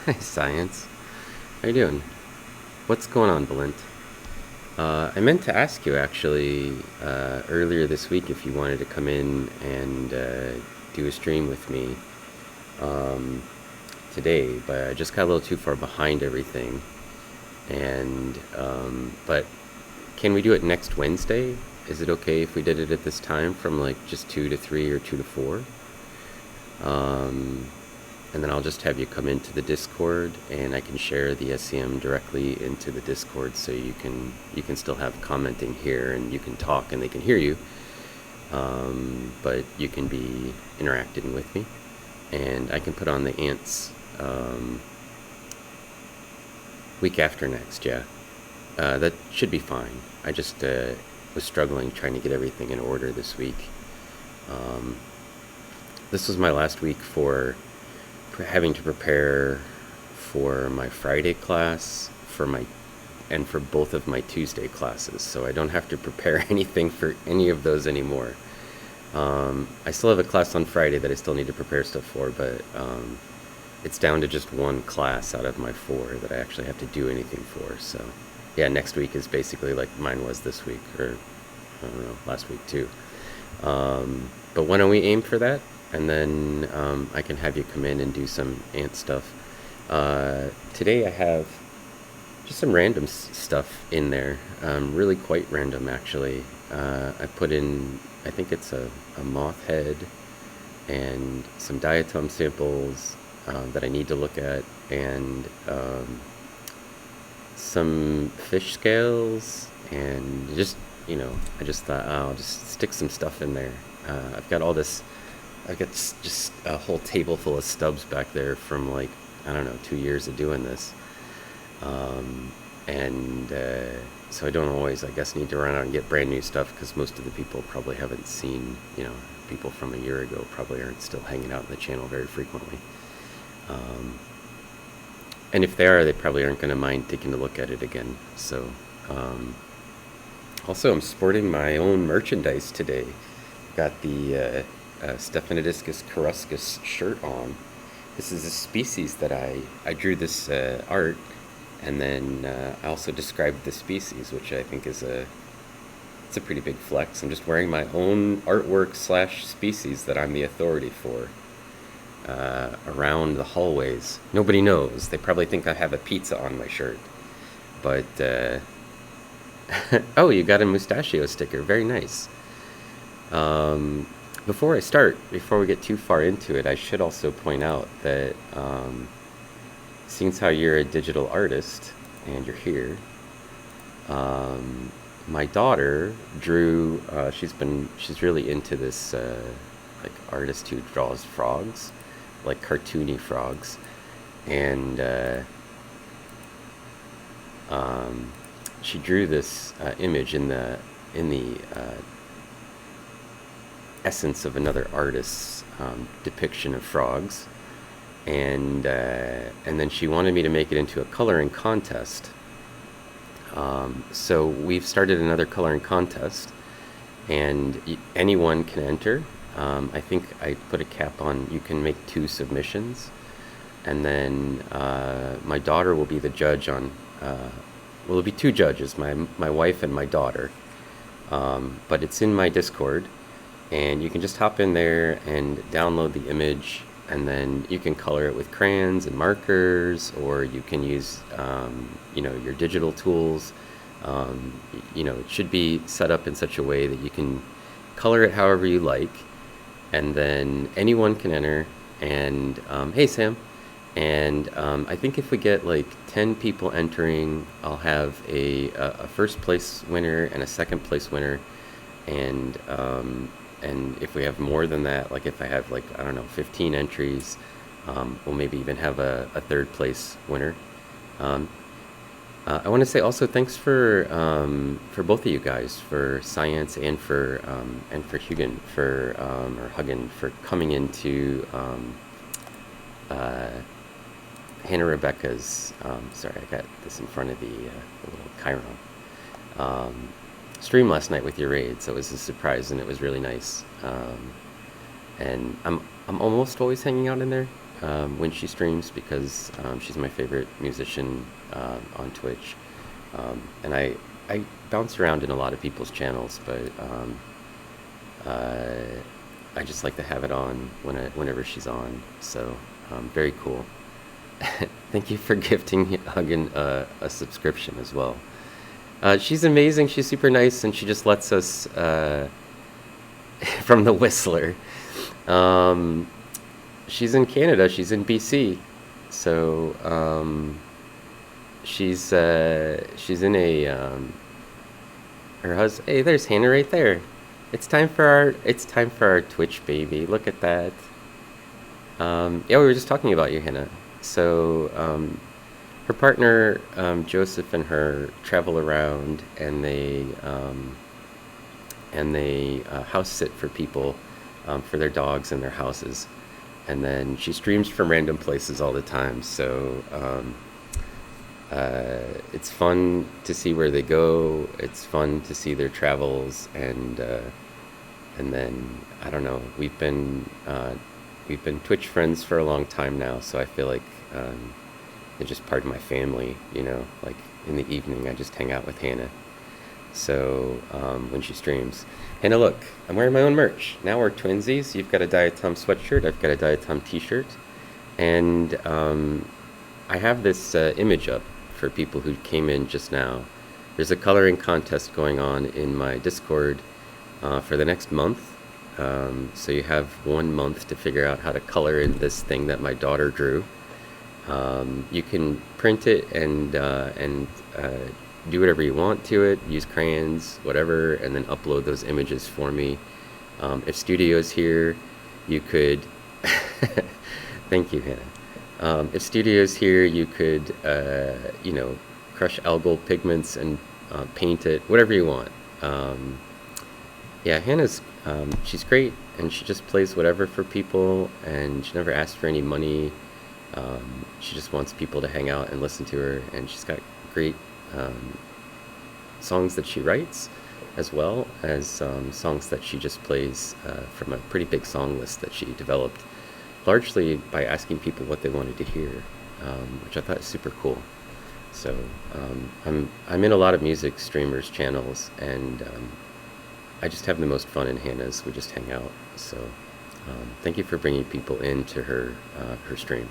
Hi, Science. How you doing? What's going on, Belint? I meant to ask you actually earlier this week if you wanted to come in and do a stream with me um, today, but I just got a little too far behind everything. And but can we do it next Wednesday? Is it okay if we did it at this time from like just 2 to 3 or 2 to 4? Um, and then I'll just have you come into the Discord, and I can share the SEM directly into the Discord, so you can still have commenting here, and you can talk, and they can hear you. But you can be interacting with me, and I can put on the ants week after next. Yeah, that should be fine. I just was struggling trying to get everything in order this week. Um, this was my last week for having to prepare for my Friday class and for both of my Tuesday classes, so I don't have to prepare anything for any of those anymore. I still have a class on Friday that I still need to prepare stuff for, but it's down to just one class out of my four that I actually have to do anything for. So yeah, next week is basically like mine was this week, or I don't know, last week too. But why don't we aim for that? And then I can have you come in and do some ant stuff. Today I have just some random stuff in there, really quite random actually. I put in, I think it's a moth head and some diatom samples that I need to look at, and some fish scales, and just, I just thought, oh, I'll just stick some stuff in there. I've got all this, I've got just a whole table full of stubs back there from like, I don't know, 2 years of doing this. And so I don't always, I guess, need to run out and get brand new stuff, because most of the people probably haven't seen, people from a year ago probably aren't still hanging out in the channel very frequently. Um, and if they are, they probably aren't going to mind taking a look at it again. So, also, I'm sporting my own merchandise today. Got the Stephanodiscus caruscus shirt on. This is a species that I drew this art, and then I also described the species, which I think is it's a pretty big flex. I'm just wearing my own artwork slash species that I'm the authority for around the hallways. Nobody knows. They probably think I have a pizza on my shirt. But, oh, you got a mustachio sticker. Very nice. Before we get too far into it, I should also point out that seeing how you're a digital artist and you're here, my daughter drew. She's really into this like artist who draws frogs, like cartoony frogs, and she drew this image in the essence of another artist's depiction of frogs, and then she wanted me to make it into a coloring contest. So we've started another coloring contest, and anyone can enter. I think I put a cap on, you can make 2 submissions, and then my daughter will be the judge on. Well, there'll be 2 judges, my wife and my daughter. But it's in my Discord, and you can just hop in there and download the image, and then you can color it with crayons and markers, or you can use your digital tools. It should be set up in such a way that you can color it however you like, and then anyone can enter. And hey, Sam. And I think if we get like 10 people entering, I'll have a first place winner and a second place winner. And if we have more than that, like if I have, like, I don't know, 15 entries, we'll maybe even have a third place winner. I want to say also thanks for both of you guys, for Science and for Hugin or Huggin, for coming into Hannah Rebecca's. Sorry, I got this in front of the little Chiron. Stream last night with your raid, so it was a surprise, and it was really nice. And I'm almost always hanging out in there. when she streams because she's my favorite musician on Twitch. And I bounce around in a lot of people's channels, but uh, I just like to have it on whenever she's on. So very cool. Thank you for gifting Huggin a subscription as well. She's amazing. She's super nice, and she just lets us from the Whistler. Um, she's in Canada. She's in BC. So she's in a her husband. Hey, there's Hannah right there. It's time for our Twitch baby. Look at that. Yeah, we were just talking about you, Hannah. So her partner Joseph and her travel around, and they house sit for people for their dogs and their houses, and then she streams from random places all the time. So it's fun to see where they go. It's fun to see their travels, and then I don't know. We've been Twitch friends for a long time now, so I feel like they're just part of my family. Like in the evening, I just hang out with Hannah. So when she streams, Hannah, look, I'm wearing my own merch. Now we're twinsies. You've got a Diatom sweatshirt. I've got a Diatom t-shirt, and I have this image up for people who came in just now. There's a coloring contest going on in my Discord for the next month. So you have 1 month to figure out how to color in this thing that my daughter drew. You can print it and do whatever you want to it, use crayons, whatever, and then upload those images for me. If Studio's here, you could... Thank you, Hannah. If Studio's here, you could, crush algal pigments and paint it, whatever you want. Yeah, Hannah's, she's great, and she just plays whatever for people, and she never asks for any money. She just wants people to hang out and listen to her, and she's got great songs that she writes, as well as songs that she just plays from a pretty big song list that she developed, largely by asking people what they wanted to hear, which I thought was super cool. So I'm in a lot of music streamers' channels, and I just have the most fun in Hannah's. We just hang out. So thank you for bringing people into her stream.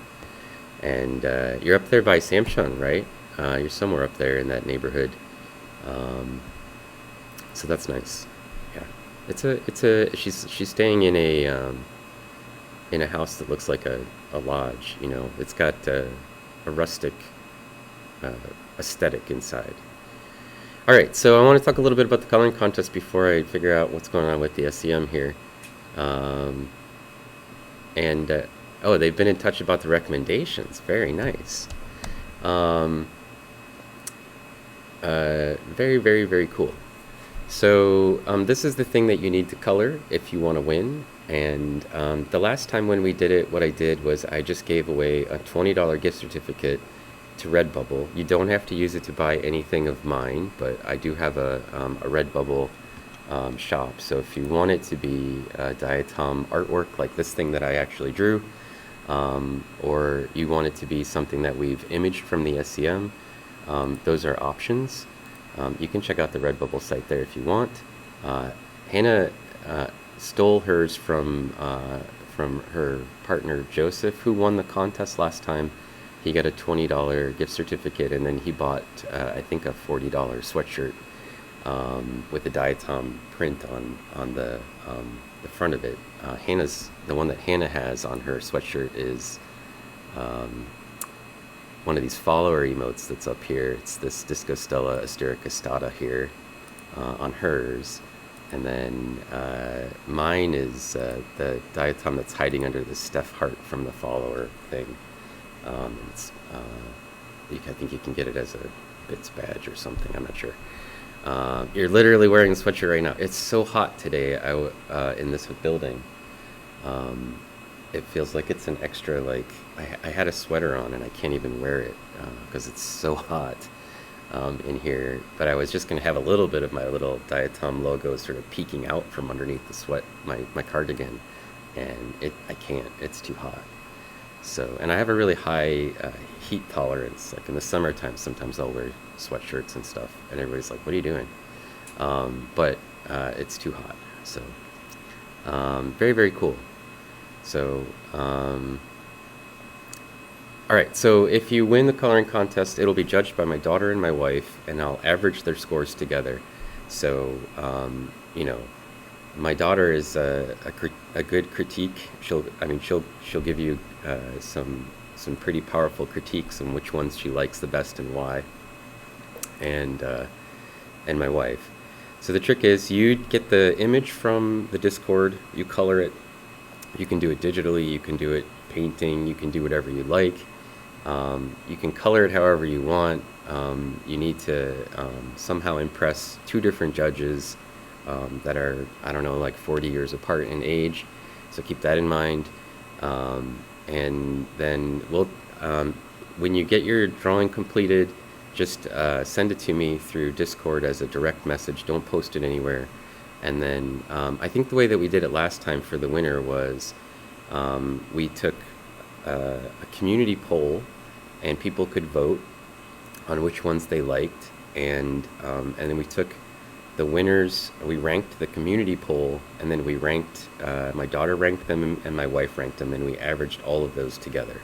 And you're up there by Samsung, right? You're somewhere up there in that neighborhood. So that's nice. Yeah, she's staying in a house that looks like a lodge. It's got a rustic aesthetic inside. All right, so I want to talk a little bit about the coloring contest before I figure out what's going on with the SEM here. Oh, they've been in touch about the recommendations. Very nice. Very, very, very cool. So this is the thing that you need to color if you want to win. And the last time when we did it, what I did was I just gave away a $20 gift certificate to Redbubble. You don't have to use it to buy anything of mine, but I do have a Redbubble shop. So if you want it to be Diatom artwork like this thing that I actually drew, or you want it to be something that we've imaged from the SEM, those are options. You can check out the Redbubble site there if you want. Hannah stole hers from her partner Joseph, who won the contest last time. He got a $20 gift certificate, and then he bought, I think, a $40 sweatshirt with the Diatom print on the front of it. The one that Hannah has on her sweatshirt is one of these follower emotes that's up here. It's this Disco Stella Astera Costata here on hers. And then mine is the Diatom that's hiding under the Steph Hart from the follower thing. I think you can get it as a Bits badge or something. I'm not sure. You're literally wearing a sweatshirt right now. It's so hot today in this building. It feels like it's an extra, I had a sweater on and I can't even wear it because it's so hot in here. But I was just going to have a little bit of my little Diatom logo sort of peeking out from underneath my cardigan. And I can't. It's too hot. So, and I have a really high heat tolerance. Like in the summertime, sometimes I'll wear sweatshirts and stuff, and everybody's like, "What are you doing?" But it's too hot. So, very, very cool. So, all right. So if you win the coloring contest, it'll be judged by my daughter and my wife, and I'll average their scores together. So, you know, my daughter is a good critique. She'll give you some pretty powerful critiques on which ones she likes the best and why, and my wife. So the trick is you get the image from the Discord, you color it. You can do it digitally, you can do it painting, you can do whatever you like. You can color it however you want. You need to somehow impress two different judges that are, I don't know, like 40 years apart in age. So keep that in mind. And then when you get your drawing completed, just send it to me through Discord as a direct message. Don't post it anywhere. And then I think the way that we did it last time for the winner was we took a community poll, and people could vote on which ones they liked, and then we took the winners. We ranked the community poll, and then we ranked. My daughter ranked them, and my wife ranked them, and we averaged all of those together,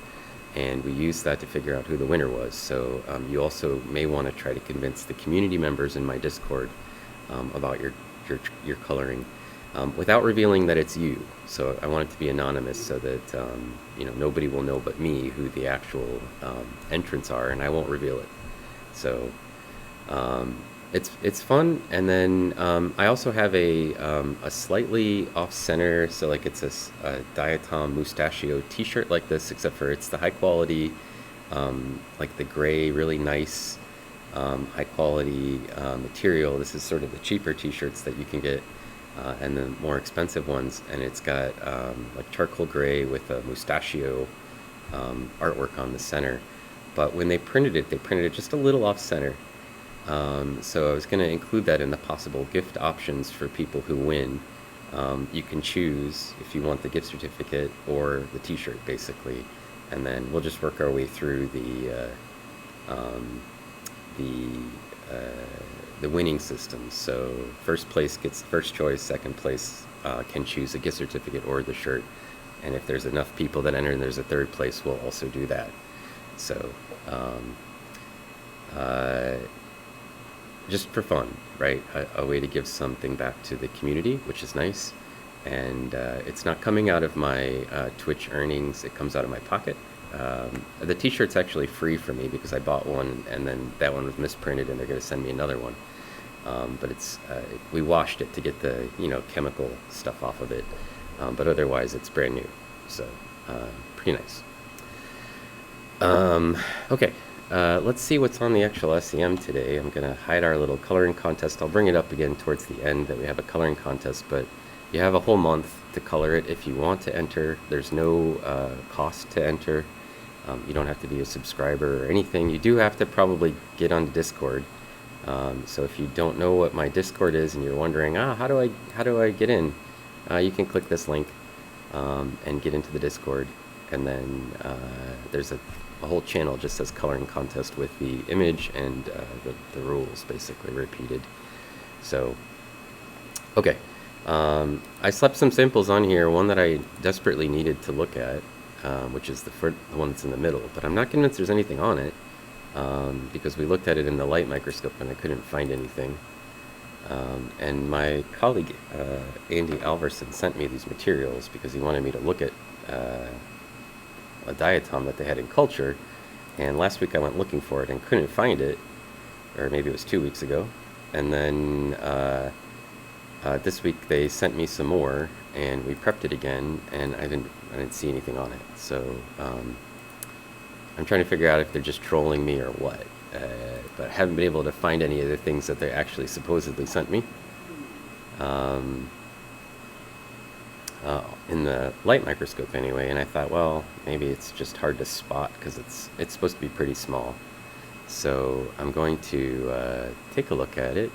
and we used that to figure out who the winner was. So you also may want to try to convince the community members in my Discord about your coloring. Without revealing that it's you. So I want it to be anonymous so that nobody will know but me who the actual entrants are, and I won't reveal it. So it's fun. And then I also have a slightly off center, so like it's a Diatom Mustachio T-shirt like this, except for it's the high quality, like the gray, really nice high quality material. This is sort of the cheaper T-shirts that you can get. And the more expensive ones, and it's got like charcoal gray with a mustachio artwork on the center. But when they printed it just a little off center. So I was going to include that in the possible gift options for people who win. You can choose if you want the gift certificate or the T-shirt, basically, and then we'll just work our way through the winning system. So first place gets first choice, second place can choose a gift certificate or the shirt, and if there's enough people that enter and there's a third place, we'll also do that. So just for fun, right? A way to give something back to the community, which is nice. And it's not coming out of my Twitch earnings, it comes out of my pocket. The T-shirt's actually free for me because I bought one and then that one was misprinted and they're going to send me another one. But we washed it to get the chemical stuff off of it, but otherwise it's brand new. So pretty nice. Okay, let's see what's on the actual SEM today. I'm going to hide our little coloring contest. I'll bring it up again towards the end that we have a coloring contest, but you have a whole month to color it if you want to enter. There's no cost to enter. You don't have to be a subscriber or anything. You do have to probably get on Discord. So if you don't know what my Discord is and you're wondering, how do I get in? You can click this link and get into the Discord. And then there's a whole channel just says coloring contest with the image and the rules basically repeated. So, okay. I slapped some samples on here, one that I desperately needed to look at, which is the one that's in the middle, but I'm not convinced there's anything on it, because we looked at it in the light microscope and I couldn't find anything. And my colleague, Andy Alverson, sent me these materials because he wanted me to look at a diatom that they had in culture, and last week I went looking for it and couldn't find it, or maybe it was 2 weeks ago, and then this week they sent me some more and we prepped it again, and I didn't see anything on it. So I'm trying to figure out if they're just trolling me or what, but I haven't been able to find any of the things that they actually supposedly sent me in the light microscope anyway, and I thought, well, maybe it's just hard to spot because it's supposed to be pretty small. So I'm going to take a look at it.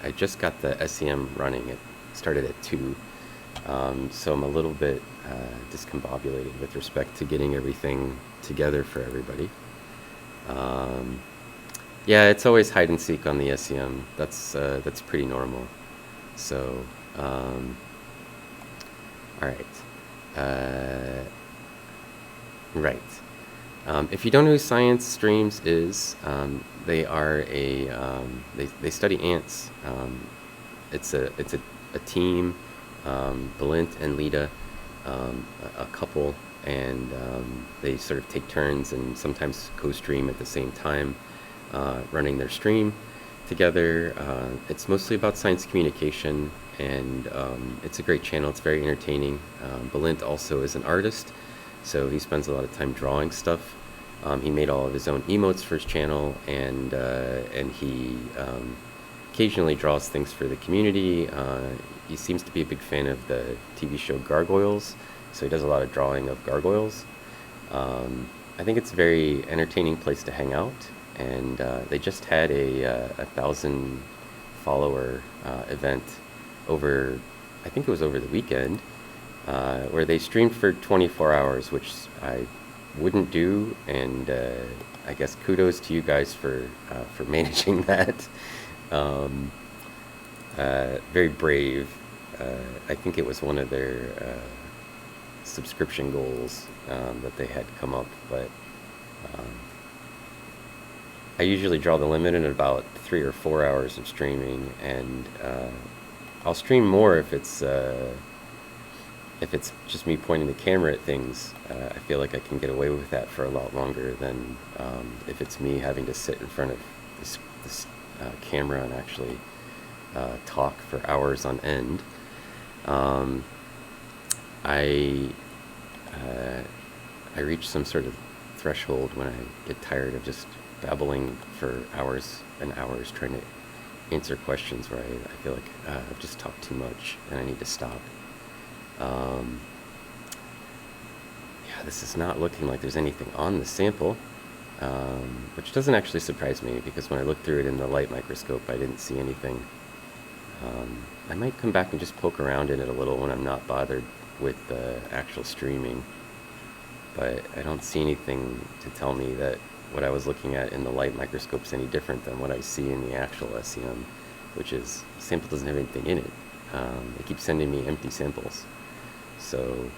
I just got the SEM running. It started at 2, So I'm a little bit discombobulated with respect to getting everything together for everybody. Um, yeah, it's always hide and seek on the SEM. That's pretty normal. So, all right. Uh, right. If you don't know who Science Streams is, they are they study ants. It's a team, Belint and Lita, a couple, and they sort of take turns and sometimes co-stream at the same time, running their stream together. It's mostly about science communication, and it's a great channel. It's very entertaining. Belint also is an artist, so he spends a lot of time drawing stuff. He made all of his own emotes for his channel, and he occasionally draws things for the community. He seems to be a big fan of the TV show Gargoyles, so he does a lot of drawing of gargoyles. I think it's a very entertaining place to hang out, and they just had a 1,000 follower event over, I think it was over the weekend, where they streamed for 24 hours, which I wouldn't do, and I guess kudos to you guys for managing that. Um, Very brave. I think it was one of their subscription goals that they had come up, but um, I usually draw the limit in about 3 or 4 hours of streaming, and I'll stream more if it's just me pointing the camera at things. I feel like I can get away with that for a lot longer than if it's me having to sit in front of this camera and actually talk for hours on end. Um, I I reach some sort of threshold when I get tired of just babbling for hours and hours trying to answer questions where I feel like I've just talked too much and I need to stop. Um, yeah, this is not looking like there's anything on the sample, which doesn't actually surprise me because when I looked through it in the light microscope, I didn't see anything. I might come back and just poke around in it a little when I'm not bothered with the actual streaming, but I don't see anything to tell me that what I was looking at in the light microscope is any different than what I see in the actual SEM, which is the sample doesn't have anything in it. They keep sending me empty samples. So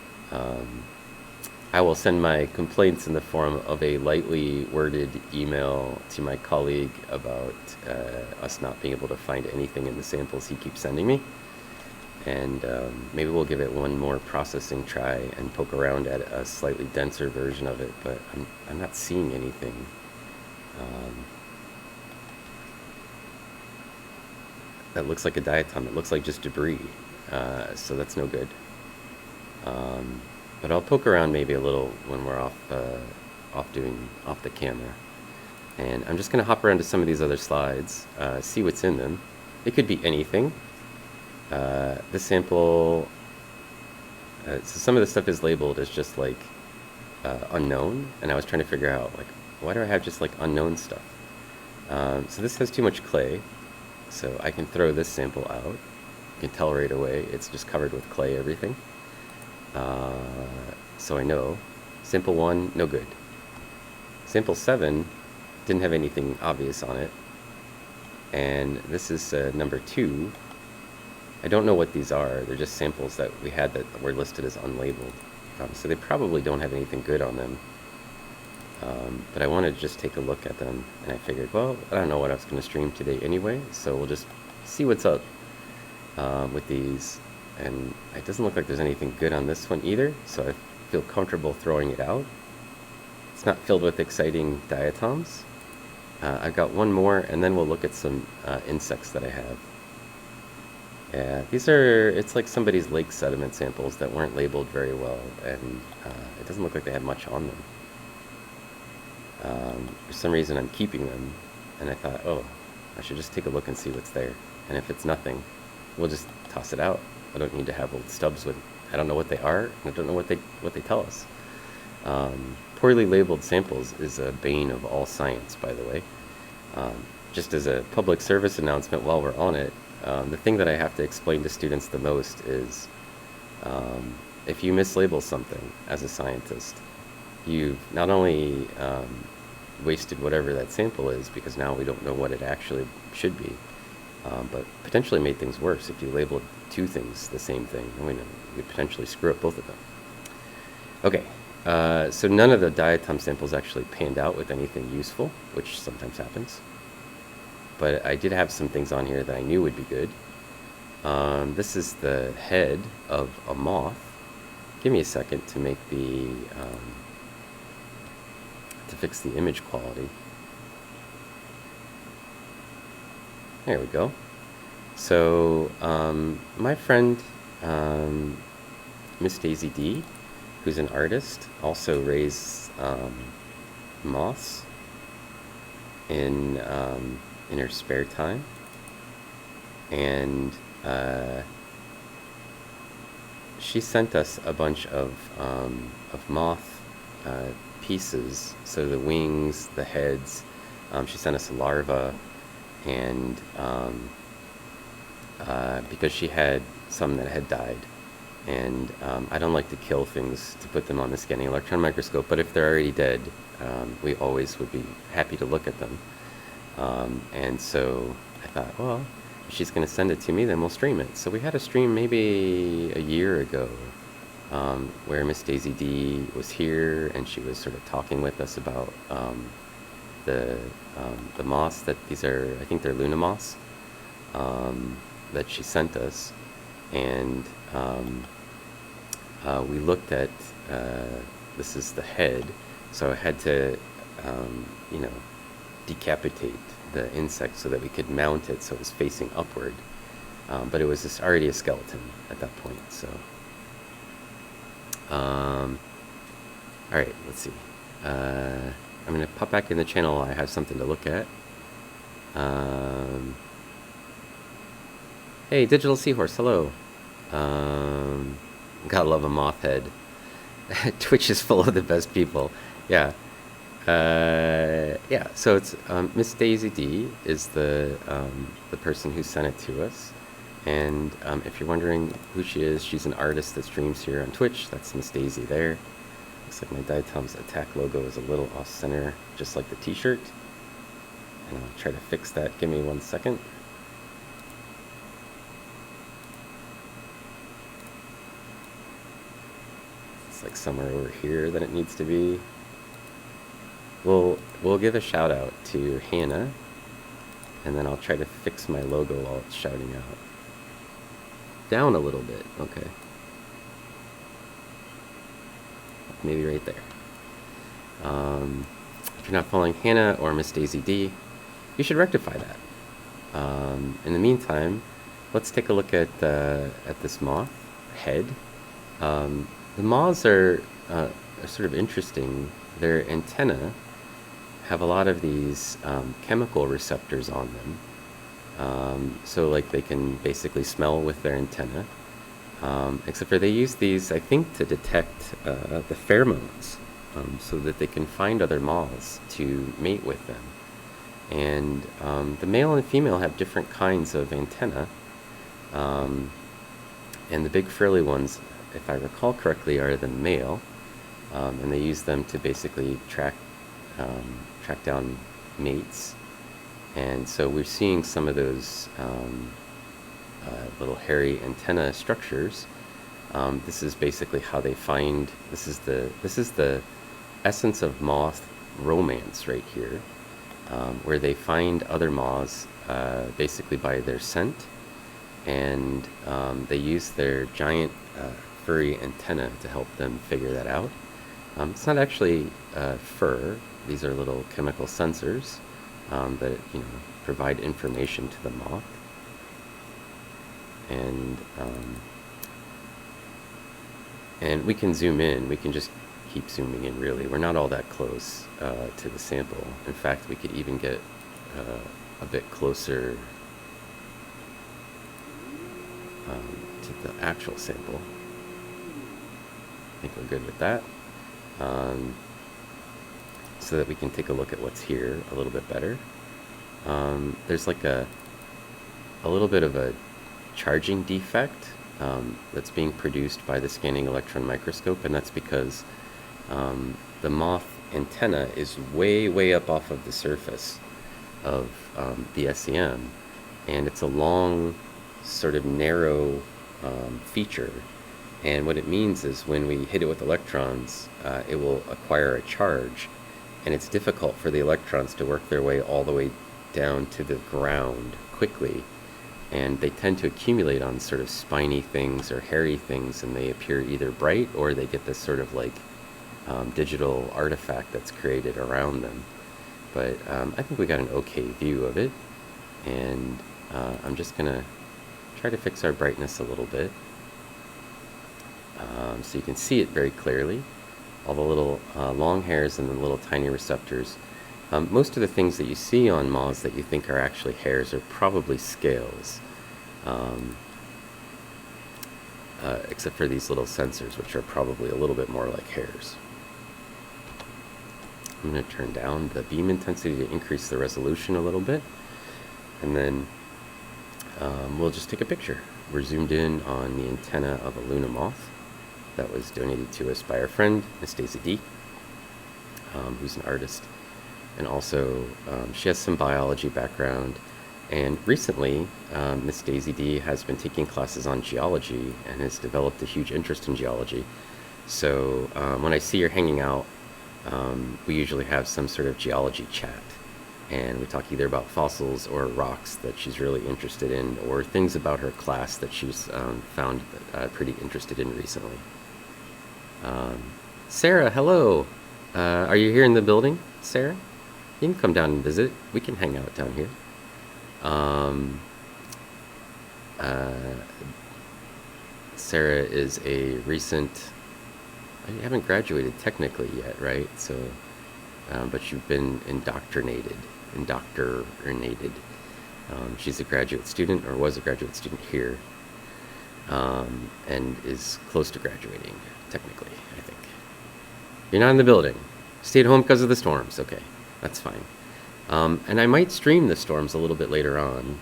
I will send my complaints in the form of a lightly worded email to my colleague about us not being able to find anything in the samples he keeps sending me. And maybe we'll give it one more processing try and poke around at a slightly denser version of it, but I'm not seeing anything. That looks like a diatom. It looks like just debris, so that's no good. But I'll poke around maybe a little when we're off the camera. And I'm just going to hop around to some of these other slides, see what's in them. It could be anything. This sample, so some of the stuff is labeled as just like unknown, and I was trying to figure out like why do I have just like unknown stuff? So this has too much clay, so I can throw this sample out. You can tell right away it's just covered with clay, everything. So I know sample 1, no good. Sample 7 didn't have anything obvious on it, and this is number 2. I don't know what these are. They're just samples that we had that were listed as unlabeled. So they probably don't have anything good on them. But I wanted to just take a look at them, and I figured, well, I don't know what I was going to stream today anyway, so we'll just see what's up with these. And it doesn't look like there's anything good on this one either, so I feel comfortable throwing it out. It's not filled with exciting diatoms. I've got one more, and then we'll look at some insects that I have. Yeah, it's like somebody's lake sediment samples that weren't labeled very well, and it doesn't look like they have much on them. For some reason I'm keeping them, and I thought, oh, I should just take a look and see what's there. And if it's nothing, we'll just toss it out. I don't need to have old stubs with, I don't know what they are, and I don't know what they tell us. Poorly labeled samples is a bane of all science, by the way. Just as a public service announcement while we're on it, the thing that I have to explain to students the most is If you mislabel something as a scientist, you've not only wasted whatever that sample is, because now we don't know what it actually should be, but potentially made things worse. If you labeled two things the same thing, and we know you could potentially screw up both of them. Okay, so none of the diatom samples actually panned out with anything useful, which sometimes happens. But I did have some things on here that I knew would be good. This is the head of a moth. Give me a second to make the to fix the image quality. There we go. So my friend Miss Daisy D, who's an artist, also raised moths in her spare time, and she sent us a bunch of moth pieces. So the wings, the heads. She sent us a larva, and because she had some that had died, and I don't like to kill things to put them on the scanning electron microscope, but if they're already dead, we always would be happy to look at them. And so I thought, well, if she's going to send it to me, then we'll stream it. So we had a stream maybe a year ago where Miss Daisy D was here, and she was sort of talking with us about the moths that these are, I think they're Luna moths, that she sent us. And we looked at, this is the head, so I had to, you know, decapitate the insect so that we could mount it so it was facing upward. But it was just already a skeleton at that point, so. Alright, let's see. I'm going to pop back in the channel. I have something to look at. Hey, Digital Seahorse, hello. Gotta love a moth head. Twitch is full of the best people. Yeah. Yeah, so it's Miss Daisy D is the person who sent it to us. And if you're wondering who she is, she's an artist that streams here on Twitch. That's Miss Daisy there. Looks like my Diatom's attack logo is a little off center, just like the t-shirt. And I'll try to fix that. Give me 1 second. It's like somewhere over here that it needs to be. We'll give a shout out to Hannah, and then I'll try to fix my logo while it's shouting out. Down a little bit, okay. Maybe right there. If you're not following Hannah or Miss Daisy D, you should rectify that. In the meantime, let's take a look at this moth head. The moths are sort of interesting. Their antennae have a lot of these chemical receptors on them. So like they can basically smell with their antenna. Except for they use these, I think, to detect the pheromones, so that they can find other moths to mate with them. And the male and female have different kinds of antenna. And the big frilly ones, if I recall correctly, are the male. And they use them to basically track down mates. And so we're seeing some of those little hairy antenna structures. This is basically how they find. This is the essence of moth romance right here, where they find other moths basically by their scent, and they use their giant furry antenna to help them figure that out. It's not actually fur. These are little chemical sensors that provide information to the moth. And we can zoom in. We can just keep zooming in, really. We're not all that close to the sample. In fact, we could even get a bit closer to the actual sample. I think we're good with that. So that we can take a look at what's here a little bit better. There's like a little bit of a charging defect that's being produced by the scanning electron microscope, and that's because the moth antenna is way, way up off of the surface of the SEM, and it's a long, sort of narrow feature. And what it means is when we hit it with electrons, it will acquire a charge, and it's difficult for the electrons to work their way all the way down to the ground quickly. And they tend to accumulate on sort of spiny things or hairy things, and they appear either bright or they get this sort of like digital artifact that's created around them. But I think we got an okay view of it, and I'm just gonna try to fix our brightness a little bit so you can see it very clearly. All the little long hairs and the little tiny receptors. Most of the things that you see on moths that you think are actually hairs are probably scales, except for these little sensors, which are probably a little bit more like hairs. I'm going to turn down the beam intensity to increase the resolution a little bit, and then we'll just take a picture. We're zoomed in on the antenna of a Luna moth that was donated to us by our friend, Miss Daisy D, who's an artist. And also, she has some biology background. And recently, Miss Daisy D has been taking classes on geology and has developed a huge interest in geology. So when I see her hanging out, we usually have some sort of geology chat. And we talk either about fossils or rocks that she's really interested in, or things about her class that she's found pretty interested in recently. Sarah, hello. Are you here in the building, Sarah? You can come down and visit. We can hang out down here. Sarah is a recent... I haven't graduated technically yet, right? So, but you've been indoctrinated. She's a graduate student, or was a graduate student here, and is close to graduating, technically, I think. You're not in the building. Stayed home because of the storms. Okay, that's fine. And I might stream the storms a little bit later on.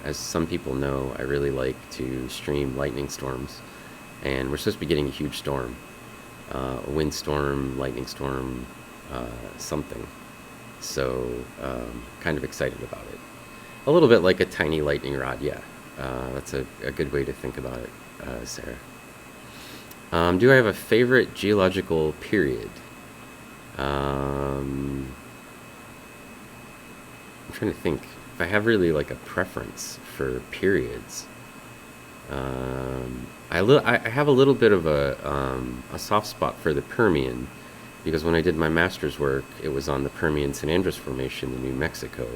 As some people know, I really like to stream lightning storms, and we're supposed to be getting a huge storm. A windstorm, lightning storm, something. So, kind of excited about it. A little bit like a tiny lightning rod, yeah. That's a good way to think about it, Sarah. Do I have a favorite geological period? I'm trying to think if I have really like a preference for periods. I have a little bit of a soft spot for the Permian, because when I did my master's work, it was on the Permian San Andreas Formation in New Mexico.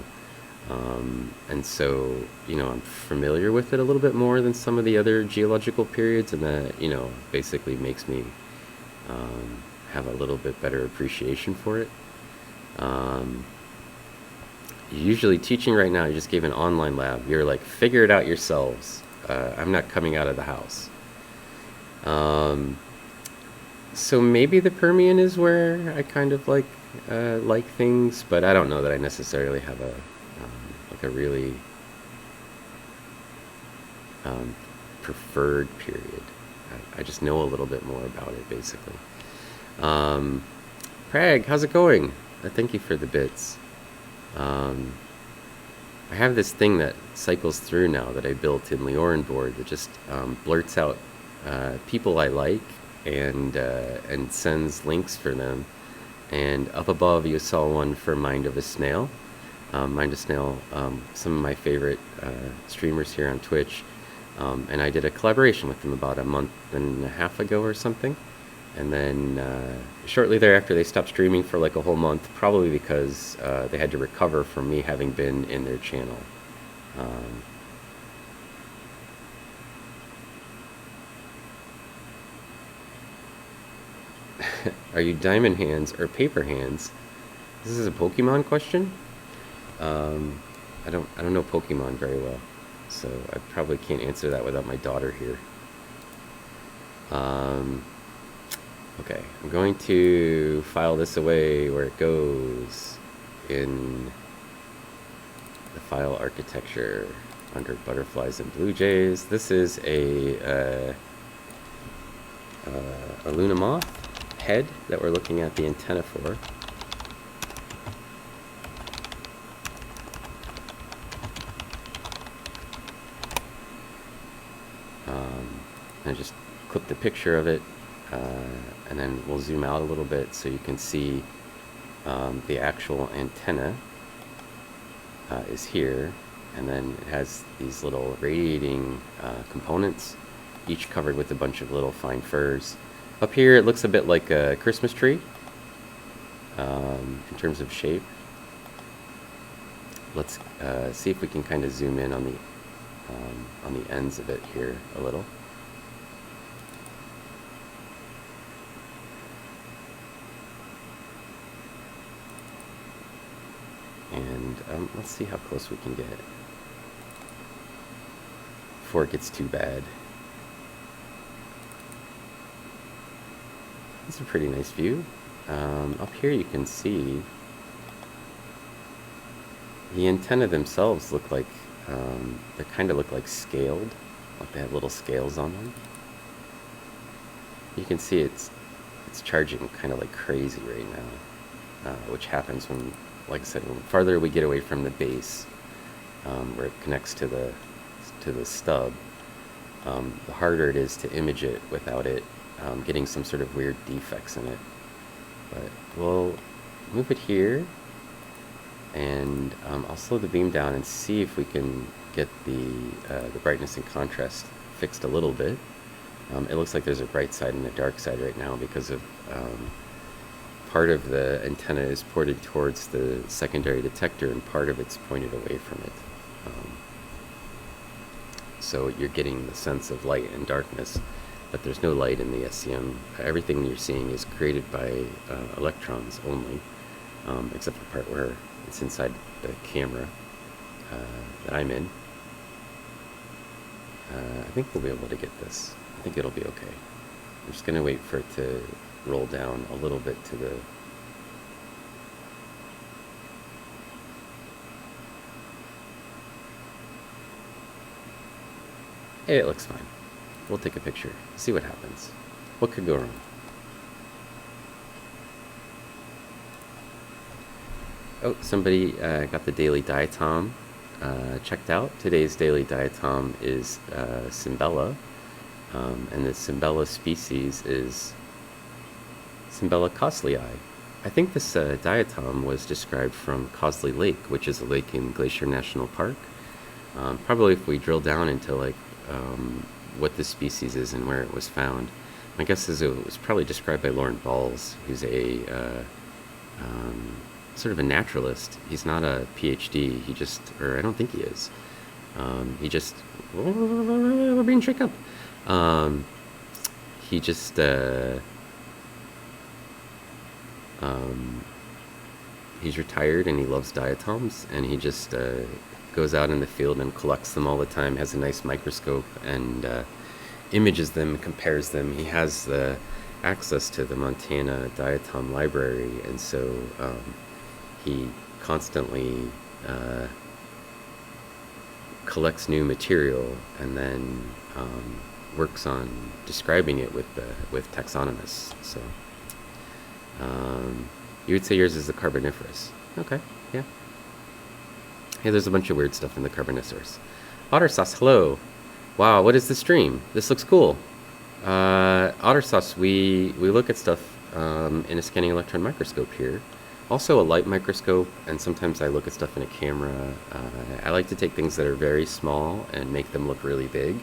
And so, I'm familiar with it a little bit more than some of the other geological periods, and that, basically makes me have a little bit better appreciation for it. Usually teaching right now, I just gave an online lab. You're like, figure it out yourselves. I'm not coming out of the house. So maybe the Permian is where I kind of like things, but I don't know that I necessarily have a really preferred period. I just know a little bit more about it, basically. Prag, how's it going? Thank you for the bits. I have this thing that cycles through now that I built in Leorin board that just blurts out people I like and sends links for them. And up above you saw one for Mind of a Snail. Mind of Snail, some of my favorite streamers here on Twitch. And I did a collaboration with them about a month and a half ago or something. And then shortly thereafter, they stopped streaming for like a whole month, probably because they had to recover from me having been in their channel. Are you diamond hands or paper hands? This is a Pokemon question. I don't know Pokemon very well, so I probably can't answer that without my daughter here. Okay, I'm going to file this away where it goes in the file architecture. 500 butterflies and blue jays. This is a Luna moth head that we're looking at the antenna for. I just clip the picture of it, and then we'll zoom out a little bit so you can see the actual antenna is here, and then it has these little radiating components, each covered with a bunch of little fine furs. Up here it looks a bit like a Christmas tree in terms of shape. Let's see if we can kind of zoom in on the ends of it here a little. And let's see how close we can get before it gets too bad. It's a pretty nice view. Up here you can see the antennae themselves look like, they kind of look like scaled, like they have little scales on them. You can see it's charging kind of like crazy right now, which happens when, like I said, the farther we get away from the base, where it connects to the stub, the harder it is to image it without it getting some sort of weird defects in it. But we'll move it here, and I'll slow the beam down and see if we can get the brightness and contrast fixed a little bit. It looks like there's a bright side and a dark side right now because of part of the antenna is ported towards the secondary detector and part of it's pointed away from it. So you're getting the sense of light and darkness, but there's no light in the SEM. Everything you're seeing is created by electrons only, except the part where it's inside the camera that I'm in. I think we'll be able to get this. I think it'll be okay. I'm just going to wait for it to roll down a little bit to the... Hey, it looks fine. We'll take a picture, see what happens. What could go wrong? Oh, somebody got the daily diatom checked out. Today's daily diatom is Cimbella, and the Cimbella species is Cimbella coslei. I think this diatom was described from Cosley Lake, which is a lake in Glacier National Park. Probably if we drill down into like what this species is and where it was found, my guess is it was probably described by Lauren Balls, who's a sort of a naturalist. He's not a PhD. He just, or I don't think he is. He just, we're being shook up. He just, he's retired and he loves diatoms, and he just goes out in the field and collects them all the time, has a nice microscope, and images them, compares them. He has the access to the Montana Diatom Library, and so he constantly collects new material and then works on describing it with taxonomists. So you would say yours is the Carboniferous. Okay, yeah. Hey, there's a bunch of weird stuff in the Carboniferous. Otter Sauce, hello. Wow, what is the stream? This looks cool. Otter Sauce, we look at stuff in a scanning electron microscope here. Also a light microscope, and sometimes I look at stuff in a camera. I like to take things that are very small and make them look really big.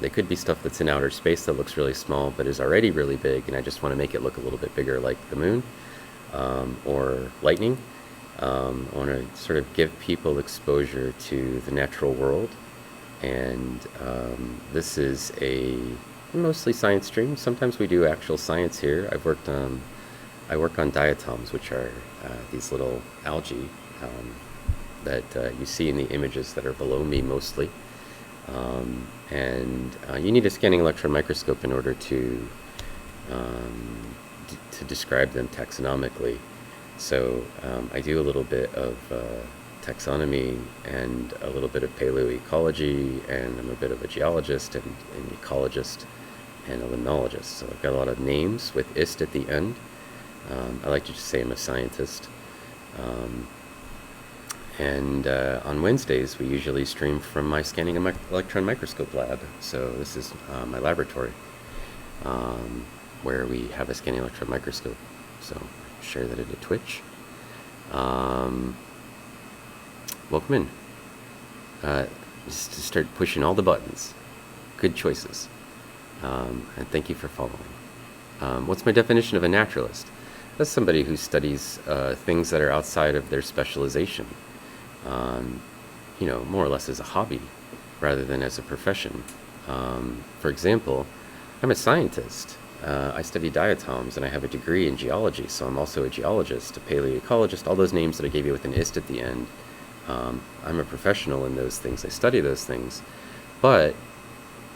They could be stuff that's in outer space that looks really small but is already really big, and I just want to make it look a little bit bigger, like the moon or lightning. I want to sort of give people exposure to the natural world, and this is a mostly science stream. Sometimes we do actual science here. I work on diatoms, which are these little algae that you see in the images that are below me mostly. And you need a scanning electron microscope in order to describe them taxonomically. So I do a little bit of taxonomy and a little bit of paleoecology, and I'm a bit of a geologist and an ecologist and a limnologist. So I've got a lot of names with ist at the end. I like to just say I'm a scientist. And on Wednesdays, we usually stream from my scanning electron microscope lab. So this is my laboratory, where we have a scanning electron microscope. So share that into Twitch. Welcome in. Just to start pushing all the buttons. Good choices. And thank you for following. What's my definition of a naturalist? That's somebody who studies things that are outside of their specialization. More or less as a hobby rather than as a profession. For example, I'm a scientist. I study diatoms and I have a degree in geology, so I'm also a geologist, a paleoecologist, all those names that I gave you with an ist at the end. I'm a professional in those things. I study those things. But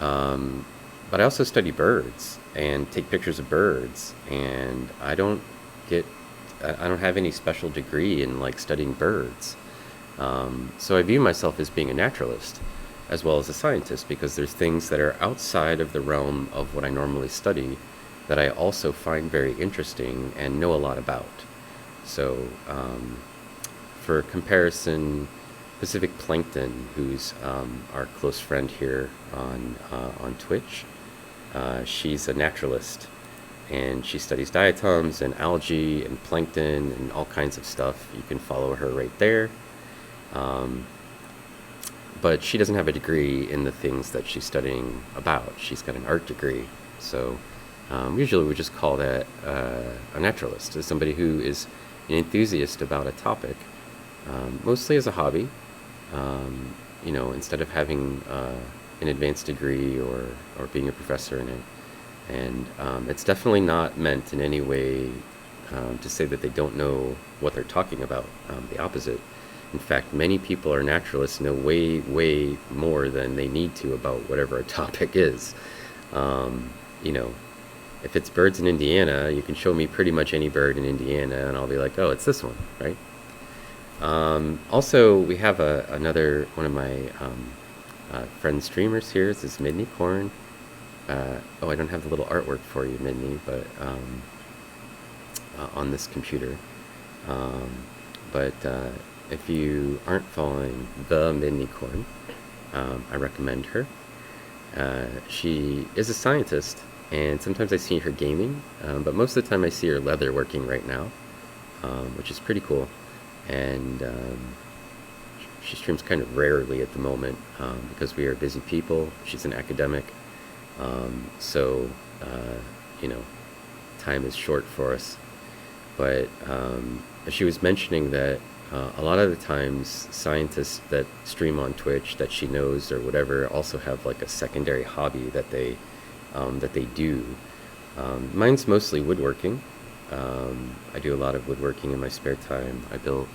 I also study birds and take pictures of birds, and I don't have any special degree in like studying birds. So I view myself as being a naturalist as well as a scientist, because there's things that are outside of the realm of what I normally study that I also find very interesting and know a lot about. So for comparison, Pacific Plankton, who's our close friend here on Twitch, she's a naturalist, and she studies diatoms and algae and plankton and all kinds of stuff. You can follow her right there. But she doesn't have a degree in the things that she's studying about. She's got an art degree. So usually we just call that a naturalist, as somebody who is an enthusiast about a topic, mostly as a hobby. Instead of having an advanced degree or being a professor in it. And it's definitely not meant in any way to say that they don't know what they're talking about. The opposite. In fact, many people are naturalists, know way, way more than they need to about whatever a topic is. If it's birds in Indiana, you can show me pretty much any bird in Indiana, and I'll be like, oh, it's this one, right? Also, we have another one of my friend streamers here. This is Midney Corn. I don't have the little artwork for you, Midney, but on this computer. But if you aren't following the Midney Corn, I recommend her. She is a scientist, and sometimes I see her gaming, but most of the time I see her leather working right now, which is pretty cool. And she streams kind of rarely at the moment because we are busy people. She's an academic, so time is short for us. But she was mentioning that a lot of the times scientists that stream on Twitch that she knows or whatever also have like a secondary hobby that they do. Mine's mostly woodworking. I do a lot of woodworking in my spare time. I build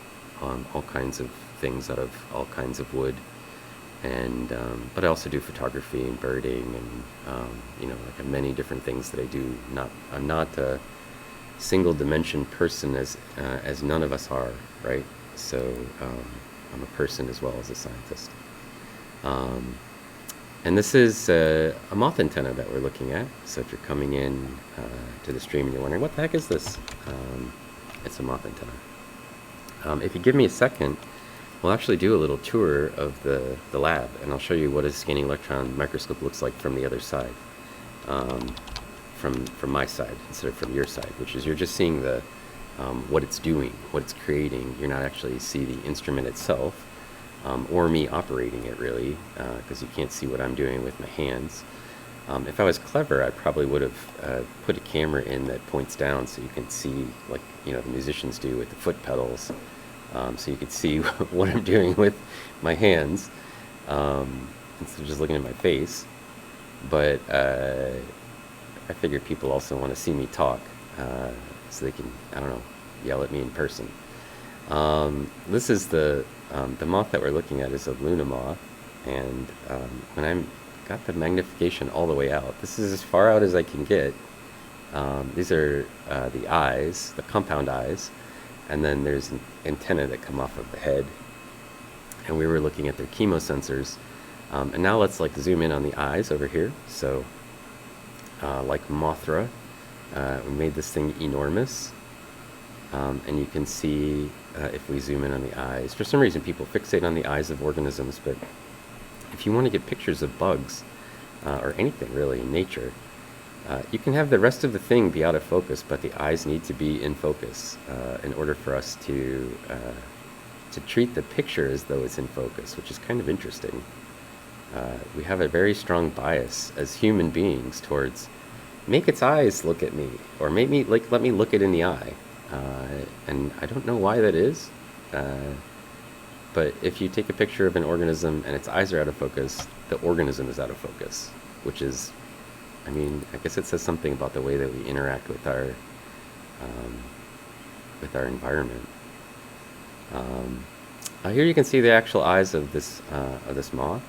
all kinds of things out of all kinds of wood, and but I also do photography and birding, and like many different things that I do. I'm not a single dimension person as none of us are, right? So I'm a person as well as a scientist. And this is a moth antenna that we're looking at. So if you're coming in to the stream and you're wondering, what the heck is this? It's a moth antenna. If you give me a second, we'll actually do a little tour of the lab, and I'll show you what a scanning electron microscope looks like from the other side, from my side instead of from your side, which is you're just seeing what it's doing, what it's creating. You're not actually see the instrument itself. Or me operating it, really, because you can't see what I'm doing with my hands. If I was clever, I probably would have put a camera in that points down so you can see, like the musicians do with the foot pedals, so you could see what I'm doing with my hands instead of just looking at my face. But I figure people also want to see me talk, so they can, yell at me in person. This is the moth that we're looking at is a Luna moth, and when I'm got the magnification all the way out, this is as far out as I can get. These are the eyes, the compound eyes, and then there's an antenna that come off of the head, and we were looking at their chemosensors. And now let's like zoom in on the eyes over here. So like Mothra, we made this thing enormous. And you can see if we zoom in on the eyes. For some reason, people fixate on the eyes of organisms, but if you want to get pictures of bugs, or anything really in nature, you can have the rest of the thing be out of focus, but the eyes need to be in focus in order for us to treat the picture as though it's in focus, which is kind of interesting. We have a very strong bias as human beings towards make its eyes look at me, or let me look it in the eye. And I don't know why that is, but if you take a picture of an organism and its eyes are out of focus, the organism is out of focus, which is, I mean, I guess it says something about the way that we interact with our environment. Here you can see the actual eyes of this moth.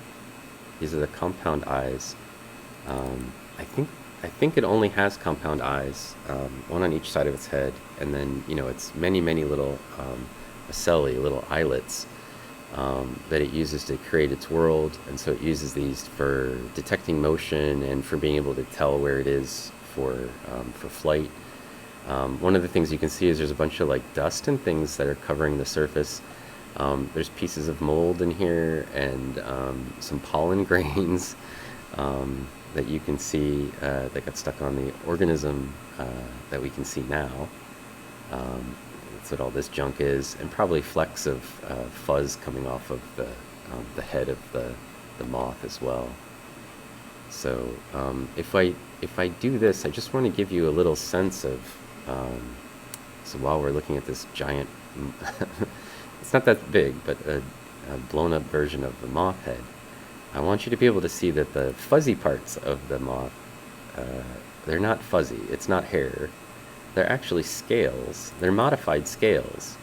These are the compound eyes. I think it only has compound eyes, one on each side of its head, and then, you know, it's many little ocelli, little islets, that it uses to create its world. And so it uses these for detecting motion and for being able to tell where it is for flight. One of the things you can see is there's a bunch of like dust and things that are covering the surface. There's pieces of mold in here, and some pollen grains that you can see that got stuck on the organism that we can see now. That's what all this junk is, and probably flecks of fuzz coming off of the head of the moth as well. So if I do this, I just want to give you a little sense of. So while we're looking at this giant, it's not that big, but a blown up version of the moth head. I want you to be able to see that the fuzzy parts of the moth, they're not fuzzy, it's not hair, they're actually scales, they're modified scales.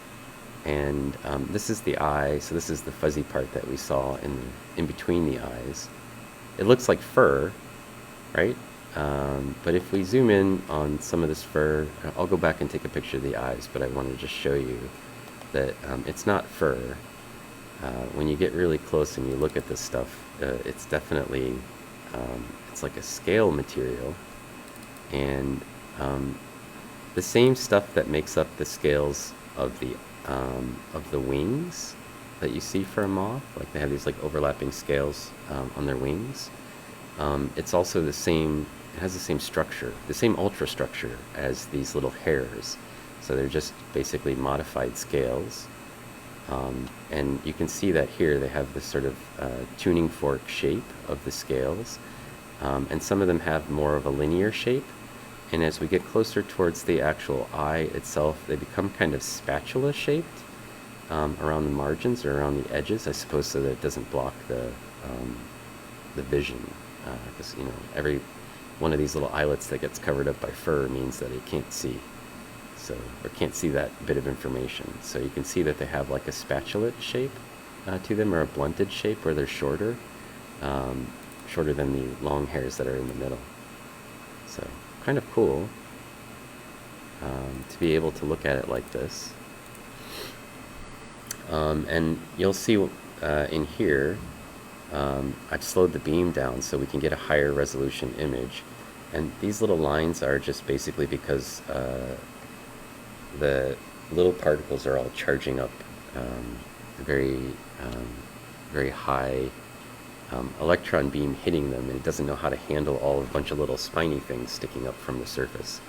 And this is the eye, so this is the fuzzy part that we saw in between the eyes. It looks like fur, right? But if we zoom in on some of this fur, I'll go back and take a picture of the eyes, but I want to just show you that it's not fur. When you get really close and you look at this stuff, it's definitely, it's like a scale material, and the same stuff that makes up the scales of the wings that you see for a moth, like they have these like overlapping scales on their wings. It's also the same, it has the same structure, the same ultrastructure as these little hairs. So they're just basically modified scales. And you can see that here they have this sort of tuning fork shape of the scales, and some of them have more of a linear shape. And as we get closer towards the actual eye itself, they become kind of spatula shaped around the margins or around the edges, I suppose, so that it doesn't block the vision. Because you know, every one of these little islets that gets covered up by fur means that it can't see. So, or can't see that bit of information. So you can see that they have like a spatulate shape to them, or a blunted shape where they're shorter, shorter than the long hairs that are in the middle. So kind of cool to be able to look at it like this. And you'll see in here, I've slowed the beam down so we can get a higher resolution image. And these little lines are just basically because the little particles are all charging up very high electron beam hitting them, and it doesn't know how to handle all a bunch of little spiny things sticking up from the surface.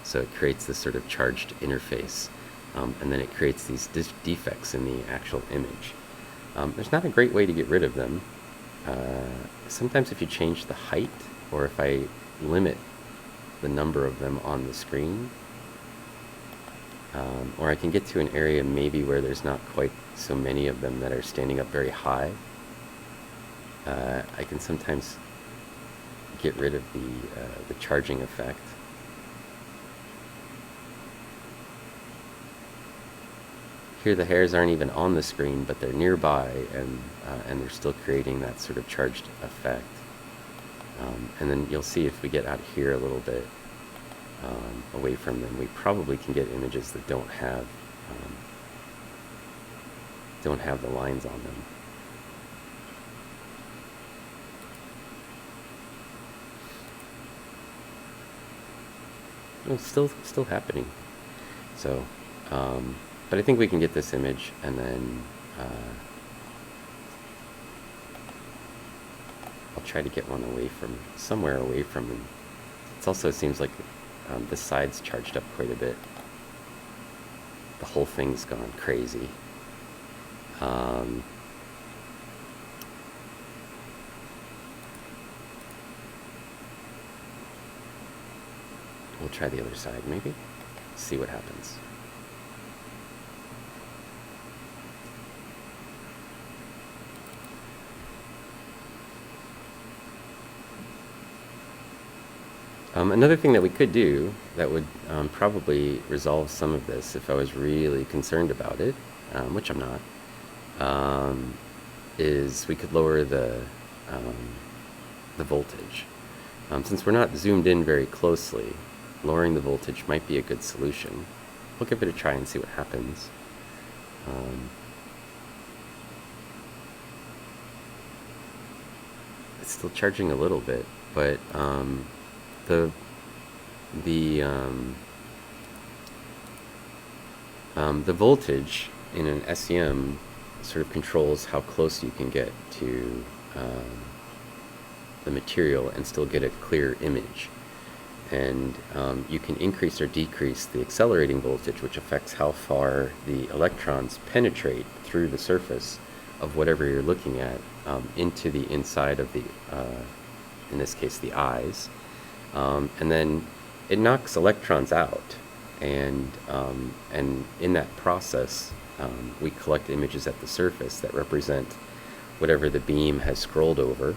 So it creates this sort of charged interface, and then it creates these defects in the actual image. There's not a great way to get rid of them. Sometimes if you change the height, or if I limit the number of them on the screen, or I can get to an area maybe where there's not quite so many of them that are standing up very high, I can sometimes get rid of the charging effect. Here the hairs aren't even on the screen, but they're nearby, and they're still creating that sort of charged effect. And then you'll see if we get out here a little bit away from them, we probably can get images that don't have the lines on them. Oh, still happening. So, but I think we can get this image, and then I'll try to get one somewhere away from him. It also seems like the side's charged up quite a bit. The whole thing's gone crazy. We'll try the other side, maybe. See what happens. Another thing that we could do that would probably resolve some of this if I was really concerned about it, which I'm not, is we could lower the voltage. Since we're not zoomed in very closely, lowering the voltage might be a good solution. We'll give it a try and see what happens. It's still charging a little bit, but the voltage in an SEM sort of controls how close you can get to the material and still get a clear image. And you can increase or decrease the accelerating voltage, which affects how far the electrons penetrate through the surface of whatever you're looking at into the inside of the, in this case, the eyes. And then it knocks electrons out, and in that process, we collect images at the surface that represent whatever the beam has scrolled over.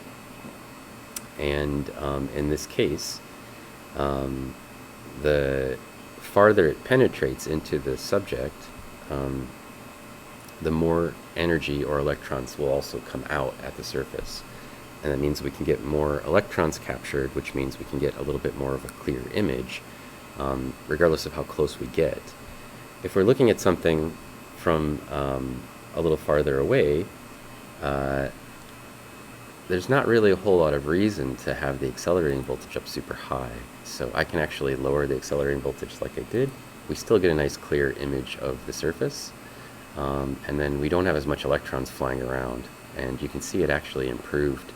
And in this case, the farther it penetrates into the subject, the more energy or electrons will also come out at the surface. And that means we can get more electrons captured, which means we can get a little bit more of a clear image, regardless of how close we get. If we're looking at something from a little farther away, there's not really a whole lot of reason to have the accelerating voltage up super high. So I can actually lower the accelerating voltage like I did. We still get a nice clear image of the surface, and then we don't have as much electrons flying around. And you can see it actually improved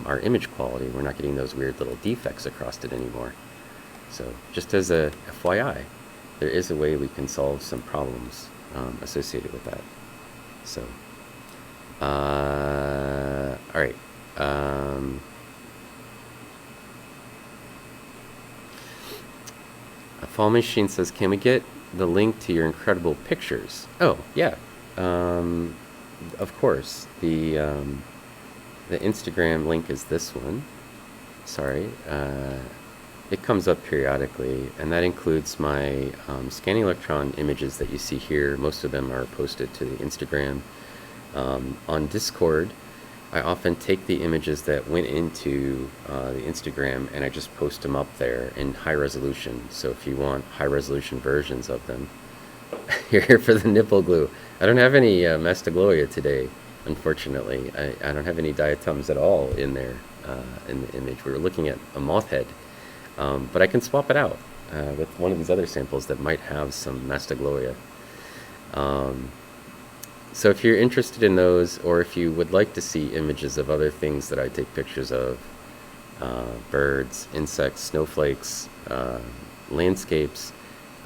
our image quality. We're not getting those weird little defects across it anymore. So just as a FYI, there is a way we can solve some problems associated with that. So, all right. A Fall Machine says, can we get the link to your incredible pictures? Oh, yeah. Of course. The Instagram link is this one. Sorry. It comes up periodically, and that includes my scanning electron images that you see here. Most of them are posted to the Instagram. On Discord, I often take the images that went into the Instagram and I just post them up there in high resolution. So if you want high resolution versions of them, you're here for the nipple glue. I don't have any Mastagloria today, unfortunately. I don't have any diatoms at all in there in the image. We were looking at a moth head, but I can swap it out with one of these other samples that might have some Mastagloria. So if you're interested in those, or if you would like to see images of other things that I take pictures of, birds, insects, snowflakes, landscapes,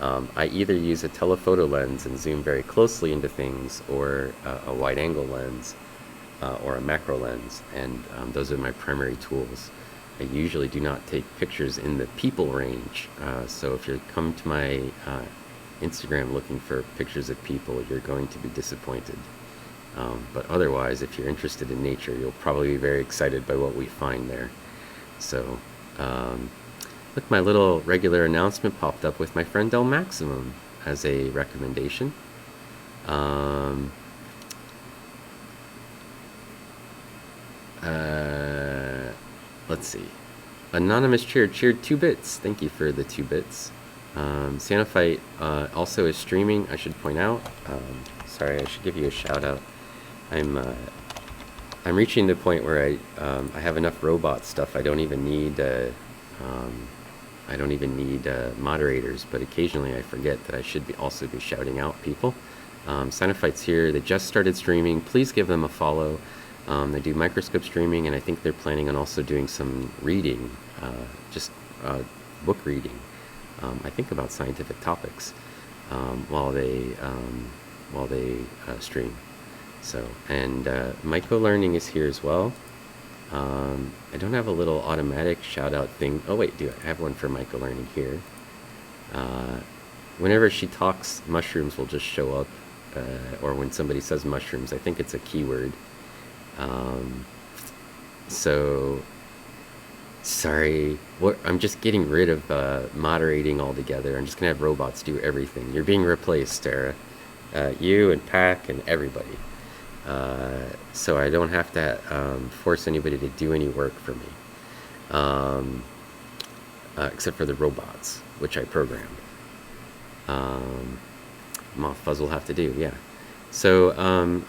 I either use a telephoto lens and zoom very closely into things, or a wide-angle lens, or a macro lens, and those are my primary tools. I usually do not take pictures in the people range, so if you come to my Instagram looking for pictures of people, you're going to be disappointed. But otherwise, if you're interested in nature, you'll probably be very excited by what we find there. So, look, my little regular announcement popped up with my friend Del Maximum as a recommendation. Let's see. Anonymous cheered 2 bits. Thank you for the 2 bits. Sanophyte also is streaming, I should point out. Sorry, I should give you a shout out. I'm reaching the point where I have enough robot stuff. I don't even need I don't even need moderators, but occasionally I forget that I should be also be shouting out people. Xenophyte's here. They just started streaming. Please give them a follow. They do microscope streaming, and I think they're planning on also doing some reading, just book reading, I think about scientific topics, while they stream. So, and micro-learning is here as well. I don't have a little automatic shout-out thing. Oh wait, I have one for micro-learning here. Whenever she talks, mushrooms will just show up, or when somebody says mushrooms, I think it's a keyword. So, sorry, I'm just getting rid of moderating altogether. I'm just gonna have robots do everything. You're being replaced, Sarah. You and Pac and everybody. So I don't have to force anybody to do any work for me, except for the robots, which I programmed. Mothfuzz will have to do, yeah. So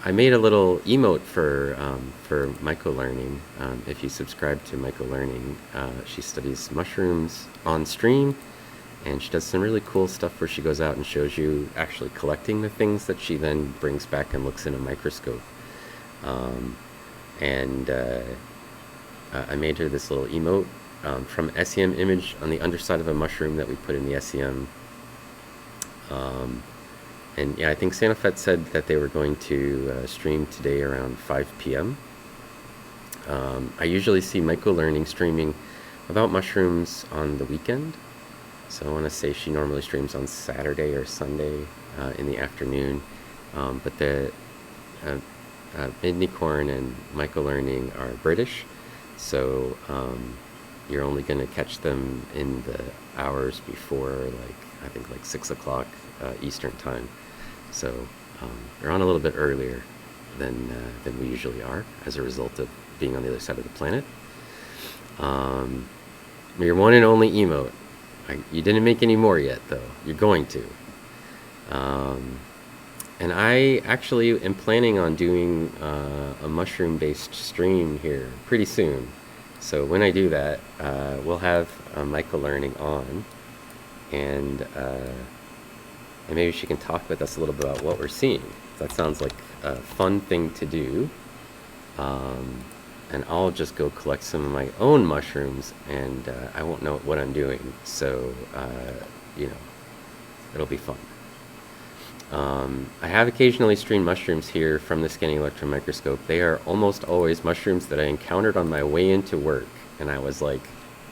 I made a little emote for micro-learning. If you subscribe to micro-learning, she studies mushrooms on stream, and she does some really cool stuff where she goes out and shows you actually collecting the things that she then brings back and looks in a microscope. I made her this little emote from SEM image on the underside of a mushroom that we put in the SEM. And yeah, I think Sanofet said that they were going to stream today around 5 p.m. I usually see micro-learning streaming about mushrooms on the weekend. So I want to say she normally streams on Saturday or Sunday in the afternoon. But the Midnicorn and micro-learning are British. So you're only going to catch them in the hours before, I think 6 o'clock Eastern time. So they're on a little bit earlier than we usually are as a result of being on the other side of the planet. Your one and only emote. You didn't make any more yet, though. You're going to. And I actually am planning on doing a mushroom-based stream here pretty soon. So when I do that, we'll have micro-learning on, and maybe she can talk with us a little bit about what we're seeing. That sounds like a fun thing to do. And I'll just go collect some of my own mushrooms, and I won't know what I'm doing. So, it'll be fun. I have occasionally streamed mushrooms here from the scanning electron microscope. They are almost always mushrooms that I encountered on my way into work, and I was like,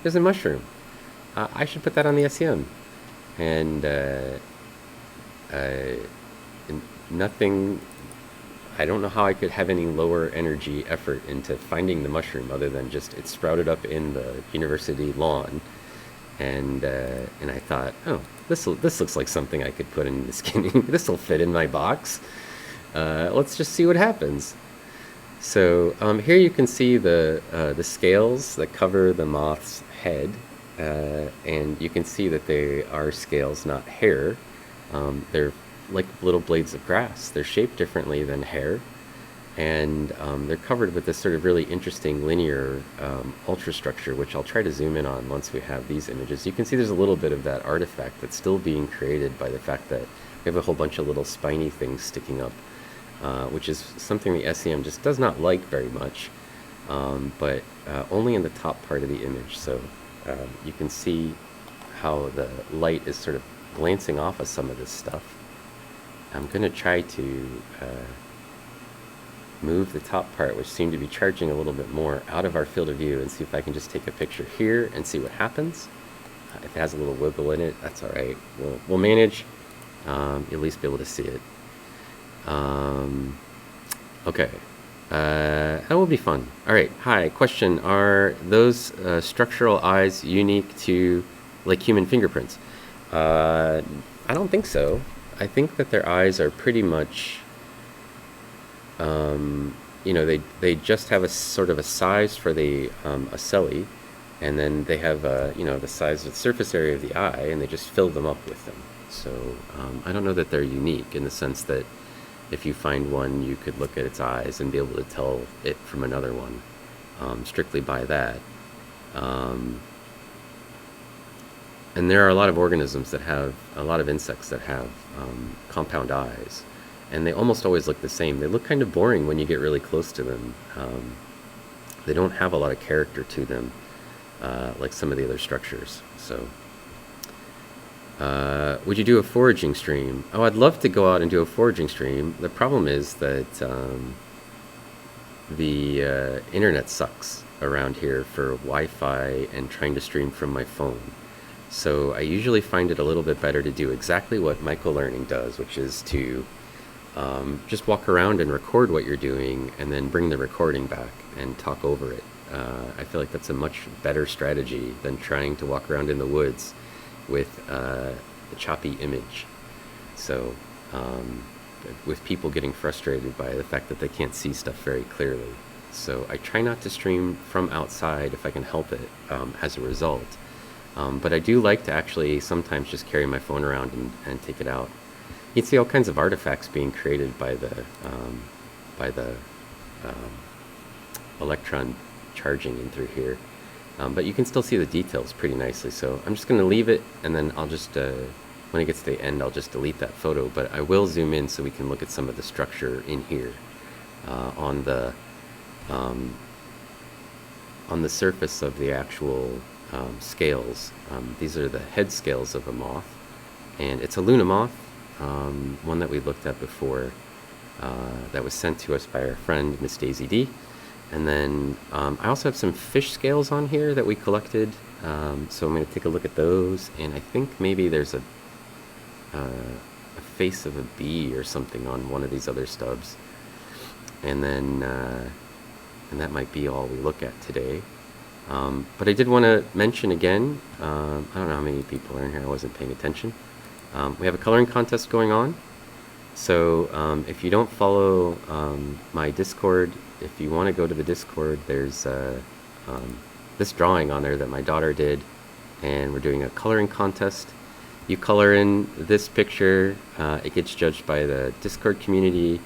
there's a mushroom. I should put that on the SEM. And nothing, I don't know how I could have any lower energy effort into finding the mushroom other than just it sprouted up in the university lawn. And I thought, oh, this looks like something I could put in the skinning. This will fit in my box. Let's just see what happens. So here you can see the scales that cover the moth's head, and you can see that they are scales, not hair. They're like little blades of grass. They're shaped differently than hair, and they're covered with this sort of really interesting linear ultrastructure, which I'll try to zoom in on once we have these images. You can see there's a little bit of that artifact that's still being created by the fact that we have a whole bunch of little spiny things sticking up, which is something the SEM just does not like very much, but only in the top part of the image. So you can see how the light is sort of glancing off of some of this stuff. I'm going to try to move the top part, which seemed to be charging a little bit more, out of our field of view and see if I can just take a picture here and see what happens. If it has a little wiggle in it, that's all right. We'll manage. You'll at least be able to see it. Okay. That will be fun. All right. Hi. Question. Are those structural eyes unique to human fingerprints? I don't think so. I think that their eyes are pretty much, they just have a sort of a size for the ocelli, and then they have the size of the surface area of the eye, and they just fill them up with them. So I don't know that they're unique in the sense that if you find one, you could look at its eyes and be able to tell it from another one, strictly by that. And there are a lot of organisms that have, a lot of insects that have compound eyes. And they almost always look the same. They look kind of boring when you get really close to them. They don't have a lot of character to them, like some of the other structures. So, would you do a foraging stream? Oh, I'd love to go out and do a foraging stream. The problem is that the internet sucks around here for Wi-Fi and trying to stream from my phone. So I usually find it a little bit better to do exactly what Microlearning does, which is to just walk around and record what you're doing and then bring the recording back and talk over it. I feel like that's a much better strategy than trying to walk around in the woods with a choppy image. So with people getting frustrated by the fact that they can't see stuff very clearly. So I try not to stream from outside if I can help it as a result. But I do like to actually sometimes just carry my phone around and take it out. You can see all kinds of artifacts being created by the electron charging in through here. But you can still see the details pretty nicely. So I'm just going to leave it, and then I'll just, when it gets to the end, I'll just delete that photo. But I will zoom in so we can look at some of the structure in here on the surface of the actual scales. These are the head scales of a moth, and it's a Luna moth, one that we looked at before, that was sent to us by our friend Miss Daisy D. And then I also have some fish scales on here that we collected, so I'm going to take a look at those. And I think maybe there's a face of a bee or something on one of these other stubs, and then and that might be all we look at today. But I did want to mention again, I don't know how many people are in here, I wasn't paying attention. We have a coloring contest going on. So if you don't follow my Discord, if you want to go to the Discord, there's this drawing on there that my daughter did, and we're doing a coloring contest. You color in this picture, it gets judged by the Discord community,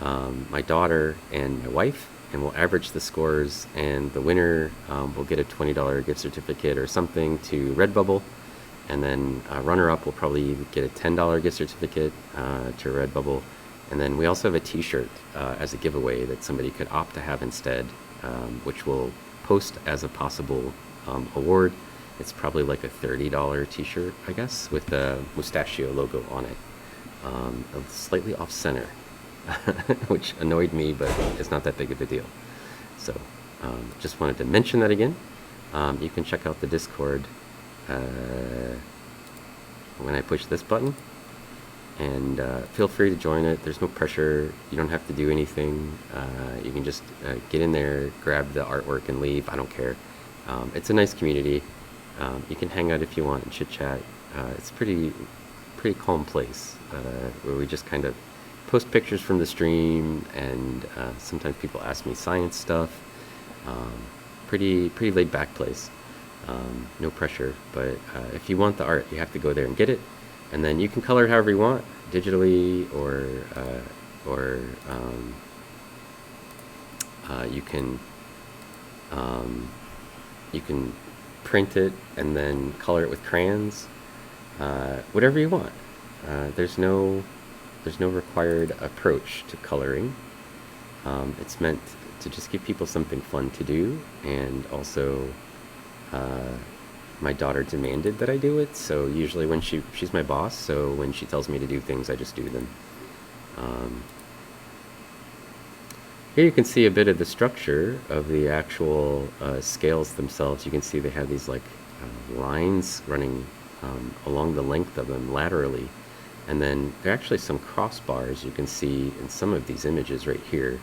my daughter, and my wife, and we'll average the scores, and the winner will get a $20 gift certificate or something to Redbubble, and then runner-up will probably get a $10 gift certificate to Redbubble, and then we also have a t-shirt as a giveaway that somebody could opt to have instead, which we'll post as a possible award. It's probably like a $30 t-shirt, I guess, with the Mustachio logo on it, slightly off-center. Which annoyed me, but it's not that big of a deal. So just wanted to mention that again. You can check out the Discord when I push this button, and feel free to join it. There's no pressure. You don't have to do anything. You can just get in there, grab the artwork, and leave. I don't care. It's a nice community. You can hang out if you want and chit chat. It's pretty calm place where we just kind of post pictures from the stream, and sometimes people ask me science stuff. Pretty laid back place. No pressure, but if you want the art, you have to go there and get it, and then you can color it however you want, digitally, or you can print it and then color it with crayons, whatever you want. There's no required approach to coloring. It's meant to just give people something fun to do, and also my daughter demanded that I do it, so usually when she's my boss, so when she tells me to do things, I just do them. Here you can see a bit of the structure of the actual scales themselves. You can see they have these like lines running along the length of them laterally. And then there are actually some crossbars you can see in some of these images right here,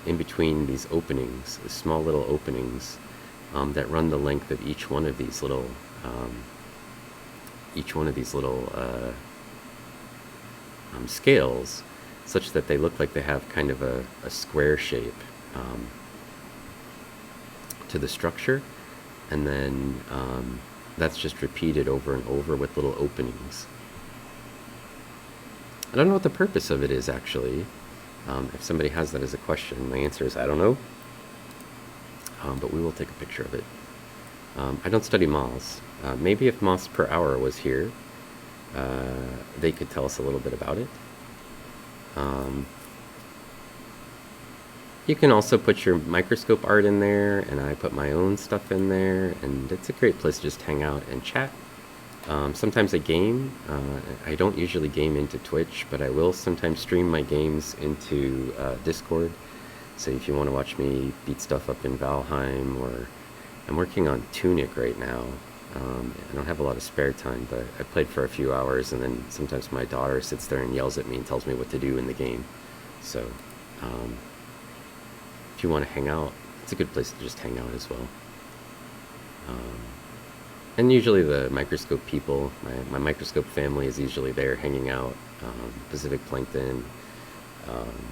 in between these openings, small little openings that run the length of each one of these little scales, such that they look like they have kind of a square shape to the structure, and then that's just repeated over and over with little openings. I don't know what the purpose of it is, actually. If somebody has that as a question, my answer is I don't know. But we will take a picture of it. I don't study moths. Maybe if Moths Per Hour was here, they could tell us a little bit about it. Um, you can also put your microscope art in there, and I put my own stuff in there, and it's a great place to just hang out and chat. Sometimes I game. I don't usually game into Twitch, but I will sometimes stream my games into Discord. So if you want to watch me beat stuff up in Valheim, or I'm working on Tunic right now. I don't have a lot of spare time, but I played for a few hours, and then sometimes my daughter sits there and yells at me and tells me what to do in the game. So um, if you want to hang out, it's a good place to just hang out as well. Um, and usually the microscope people, my microscope family is usually there hanging out. Pacific Plankton, um,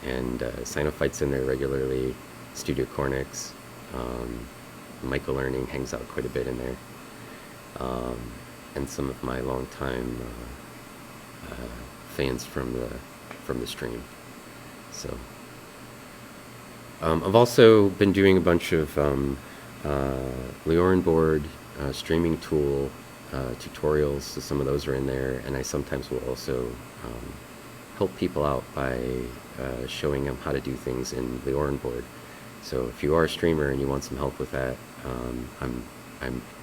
and Sinophyte's in there regularly. Studio Cornix, Michael Learning hangs out quite a bit in there, and some of my longtime fans from the stream. So I've also been doing a bunch of Leorin board streaming tool tutorials, so some of those are in there, and I sometimes will also help people out by showing them how to do things in Leorin board. So if you are a streamer and you want some help with that, I'm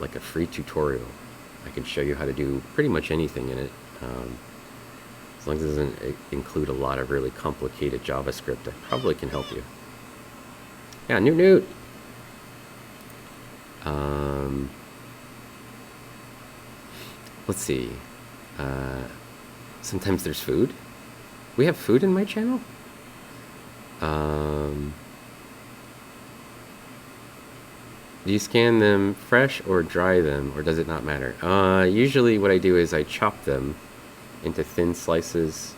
like a free tutorial. I can show you how to do pretty much anything in it, as long as it doesn't include a lot of really complicated JavaScript. I probably can help you. Yeah, Newt. Let's see. Sometimes there's food. We have food in my channel? Do you scan them fresh or dry them, or does it not matter? Usually what I do is I chop them into thin slices,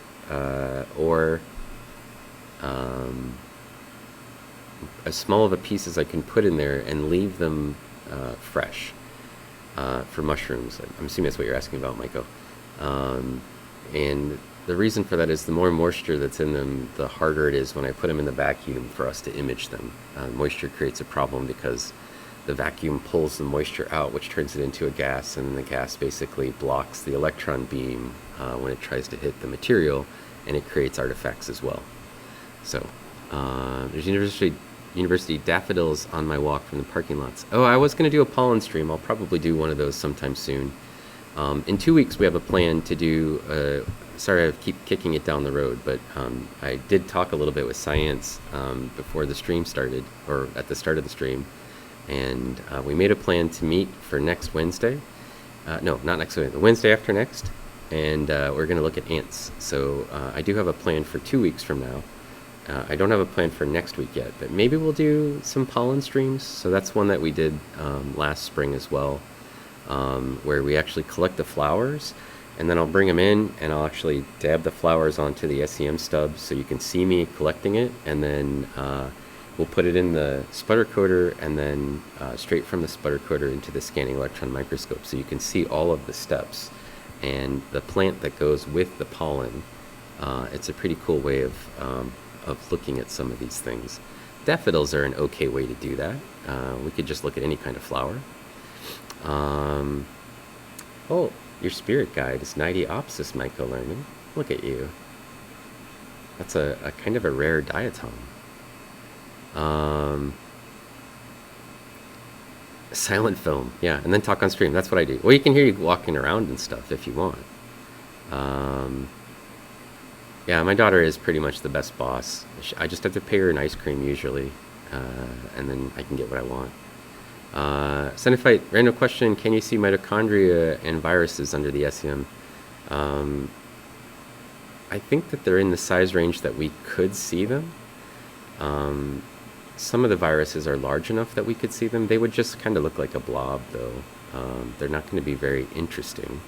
or as small of a piece as I can put in there, and leave them fresh for mushrooms. I'm assuming that's what you're asking about, Maiko. And the reason for that is the more moisture that's in them, the harder it is when I put them in the vacuum for us to image them. Moisture creates a problem because the vacuum pulls the moisture out, which turns it into a gas, and the gas basically blocks the electron beam when it tries to hit the material, and it creates artifacts as well. So there's University daffodils on my walk from the parking lots. Oh, I was going to do a pollen stream. I'll probably do one of those sometime soon. In 2 weeks, we have a plan to do... sorry, I keep kicking it down the road, but I did talk a little bit with Science before the stream started, or at the start of the stream, and we made a plan to meet for next Wednesday. No, not next Wednesday, the Wednesday after next, and we're going to look at ants. So I do have a plan for 2 weeks from now. I don't have a plan for next week yet, but maybe we'll do some pollen streams. So that's one that we did last spring as well, where we actually collect the flowers, and then I'll bring them in, and I'll actually dab the flowers onto the SEM stub so you can see me collecting it, and then we'll put it in the sputter coder, and then straight from the sputter coder into the scanning electron microscope, so you can see all of the steps and the plant that goes with the pollen. It's a pretty cool way of looking at some of these things. Daffodils are an okay way to do that. We could just look at any kind of flower. Oh, your spirit guide is Nideopsis mycolearning. Look at you. That's a kind of a rare diatom. Silent film, yeah, and then talk on stream. That's what I do. Well, you can hear you walking around and stuff if you want. Yeah, my daughter is pretty much the best boss. I just have to pay her an ice cream usually, and then I can get what I want. Xenophyte, random question, can you see mitochondria and viruses under the SEM? I think that they're in the size range that we could see them. Some of the viruses are large enough that we could see them. They would just kind of look like a blob, though. They're not going to be very interesting.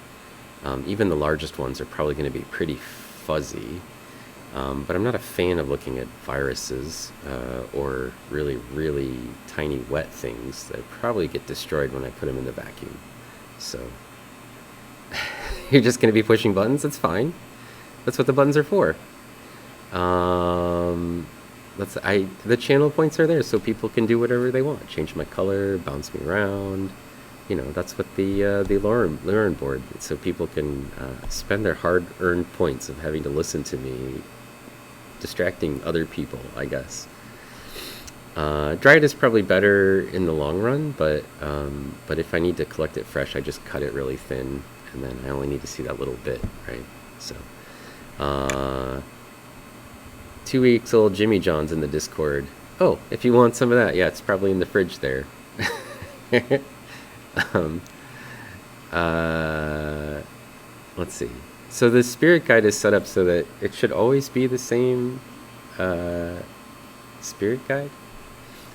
Even the largest ones are probably going to be pretty fuzzy. But I'm not a fan of looking at viruses or really, really tiny wet things that probably get destroyed when I put them in the vacuum. So you're just going to be pushing buttons? That's fine. That's what the buttons are for. the channel points are there so people can do whatever they want. Change my color, bounce me around. You know, that's what the learn board, so people can spend their hard-earned points of having to listen to me distracting other people, I guess. Dried is probably better in the long run, but if I need to collect it fresh, I just cut it really thin, and then I only need to see that little bit, right? So, 2 weeks old Jimmy John's in the Discord. Oh, if you want some of that, yeah, it's probably in the fridge there. um, let's see. So the spirit guide is set up so that it should always be the same spirit guide.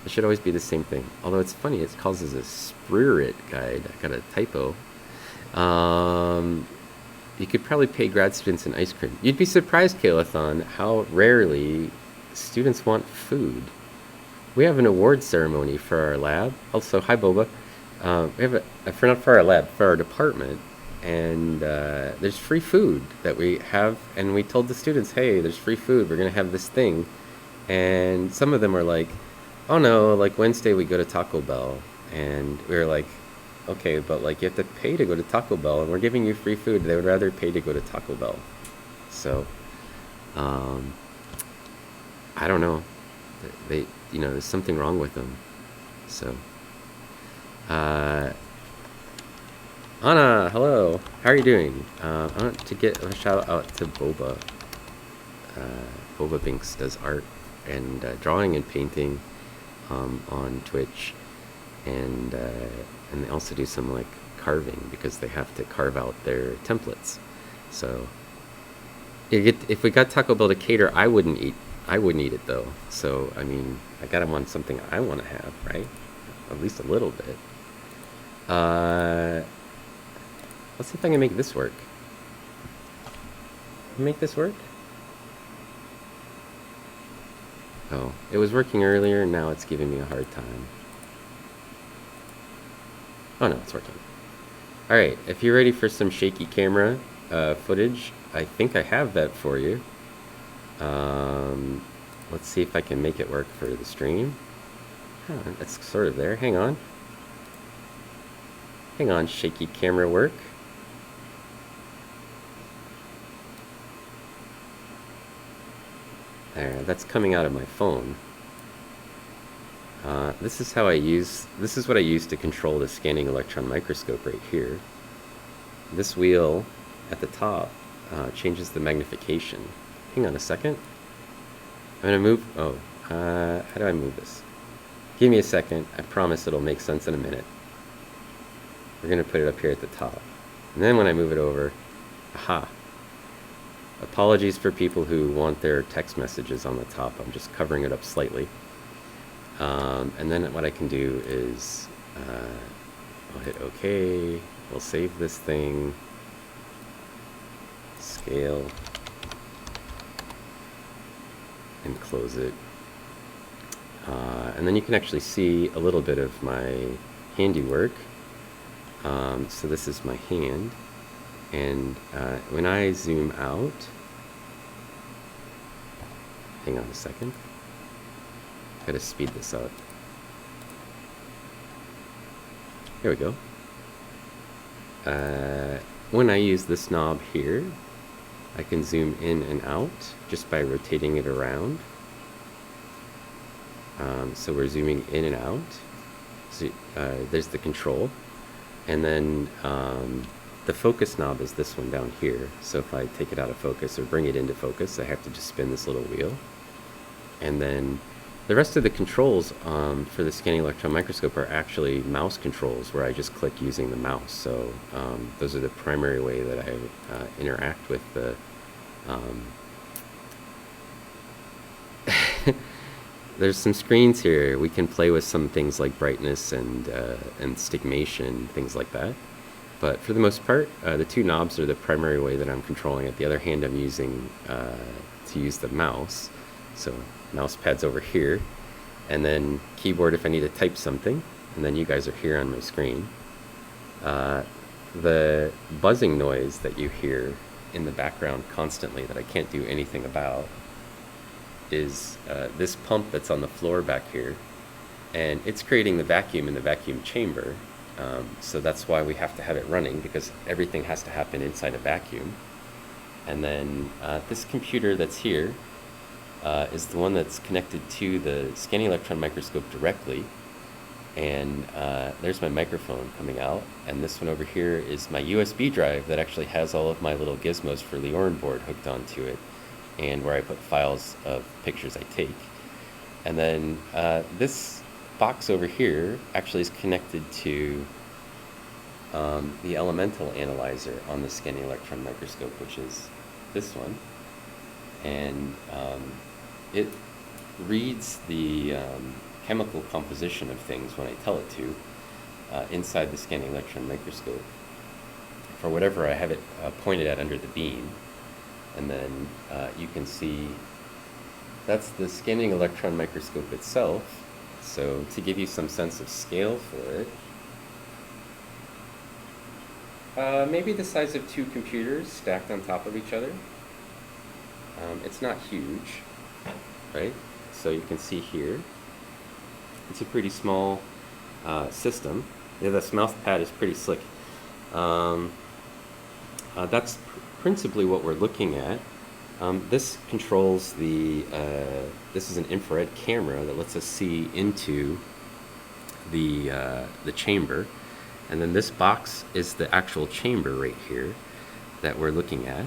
It should always be the same thing. Although it's funny, it calls it a spirit guide. I got a typo. You could probably pay grad students in ice cream. You'd be surprised, Kalathon, how rarely students want food. We have an award ceremony for our lab. Also, hi Boba. We have not for our lab, for our department. And there's free food that we have. And we told the students, hey, there's free food. We're going to have this thing. And some of them are like, oh no, like Wednesday we go to Taco Bell. And we were like, okay, but like you have to pay to go to Taco Bell, and we're giving you free food. They would rather pay to go to Taco Bell. So, I don't know. They there's something wrong with them. So, Anna, hello. How are you doing? I want to get a shout out to Boba. Boba Binks does art and drawing and painting on Twitch, and they also do some like carving because they have to carve out their templates. So if we got Taco Bell to cater, I wouldn't eat it though. So I mean, I got them on something I want to have, right? At least a little bit. Let's see if I can make this work. Make this work? Oh, it was working earlier, now it's giving me a hard time. Oh no, it's working. Alright, if you're ready for some shaky camera footage, I think I have that for you. Let's see if I can make it work for the stream. Huh, that's sort of there. Hang on. Hang on, shaky camera work. There, that's coming out of my phone. This is what I use to control the scanning electron microscope right here. This wheel at the top changes the magnification. Hang on a second. I'm gonna move, how do I move this? Give me a second, I promise it'll make sense in a minute. We're gonna put it up here at the top. And then when I move it over, aha. Apologies for people who want their text messages on the top. I'm just covering it up slightly. And then what I can do is I'll hit OK. We'll save this thing. Scale. And close it. And then you can actually see a little bit of my handiwork. So this is my hand. And when I zoom out, hang on a second, gotta speed this up. There we go. When I use this knob here, I can zoom in and out just by rotating it around. So we're zooming in and out. So, there's the control. And then the focus knob is this one down here. So if I take it out of focus or bring it into focus, I have to just spin this little wheel. And then the rest of the controls for the scanning electron microscope are actually mouse controls where I just click using the mouse. So those are the primary way that I interact with the there's some screens here. We can play with some things like brightness and stigmation, things like that. But for the most part, the two knobs are the primary way that I'm controlling it. The other hand I'm using to use the mouse. So mouse pad's over here. And then keyboard if I need to type something. And then you guys are here on my screen. The buzzing noise that you hear in the background constantly that I can't do anything about is this pump that's on the floor back here, and it's creating the vacuum in the vacuum chamber. So that's why we have to have it running, because everything has to happen inside a vacuum. And then this computer that's here is the one that's connected to the scanning electron microscope directly. And there's my microphone coming out, and this one over here is my USB drive that actually has all of my little gizmos for the Orin board hooked onto it, and where I put files of pictures I take. And then this box over here actually is connected to the elemental analyzer on the scanning electron microscope, which is this one. And it reads the chemical composition of things when I tell it to inside the scanning electron microscope for whatever I have it pointed at under the beam. And then you can see that's the scanning electron microscope itself. So to give you some sense of scale for it, maybe the size of 2 computers stacked on top of each other. It's not huge, right? So you can see here, it's a pretty small system. Yeah, this mouse pad is pretty slick. That's principally what we're looking at. This controls the, this is an infrared camera that lets us see into the chamber. And then this box is the actual chamber right here that we're looking at.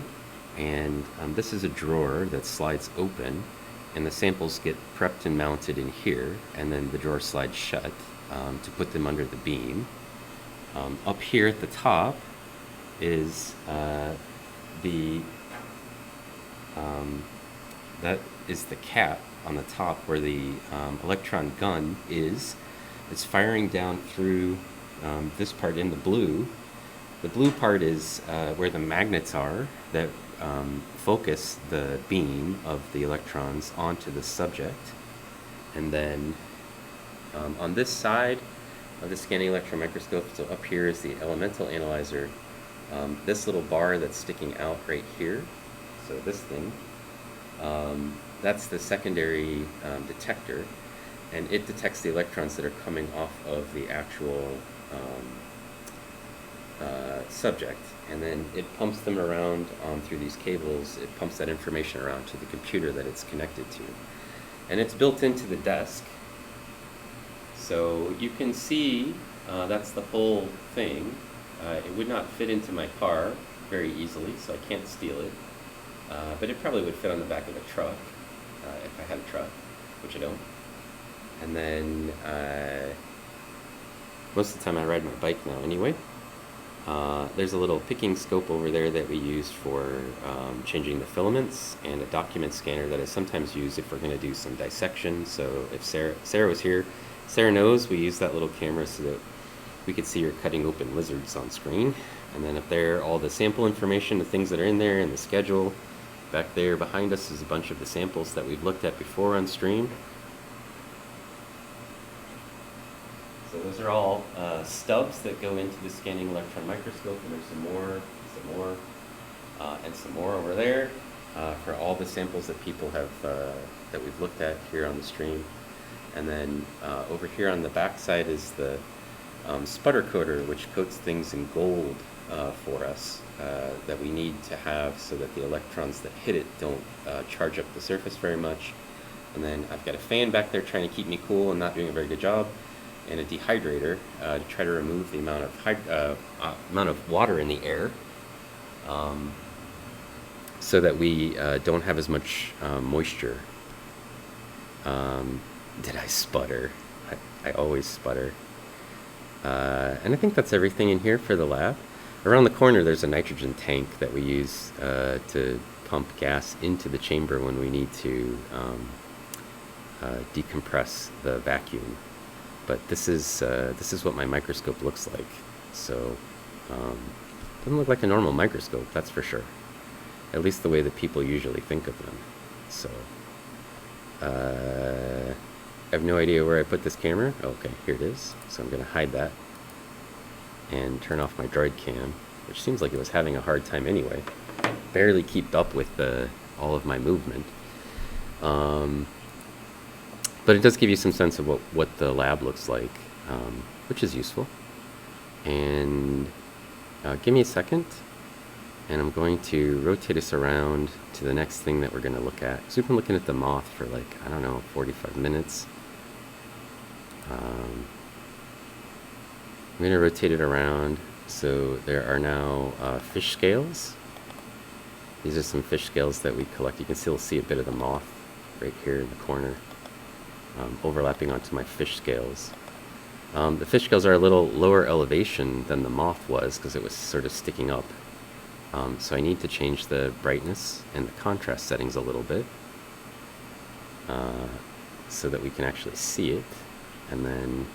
And this is a drawer that slides open, and the samples get prepped and mounted in here, and then the drawer slides shut to put them under the beam. Up here at the top is that is the cap on the top where the electron gun is. It's firing down through this part in the blue. The blue part is where the magnets are that focus the beam of the electrons onto the subject. And then on this side of the scanning electron microscope, so up here is the elemental analyzer. This little bar that's sticking out right here, so this thing, that's the secondary detector, and it detects the electrons that are coming off of the actual subject, and then it pumps them around through these cables. It pumps that information around to the computer that it's connected to, and it's built into the desk. So you can see that's the whole thing. It would not fit into my car very easily, so I can't steal it. But it probably would fit on the back of a truck if I had a truck, which I don't. And then most of the time I ride my bike now anyway. There's a little picking scope over there that we use for changing the filaments, and a document scanner that I sometimes use if we're going to do some dissection. So if Sarah was here, Sarah knows we use that little camera so that we could see her cutting open lizards on screen. And then up there, all the sample information, the things that are in there, and the schedule. Back there behind us is a bunch of the samples that we've looked at before on stream. So those are all stubs that go into the scanning electron microscope, and there's some more, and some more over there for all the samples that people have, that we've looked at here on the stream. And then over here on the back side is the sputter coater, which coats things in gold for us that we need to have so that the electrons that hit it don't charge up the surface very much. And then I've got a fan back there trying to keep me cool and not doing a very good job, and a dehydrator to try to remove the amount of water in the air, so that we don't have as much moisture. Did I sputter? I always sputter. And I think that's everything in here for the lab. Around the corner there's a nitrogen tank that we use to pump gas into the chamber when we need to decompress the vacuum. But this is what my microscope looks like. So doesn't look like a normal microscope, that's for sure. At least the way that people usually think of them. So I have no idea where I put this camera. Okay, here it is. So I'm going to hide that and turn off my droid cam, which seems like it was having a hard time anyway. Barely kept up with all of my movement. Um, but it does give you some sense of what the lab looks like, which is useful. And give me a second, and I'm going to rotate us around to the next thing that we're going to look at. So we've been looking at the moth for like, I don't know, 45 minutes. I'm going to rotate it around. So there are now fish scales. These are some fish scales that we collect. You can still see a bit of the moth right here in the corner, overlapping onto my fish scales. The fish scales are a little lower elevation than the moth was because it was sort of sticking up. So I need to change the brightness and the contrast settings a little bit so that we can actually see it. And then,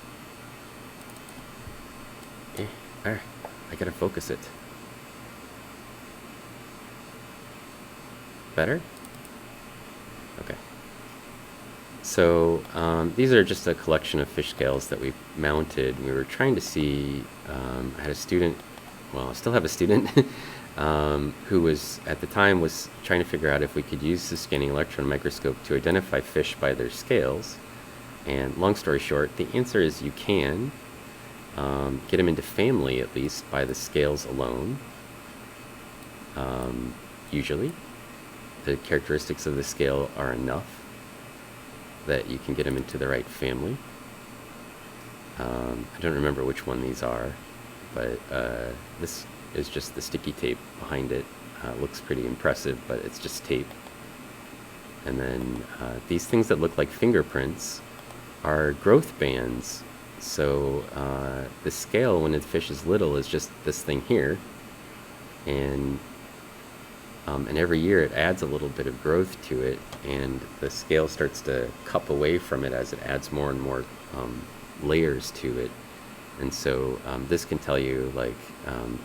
I gotta focus it. Better? Okay. So these are just a collection of fish scales that we mounted. We were trying to see, I had a student, well, I still have a student, who was, at the time, was trying to figure out if we could use the scanning electron microscope to identify fish by their scales. And long story short, the answer is you can get them into family, at least, by the scales alone. Usually. The characteristics of the scale are enough that you can get them into the right family. I don't remember which one these are, but this is just the sticky tape behind it. Looks pretty impressive, but it's just tape. And then these things that look like fingerprints are growth bands. So the scale, when the fish is little, is just this thing here. And every year it adds a little bit of growth to it, and the scale starts to cup away from it as it adds more and more layers to it. And so this can tell you like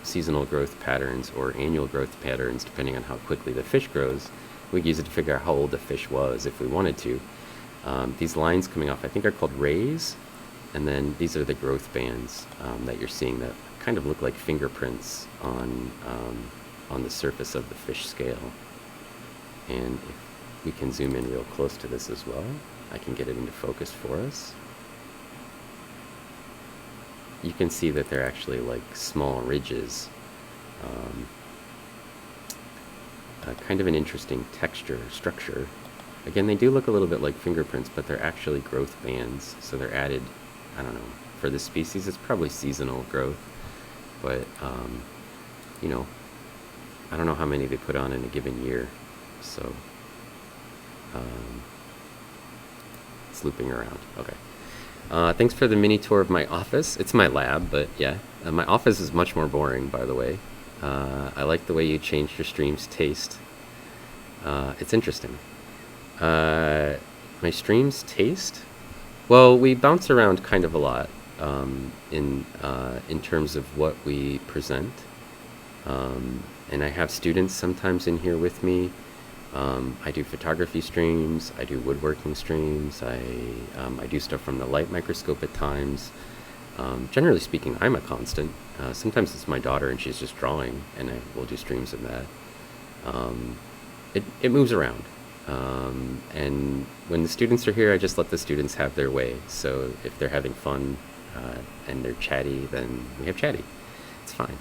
seasonal growth patterns or annual growth patterns depending on how quickly the fish grows. We could use it to figure out how old the fish was if we wanted to. These lines coming off, I think, are called rays, and then these are the growth bands that you're seeing that kind of look like fingerprints on the surface of the fish scale. And if we can zoom in real close to this as well, I can get it into focus for us. You can see that they're actually like small ridges. Kind of an interesting texture, structure. Again, they do look a little bit like fingerprints, but they're actually growth bands. So they're added, I don't know, for this species, it's probably seasonal growth. But, you know, I don't know how many they put on in a given year. So, it's looping around. Okay. Thanks for the mini tour of my office. It's my lab, but yeah. My office is much more boring, by the way. I like the way you changed your stream's taste. It's interesting. My stream's taste? Well, we bounce around kind of a lot in terms of what we present. And I have students sometimes in here with me. I do photography streams, I do woodworking streams, I do stuff from the light microscope at times. Generally speaking, I'm a constant. Sometimes it's my daughter and she's just drawing, and I will do streams of that. It moves around. And when the students are here, I just let the students have their way. So if they're having fun and they're chatty, then we have chatty. It's fine.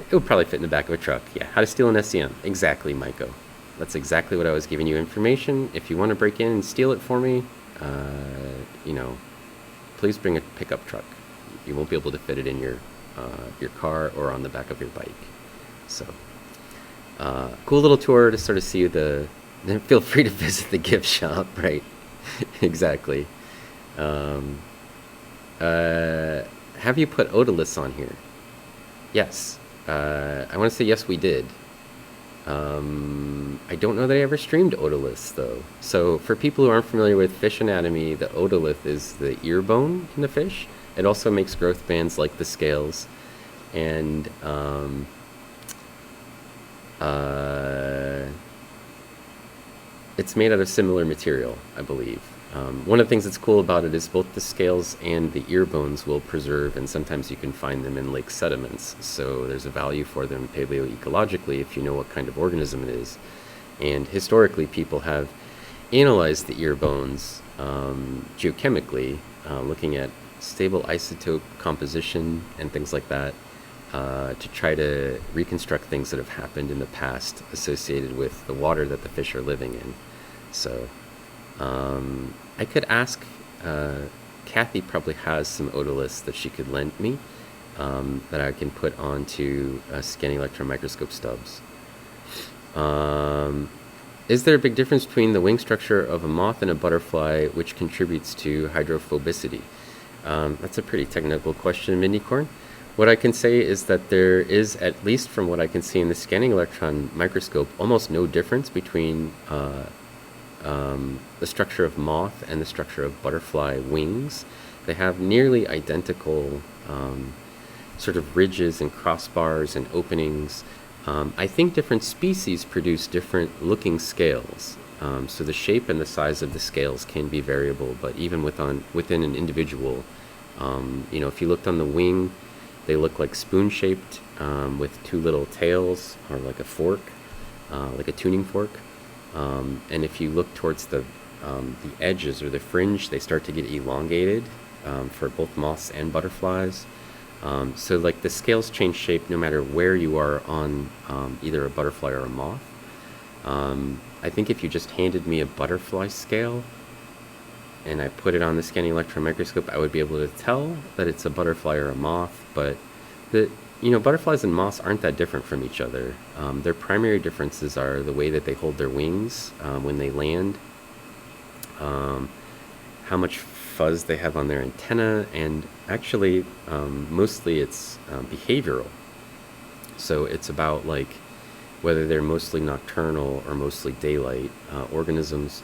It would probably fit in the back of a truck. Yeah, how to steal an SEM. Exactly, Maiko. That's exactly what I was giving you information. If you want to break in and steal it for me, you know, please bring a pickup truck. You won't be able to fit it in your car or on the back of your bike. So, cool little tour to sort of see the. Then feel free to visit the gift shop, right? Exactly. Have you put otoliths on here? Yes. I want to say yes, we did. I don't know that I ever streamed otoliths, though. So for people who aren't familiar with fish anatomy, the otolith is the ear bone in the fish. It also makes growth bands like the scales. And it's made out of similar material, I believe. One of the things that's cool about it is both the scales and the ear bones will preserve, and sometimes you can find them in lake sediments. So there's a value for them paleoecologically if you know what kind of organism it is. And historically, people have analyzed the ear bones geochemically, looking at stable isotope composition and things like that, to try to reconstruct things that have happened in the past associated with the water that the fish are living in. So I could ask, Kathy probably has some otoliths that she could lend me, that I can put onto scanning electron microscope stubs. Is there a big difference between the wing structure of a moth and a butterfly, which contributes to hydrophobicity? That's a pretty technical question, Minicorn. What I can say is that there is, at least from what I can see in the scanning electron microscope, almost no difference between the structure of moth and the structure of butterfly wings. They have nearly identical sort of ridges and crossbars and openings. I think different species produce different looking scales. So the shape and the size of the scales can be variable, but even within an individual, if you looked on the wing, they look like spoon-shaped, with two little tails, or like a fork, like a tuning fork. And if you look towards the edges or the fringe, they start to get elongated, for both moths and butterflies. So like the scales change shape no matter where you are on either a butterfly or a moth. I think if you just handed me a butterfly scale and I put it on the scanning electron microscope, I would be able to tell that it's a butterfly or a moth. But butterflies and moths aren't that different from each other. Their primary differences are the way that they hold their wings when they land, how much fuzz they have on their antenna, and actually mostly it's behavioral. So it's about like whether they're mostly nocturnal or mostly daylight organisms.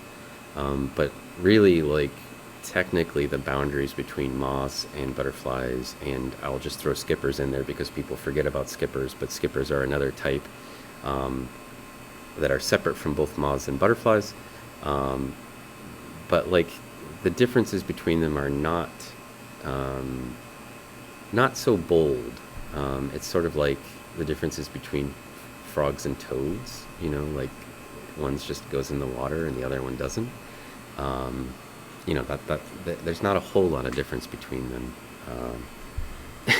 But really, like, technically the boundaries between moths and butterflies, and I'll just throw skippers in there because people forget about skippers, but skippers are another type that are separate from both moths and butterflies. But like the differences between them are not so bold. It's sort of like the differences between frogs and toads, like one's just goes in the water and the other one doesn't. That there's not a whole lot of difference between them.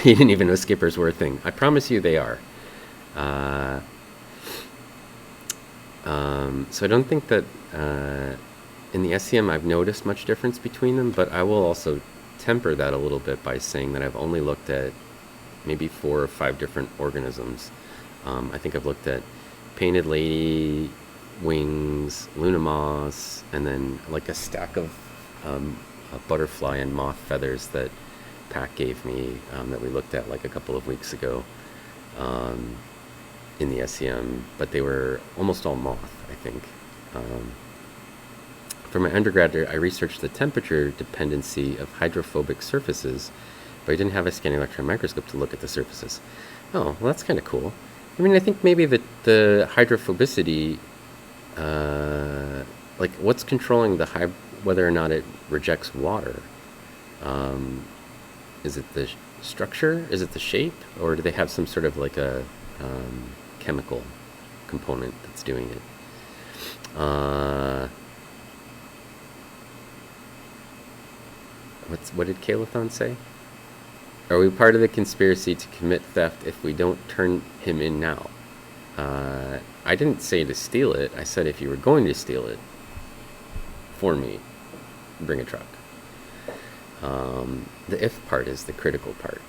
You didn't even know skippers were a thing. I promise you they are. So I don't think that in the SEM I've noticed much difference between them, but I will also temper that a little bit by saying that I've only looked at maybe 4 or 5 different organisms. I think I've looked at painted lady wings, Luna moths, and then like a stack of butterfly and moth feathers that Pat gave me, that we looked at like a couple of weeks ago in the SEM, but they were almost all moth, I think. For my undergraduate, I researched the temperature dependency of hydrophobic surfaces, but I didn't have a scanning electron microscope to look at the surfaces. Oh, well, that's kind of cool. I mean, I think maybe the hydrophobicity, like what's controlling whether or not it rejects water? Is it the structure? Is it the shape? Or do they have some sort of like a chemical component that's doing it? What did Kalathon say? Are we part of the conspiracy to commit theft if we don't turn him in now? I didn't say to steal it. I said if you were going to steal it for me, bring a truck. The if part is the critical part.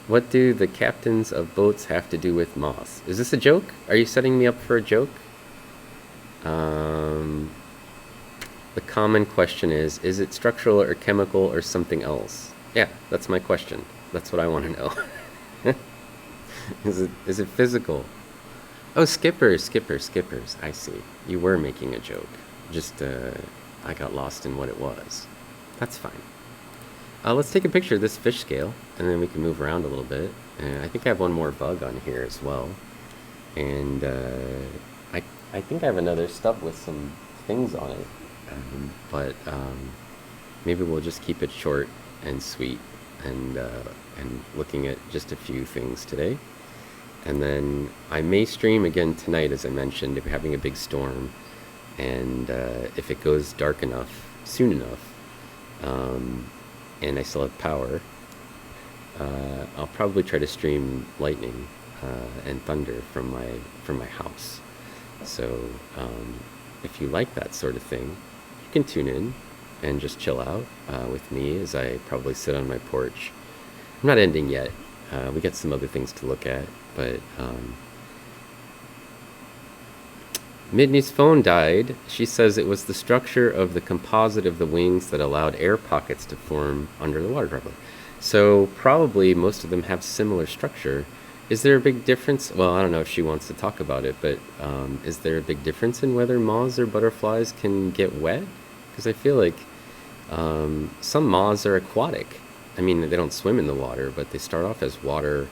What do the captains of boats have to do with moths? Is this a joke? Are you setting me up for a joke? The common question is it structural or chemical or something else? Yeah, that's my question. That's what I want to know. Is it physical? Oh, skippers. I see. You were making a joke. Just, I got lost in what it was. That's fine. Let's take a picture of this fish scale, and then we can move around a little bit. I think I have one more bug on here as well. And I think I have another stub with some things on it. But maybe we'll just keep it short and sweet and looking at just a few things today. And then I may stream again tonight, as I mentioned, if we're having a big storm. And if it goes dark enough, soon enough, and I still have power, I'll probably try to stream lightning and thunder from my house. So if you like that sort of thing, you can tune in and just chill out with me as I probably sit on my porch. I'm not ending yet. We got some other things to look at, but Midney's phone died. She says it was the structure of the composite of the wings that allowed air pockets to form under the water droplet. So probably most of them have similar structure. Is there a big difference? Well, I don't know if she wants to talk about it, but is there a big difference in whether moths or butterflies can get wet? Because I feel like some moths are aquatic. I mean, they don't swim in the water, but they start off as water-based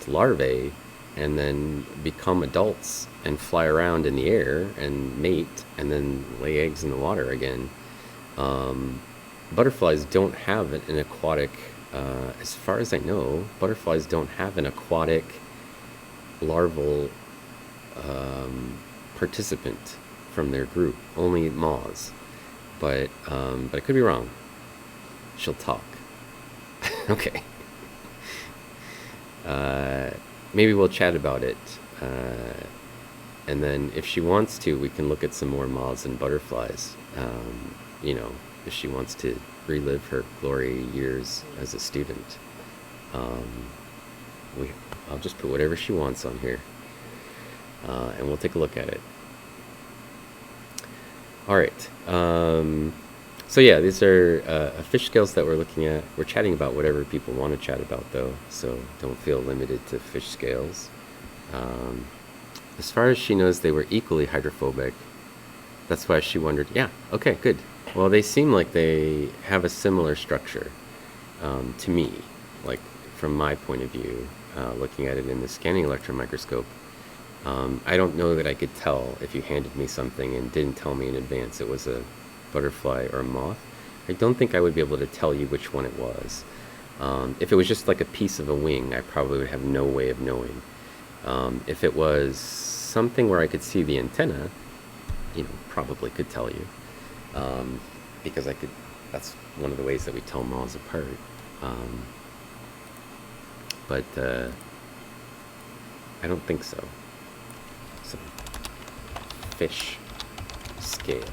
larvae and then become adults and fly around in the air and mate and then lay eggs in the water again. Butterflies don't have an aquatic, as far as I know, butterflies don't have an aquatic larval participant from their group, only moths. But I could be wrong. She'll talk. Okay. Maybe we'll chat about it. And then if she wants to, we can look at some more moths and butterflies. If she wants to relive her glory years as a student. I'll just put whatever she wants on here. And we'll take a look at it. All right. So yeah, these are fish scales that we're looking at. We're chatting about whatever people want to chat about, though, so don't feel limited to fish scales. As far as she knows, they were equally hydrophobic. That's why she wondered, yeah, okay, good. Well, they seem like they have a similar structure to me, like from my point of view, looking at it in the scanning electron microscope. I don't know that I could tell if you handed me something and didn't tell me in advance it was a butterfly or a moth. I don't think I would be able to tell you which one it was. If it was just like a piece of a wing, I probably would have no way of knowing. If it was something where I could see the antenna, probably could tell you. Because that's one of the ways that we tell moths apart. But I don't think so. So, fish scale.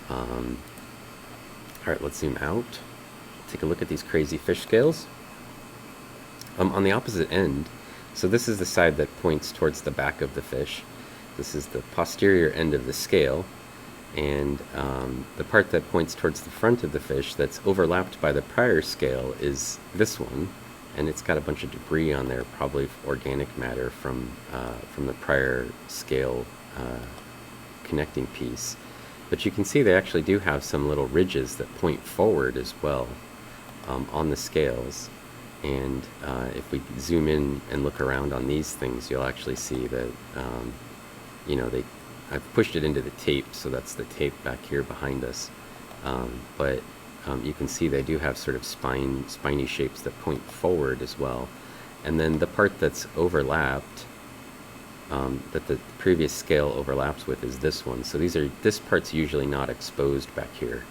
All right, let's zoom out. Take a look at these crazy fish scales. On the opposite end, so this is the side that points towards the back of the fish. This is the posterior end of the scale, and the part that points towards the front of the fish that's overlapped by the prior scale is this one, and it's got a bunch of debris on there, probably organic matter from the prior scale connecting piece. But you can see they actually do have some little ridges that point forward as well on the scales. And if we zoom in and look around on these things, you'll actually see that, I've pushed it into the tape, so that's the tape back here behind us. But you can see they do have sort of spiny shapes that point forward as well. And then the part that's overlapped, that the previous scale overlaps with, is this one. So this part's usually not exposed back here.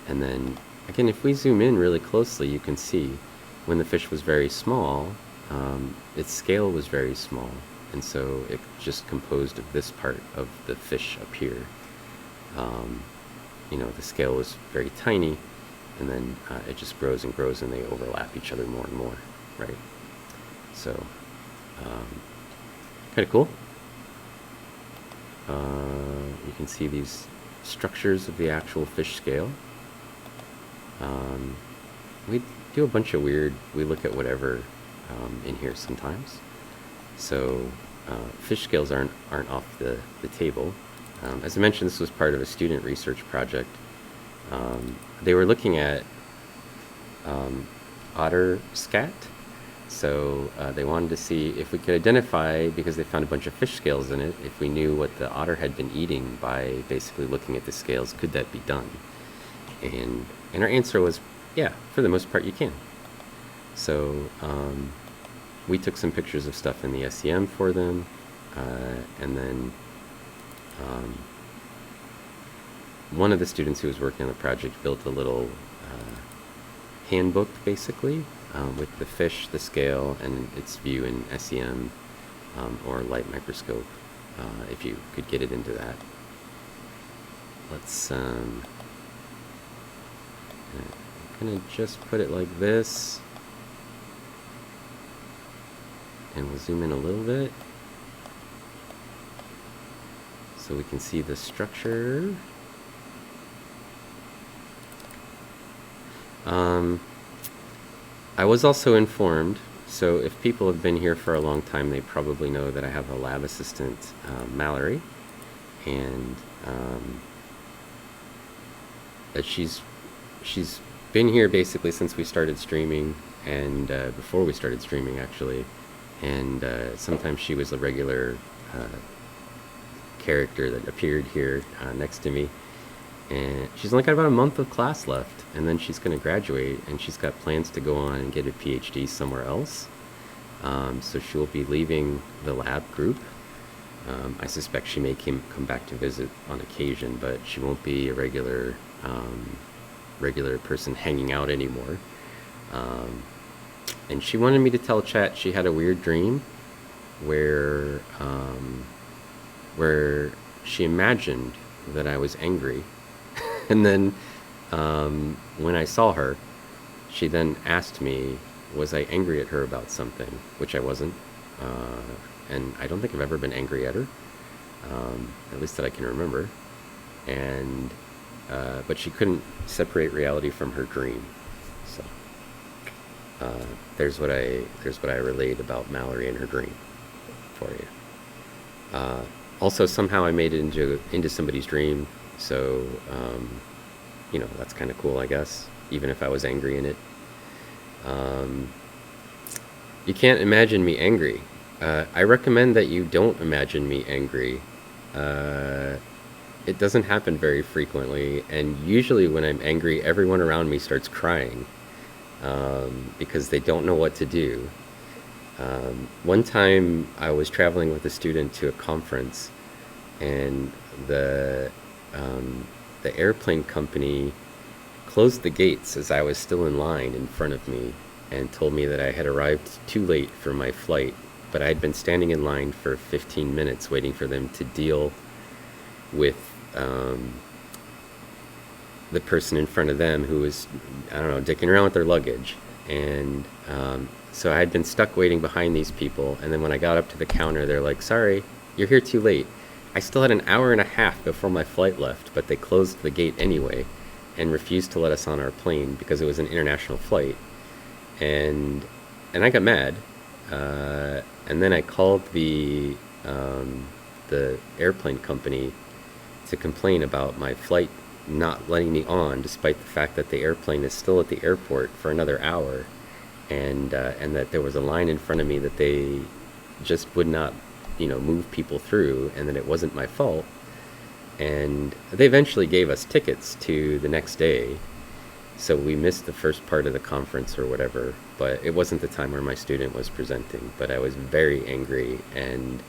And then again, if we zoom in really closely, you can see when the fish was very small, its scale was very small, and so it just composed of this part of the fish up here. The scale was very tiny, and then it just grows and grows, and they overlap each other more and more, right? So kind of cool. You can see these structures of the actual fish scale. We do a bunch of weird, we look at whatever in here sometimes. So fish scales aren't off the table. As I mentioned, this was part of a student research project. They were looking at otter scat. So they wanted to see if we could identify, because they found a bunch of fish scales in it, if we knew what the otter had been eating by basically looking at the scales, could that be done? And her answer was, yeah, for the most part you can. So we took some pictures of stuff in the SEM for them, and then um, one of the students who was working on the project built a little handbook, basically, with the fish, the scale, and its view in SEM or light microscope, if you could get it into that. Let's, I'm gonna just put it like this, and we'll zoom in a little bit so we can see the structure. I was also informed, so if people have been here for a long time, they probably know that I have a lab assistant, Mallory, and that she's been here basically since we started streaming, and before we started streaming actually, and sometimes she was a regular character that appeared here next to me. And she's only got about a month of class left, and then she's going to graduate, and she's got plans to go on and get a PhD somewhere else. So she'll be leaving the lab group. I suspect she may come back to visit on occasion, but she won't be a regular person hanging out anymore. And she wanted me to tell chat she had a weird dream where she imagined that I was angry. And then when I saw her, she then asked me, was I angry at her about something, which I wasn't. And I don't think I've ever been angry at her, at least that I can remember. And but she couldn't separate reality from her dream. So there's what I relayed about Mallory and her dream for you. Also, somehow I made it into somebody's dream. So, that's kind of cool, I guess, even if I was angry in it. You can't imagine me angry. I recommend that you don't imagine me angry. It doesn't happen very frequently, and usually when I'm angry, everyone around me starts crying because they don't know what to do. One time I was traveling with a student to a conference, and the airplane company closed the gates as I was still in line in front of me and told me that I had arrived too late for my flight, but I had been standing in line for 15 minutes waiting for them to deal with the person in front of them who was, I don't know, dicking around with their luggage. And so I had been stuck waiting behind these people, and then when I got up to the counter, they're like, sorry, you're here too late. I still had an hour and a half before my flight left, but they closed the gate anyway and refused to let us on our plane because it was an international flight. And I got mad. And then I called the airplane company to complain about my flight not letting me on, despite the fact that the airplane is still at the airport for another hour, and that there was a line in front of me that they just would not move people through, and that it wasn't my fault. And they eventually gave us tickets to the next day, so we missed the first part of the conference or whatever, but it wasn't the time where my student was presenting. But I was very angry, and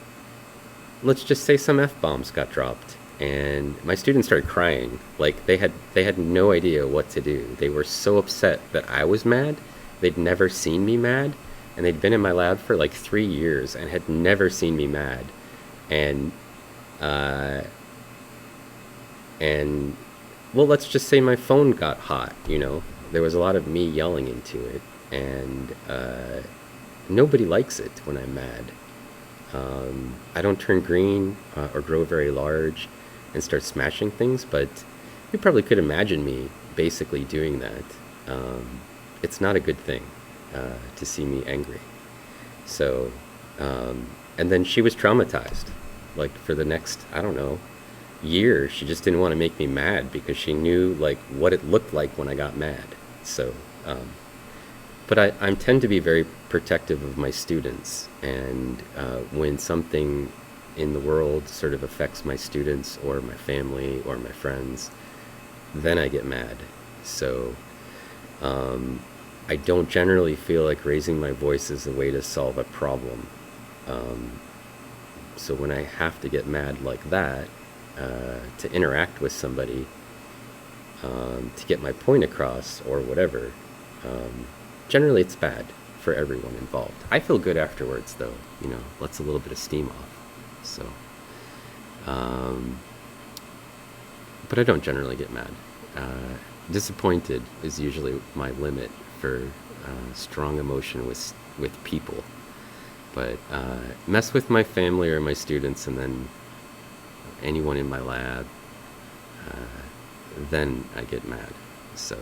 let's just say some F-bombs got dropped, and my students started crying. Like, they had no idea what to do. They were so upset that I was mad. They'd never seen me mad, and they'd been in my lab for like 3 years and had never seen me mad. And well, let's just say my phone got hot. There was a lot of me yelling into it, and nobody likes it when I'm mad. I don't turn green or grow very large and start smashing things, but you probably could imagine me basically doing that. It's not a good thing to see me angry. So, and then she was traumatized. Like, for the next, I don't know, year, she just didn't want to make me mad because she knew, like, what it looked like when I got mad. So, but I tend to be very protective of my students, and when something in the world sort of affects my students or my family or my friends, then I get mad. So I don't generally feel like raising my voice is a way to solve a problem. Um, so when I have to get mad like that to interact with somebody, to get my point across or whatever, generally it's bad for everyone involved. I feel good afterwards, though. Lets a little bit of steam off. So, but I don't generally get mad. Disappointed is usually my limit for strong emotion with people. But mess with my family or my students, and then anyone in my lab, then I get mad. So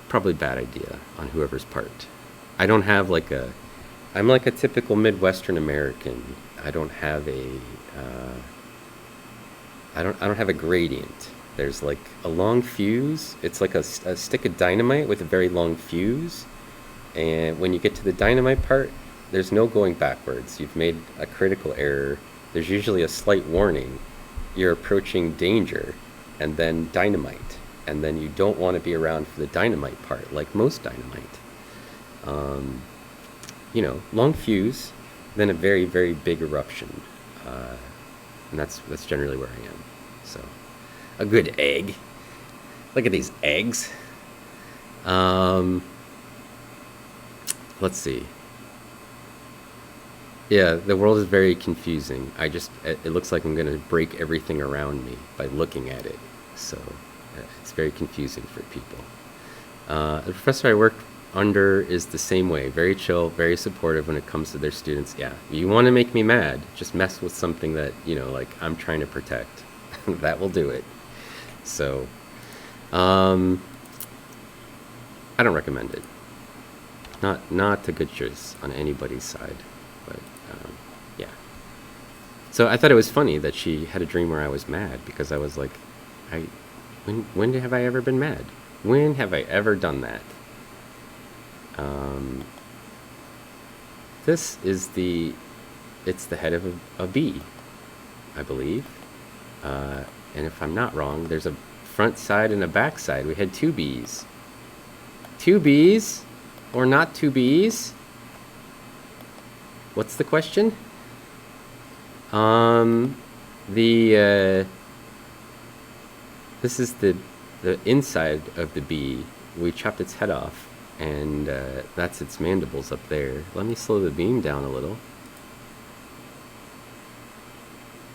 probably bad idea on whoever's part. I don't have I'm like a typical Midwestern American. I don't have I don't have a gradient. There's like a long fuse. It's like a stick of dynamite with a very long fuse. And when you get to the dynamite part, there's no going backwards. You've made a critical error. There's usually a slight warning. You're approaching danger, and then dynamite. And then you don't want to be around for the dynamite part, like most dynamite. Long fuse, then a very, very big eruption. And that's generally where I am. So, a good egg. Look at these eggs. Let's see. Yeah, the world is very confusing. It looks like I'm going to break everything around me by looking at it. So, it's very confusing for people. The professor I work under is the same way. Very chill, very supportive when it comes to their students. Yeah, you want to make me mad, just mess with something that, I'm trying to protect. That will do it. So, I don't recommend it. Not a good choice on anybody's side. But, yeah. So I thought it was funny that she had a dream where I was mad, because I was like, when have I ever been mad? When have I ever done that? This is it's the head of a bee, I believe. And if I'm not wrong, there's a front side and a back side. We had two bees. Two bees? Or not two bees? What's the question? This is the inside of the bee. We chopped its head off, and that's its mandibles up there. Let me slow the beam down a little.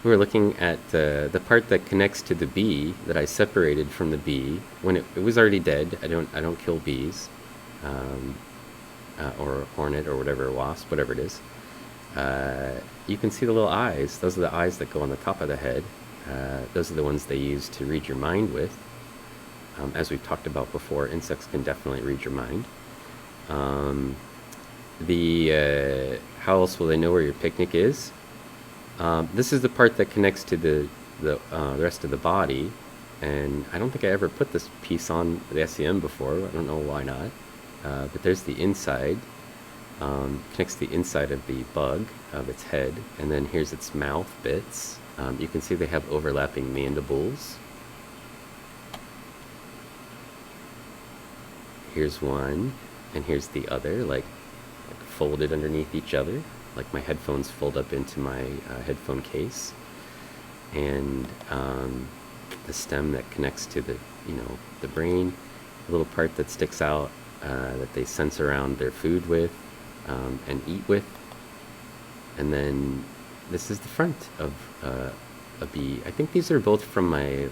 We're looking at the part that connects to the bee that I separated from the bee when it was already dead. I don't kill bees, or hornet or whatever, wasp, whatever it is. You can see the little eyes. Those are the eyes that go on the top of the head. Those are the ones they use to read your mind with. As we've talked about before, insects can definitely read your mind. How else will they know where your picnic is? This is the part that connects to the rest of the body, and I don't think I ever put this piece on the SEM before. I don't know why not. But there's the inside, connects to the inside of the bug, of its head, and then here's its mouth bits. You can see they have overlapping mandibles. Here's one, and here's the other, like folded underneath each other, like my headphones fold up into my headphone case. And the stem that connects to the brain, a little part that sticks out that they sense around their food with and eat with. And then this is the front of a bee. I think these are both from my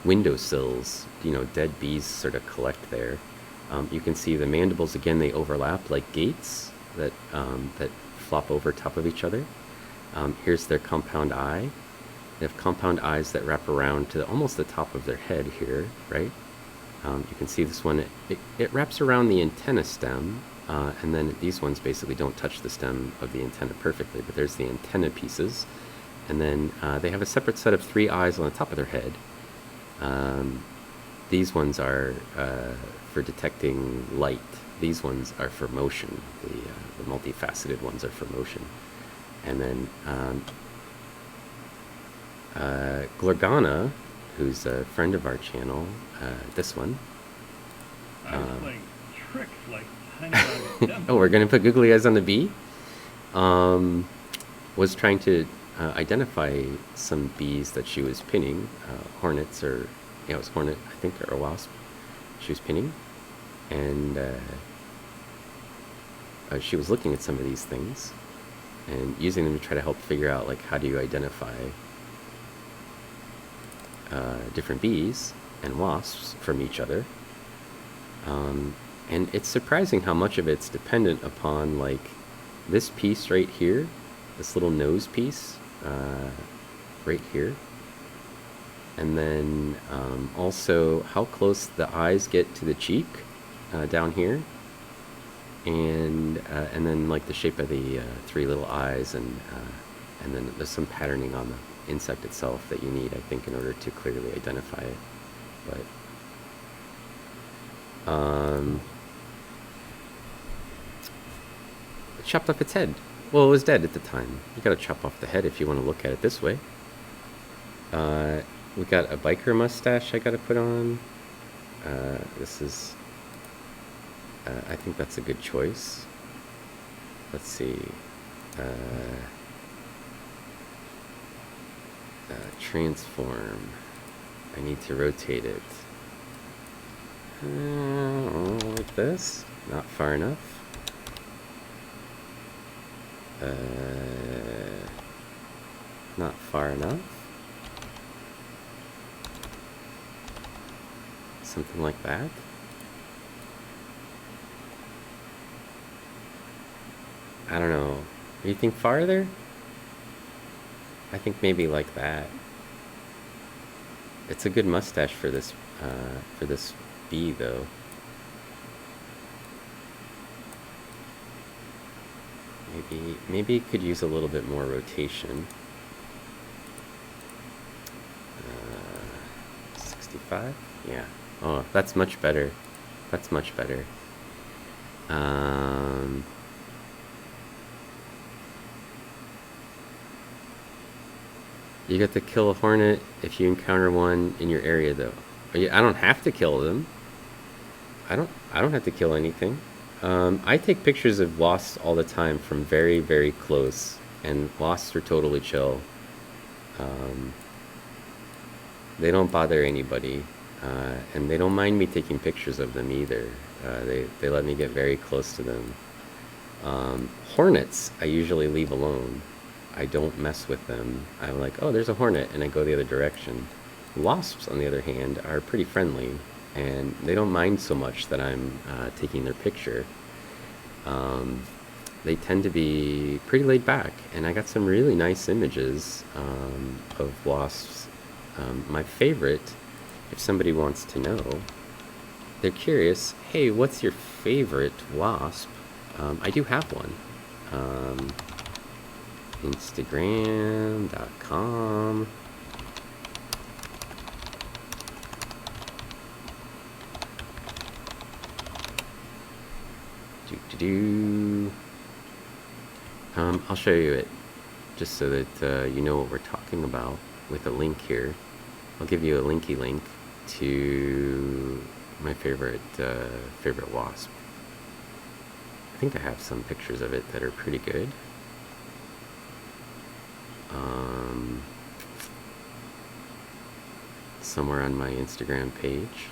windowsills. Dead bees sort of collect there. You can see the mandibles again. They overlap like gates that flop over top of each other. Here's their compound eye. They have compound eyes that wrap around to almost the top of their head here, right? You can see this one. It wraps around the antenna stem, and then these ones basically don't touch the stem of the antenna perfectly, but there's the antenna pieces. And then they have a separate set of 3 eyes on the top of their head. These ones are for detecting light. These ones are for motion. The multifaceted ones are for motion. And then Glorgana who's a friend of our channel, this one. I was playing tricks like hanging on STEM Oh, we're points. gonna put googly eyes on the bee? Um, was trying to identify some bees that she was pinning, hornets, or yeah, it was hornet, I think, or a wasp. She was pinning, and she was looking at some of these things and using them to try to help figure out, like, how do you identify different bees and wasps from each other. And it's surprising how much of it's dependent upon, like, this piece right here, this little nose piece right here, and then also how close the eyes get to the cheek down here, and then, like, the shape of the three little eyes, and then there's some patterning on the insect itself that you need, I think, in order to clearly identify it. But it chopped off its head. Well, it was dead at the time. You gotta chop off the head if you want to look at it this way. We got a biker mustache I gotta put on. This is... I think that's a good choice. Let's see. Transform. I need to rotate it. Like this. Not far enough. Not far enough. Something like that. I don't know. You think farther? I think maybe like that. It's a good mustache for this bee, though. Maybe it could use a little bit more rotation. 65? Yeah. Oh, that's much better. That's much better. You get to kill a hornet if you encounter one in your area, though. I don't have to kill them. I don't have to kill anything. I take pictures of wasps all the time from very, very close, and wasps are totally chill. They don't bother anybody, and they don't mind me taking pictures of them either. They let me get very close to them. Hornets, I usually leave alone. I don't mess with them. I'm like, oh, there's a hornet, and I go the other direction. Wasps, on the other hand, are pretty friendly, and they don't mind so much that I'm taking their picture. They tend to be pretty laid back, and I got some really nice images of wasps. My favorite, if somebody wants to know, they're curious, hey, what's your favorite wasp? I do have one. Instagram.com. I'll show you it, just so that you know what we're talking about, with a link here. I'll give you a linky link to my favorite wasp. I think I have some pictures of it that are pretty good. Somewhere on my Instagram page.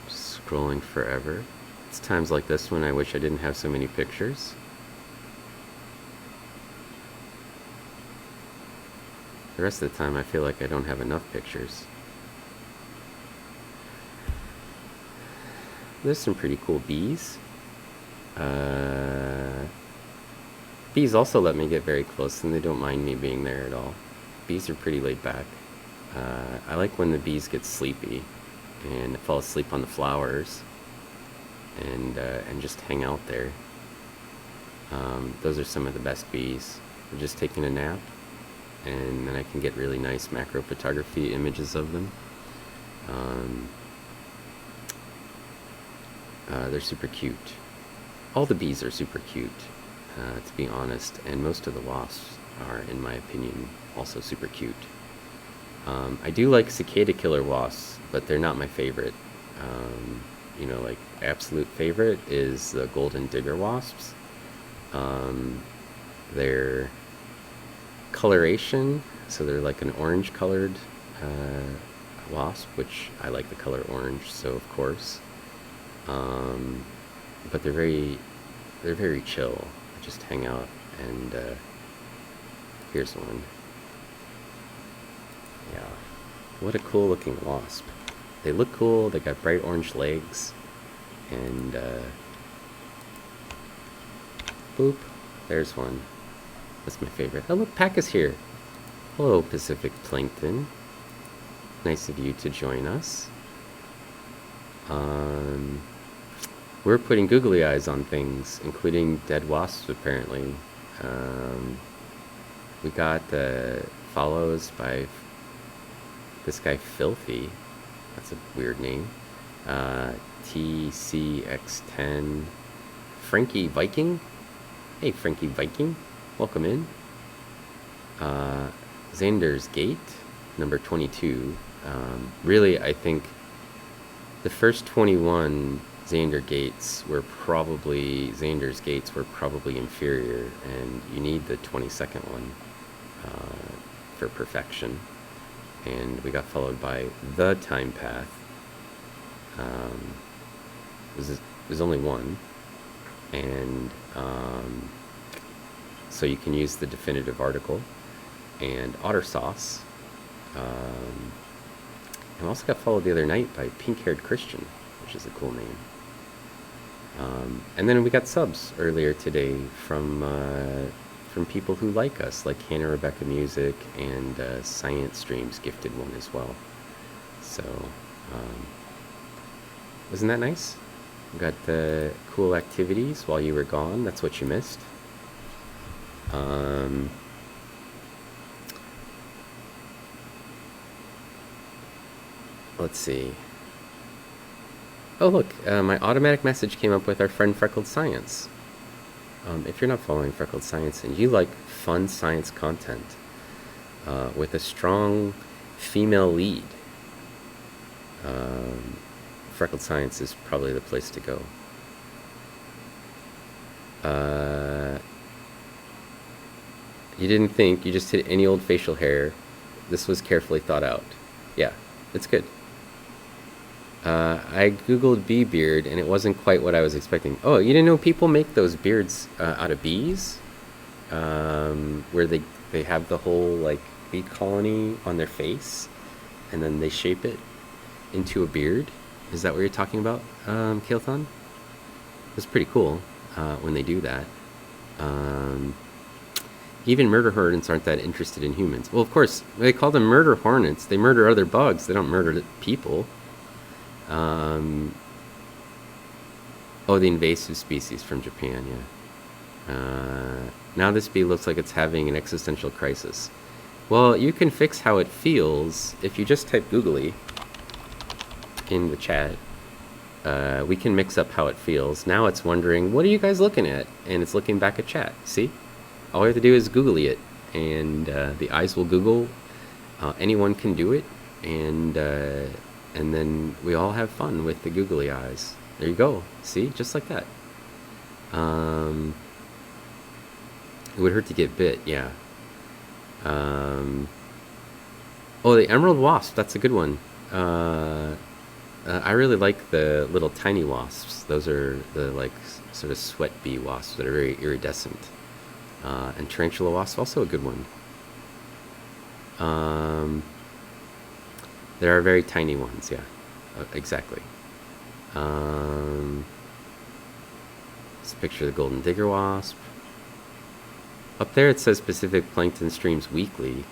Just scrolling forever. It's times like this when I wish I didn't have so many pictures. The rest of the time I feel like I don't have enough pictures. There's some pretty cool bees. Bees also let me get very close, and they don't mind me being there at all. Bees are pretty laid back. I like when the bees get sleepy and fall asleep on the flowers and just hang out there. Those are some of the best bees. They're just taking a nap, and then I can get really nice macro photography images of them. They're super cute. All the bees are super cute, to be honest, and most of the wasps are, in my opinion, also super cute. I do like cicada killer wasps, but they're not my favorite. Like absolute favorite is the golden digger wasps. Their coloration, so they're like an orange colored wasp, which I like the color orange, so of course. But they're very chill. They just hang out, and here's one. Yeah, what a cool looking wasp. They look cool. They got bright orange legs, and boop, there's one. That's my favorite. Oh look, Pack is here. Hello, Pacific Plankton. Nice of you to join us. We're putting googly eyes on things, including dead wasps, apparently. We got follows by this guy, Filthy. That's a weird name. TCX10. Frankie Viking? Hey, Frankie Viking. Welcome in. Xander's Gate, number 22. Really, I think the first 21 Xander's Gates were probably inferior, and you need the 22nd one for perfection. And we got followed by the Time Path. It was only one, and so you can use the definitive article. And Otter Sauce. And I also got followed the other night by Pink Haired Christian, which is a cool name. And then we got subs earlier today from people who like us, like Hannah Rebecca Music, and Science Streams gifted one as well. So, wasn't that nice? We got the cool activities while you were gone. That's what you missed. Let's see. Oh look, my automatic message came up with our friend Freckled Science. If you're not following Freckled Science and you like fun science content with a strong female lead, Freckled Science is probably the place to go. You didn't think, you just hit any old facial hair. This was carefully thought out. Yeah, it's good. I googled bee beard, and it wasn't quite what I was expecting. Oh, you didn't know people make those beards out of bees? Where they have the whole, like, bee colony on their face, and then they shape it into a beard? Is that what you're talking about, Keelthon? It's pretty cool when they do that. Even murder hornets aren't that interested in humans. Well, of course, they call them murder hornets. They murder other bugs. They don't murder people. Oh, the invasive species from Japan, yeah. Now this bee looks like it's having an existential crisis. Well, you can fix how it feels if you just type googly in the chat. We can mix up how it feels. Now it's wondering, what are you guys looking at? And it's looking back at chat. See? All we have to do is googly it, and the eyes will Google. Anyone can do it, and then we all have fun with the googly eyes. There you go. See? Just like that. It would hurt to get bit, yeah. Oh, the emerald wasp. That's a good one. I really like the little tiny wasps. Those are the, like, sort of sweat bee wasps that are very iridescent. And tarantula wasp, also a good one. There are very tiny ones, yeah. Exactly. Let's picture the golden digger wasp. Up there it says Pacific Plankton streams weekly.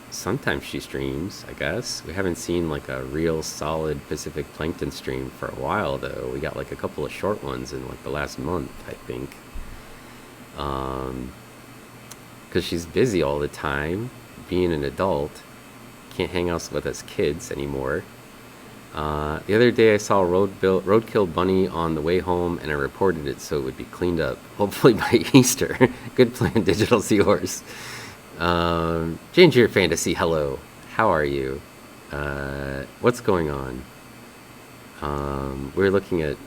Sometimes she streams, I guess. We haven't seen like a real solid Pacific Plankton stream for a while, though. We got like a couple of short ones in like the last month, I think. Because she's busy all the time, being an adult. Can't hang out with us kids anymore. The other day I saw a roadkill bunny on the way home, and I reported it so it would be cleaned up, hopefully by Easter. Good plan, Digital Seahorse. Ginger Fantasy, hello. How are you? What's going on? We're looking at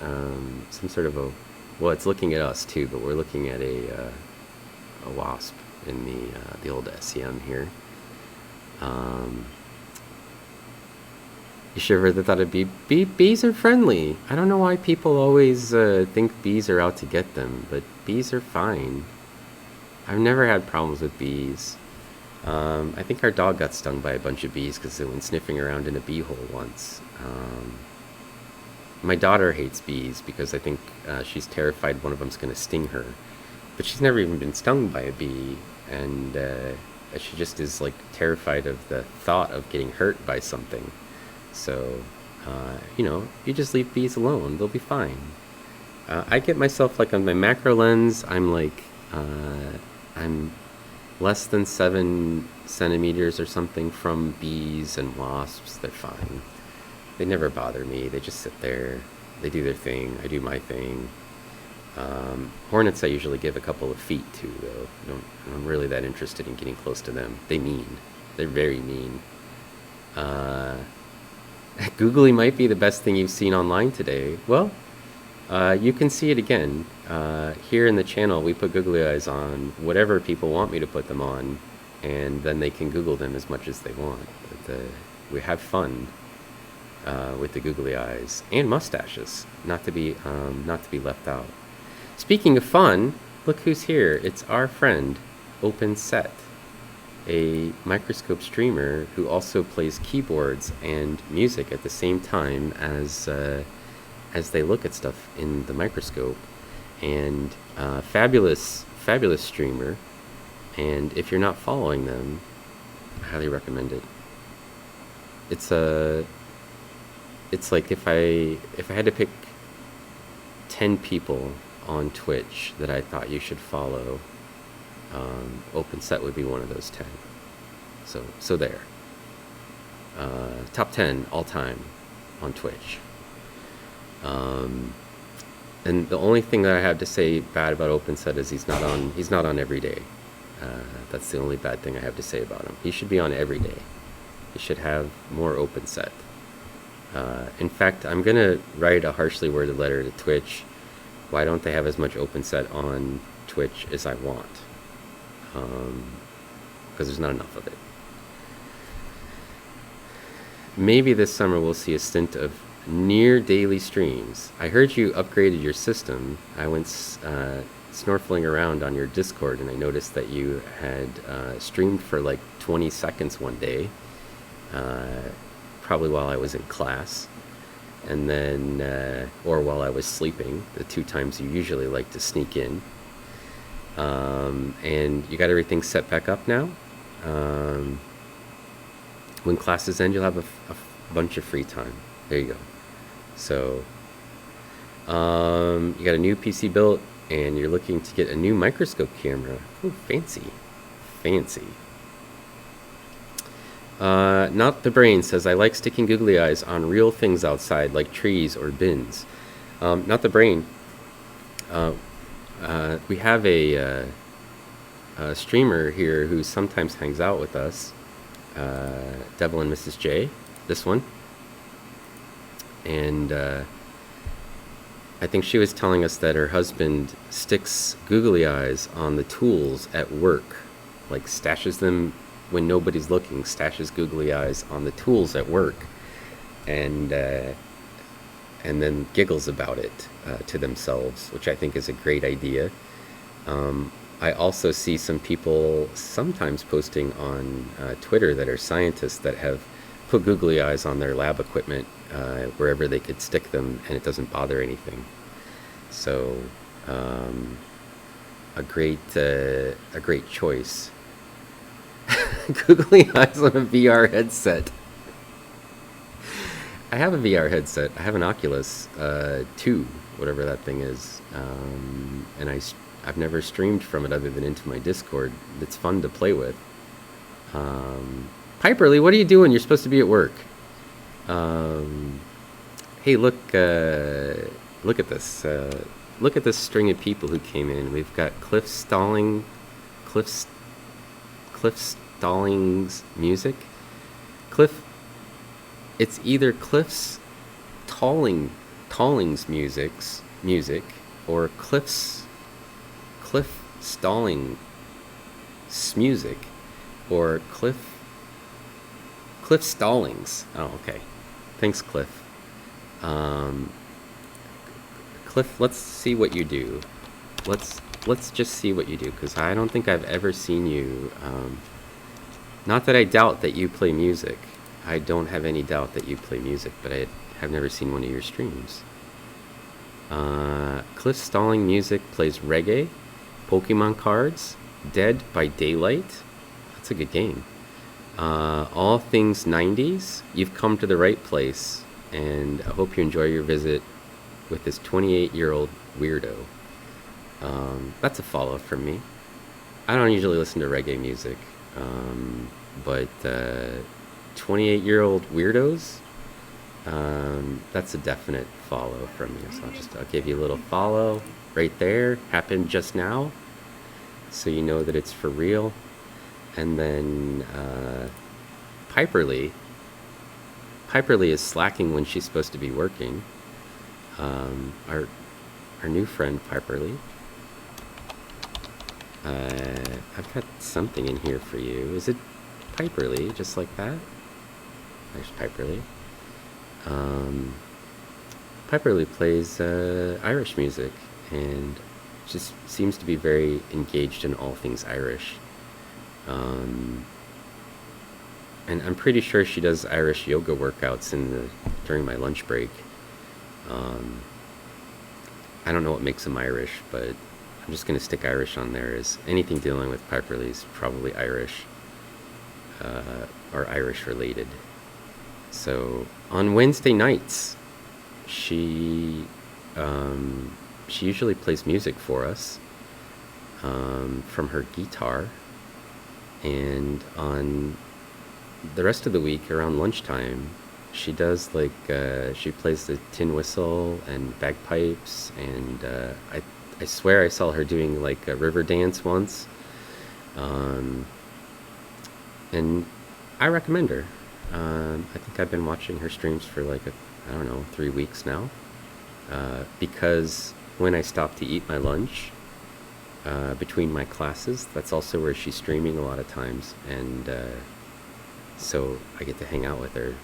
some sort of a... Well, it's looking at us too, but we're looking at a wasp in the old SEM here. You should have heard the thought of bees are friendly. I don't know why people always think bees are out to get them, but bees are fine. I've never had problems with bees. I think our dog got stung by a bunch of bees because it went sniffing around in a bee hole once. My daughter hates bees because I think she's terrified one of them's going to sting her. But she's never even been stung by a bee, and she just is like terrified of the thought of getting hurt by something. So, you just leave bees alone. They'll be fine. I get myself, like, on my macro lens, I'm less than 7 centimeters or something from bees and wasps. They're fine. They never bother me. They just sit there. They do their thing. I do my thing. Hornets I usually give a couple of feet to, though. I'm really that interested in getting close to them. They're very mean. Googly might be the best thing you've seen online today. Well, you can see it again. Here in the channel, we put googly eyes on whatever people want me to put them on, and then they can Google them as much as they want. But, we have fun with the googly eyes and mustaches, not to be left out. Speaking of fun, look who's here. It's our friend, OpenSet, a microscope streamer who also plays keyboards and music at the same time as they look at stuff in the microscope. And fabulous streamer. And if you're not following them, I highly recommend it. It's like if I had to pick 10 people on Twitch that I thought you should follow, OpenSet would be one of those 10. So there. Top 10 all time on Twitch. And the only thing that I have to say bad about OpenSet is he's not on every day. That's the only bad thing I have to say about him. He should be on every day. He should have more OpenSet. In fact, I'm gonna write a harshly worded letter to Twitch. Why don't they have as much OpenSet on Twitch as I want? Because there's not enough of it. Maybe this summer we'll see a stint of near daily streams. I heard you upgraded your system. I went snorkeling around on your Discord, and I noticed that you had streamed for like 20 seconds one day, probably while I was in class, and then or while I was sleeping, the 2 times you usually like to sneak in. And you got everything set back up now. When classes end, you'll have a bunch of free time. There you go. So you got a new PC built, and you're looking to get a new microscope camera. Ooh, fancy. Not the Brain says, I like sticking googly eyes on real things outside, like trees or bins. Not the Brain. We have a streamer here who sometimes hangs out with us, Devil and Mrs. J, this one. And I think she was telling us that her husband sticks googly eyes on the tools at work, like stashes them when nobody's looking, stashes googly eyes on the tools at work, and then giggles about it to themselves, which I think is a great idea. I also see some people sometimes posting on Twitter that are scientists that have put googly eyes on their lab equipment wherever they could stick them, and it doesn't bother anything. So a great choice. Googly eyes on a VR headset. I have a VR headset. I have an Oculus 2, whatever that thing is, and I've never streamed from it other than into my Discord. It's fun to play with. Piperly, what are you doing? You're supposed to be at work. Um, hey, look at this. Look at this string of people who came in. We've got Cliff, Cliff Stallings music. Cliff, it's either Tallings music, or Cliff Stallings music, or Cliff Stallings. Oh, okay. Thanks, Cliff. Um, Cliff, let's see what you do. Let's just see what you do, because I don't think I've ever seen you. Not that I doubt that you play music. I don't have any doubt that you play music, but I have never seen one of your streams. Cliff Stalling Music plays reggae, Pokemon cards, Dead by Daylight. That's a good game. All things 90s. You've come to the right place, and I hope you enjoy your visit with this 28-year-old weirdo. That's a follow from me. I don't usually listen to reggae music, but 28-year-old weirdos, that's a definite follow from me. So I'll give you a little follow right there. Happened just now, so you know that it's for real. And then Piperly is slacking when she's supposed to be working. Our new friend Piperly. I've got something in here for you. Is it Piperly, just like that? There's Piperly. Piperly plays Irish music, and just seems to be very engaged in all things Irish. And I'm pretty sure she does Irish yoga workouts during my lunch break. I don't know what makes them Irish, but I'm just going to stick Irish on there, as anything dealing with Piperly is probably Irish, or Irish related. So on Wednesday nights, she usually plays music for us from her guitar, and on the rest of the week around lunchtime, she does she plays the tin whistle and bagpipes, and I swear I saw her doing like a river dance once, and I recommend her. I think I've been watching her streams for I don't know, 3 weeks now, because when I stop to eat my lunch between my classes, that's also where she's streaming a lot of times, and so I get to hang out with her.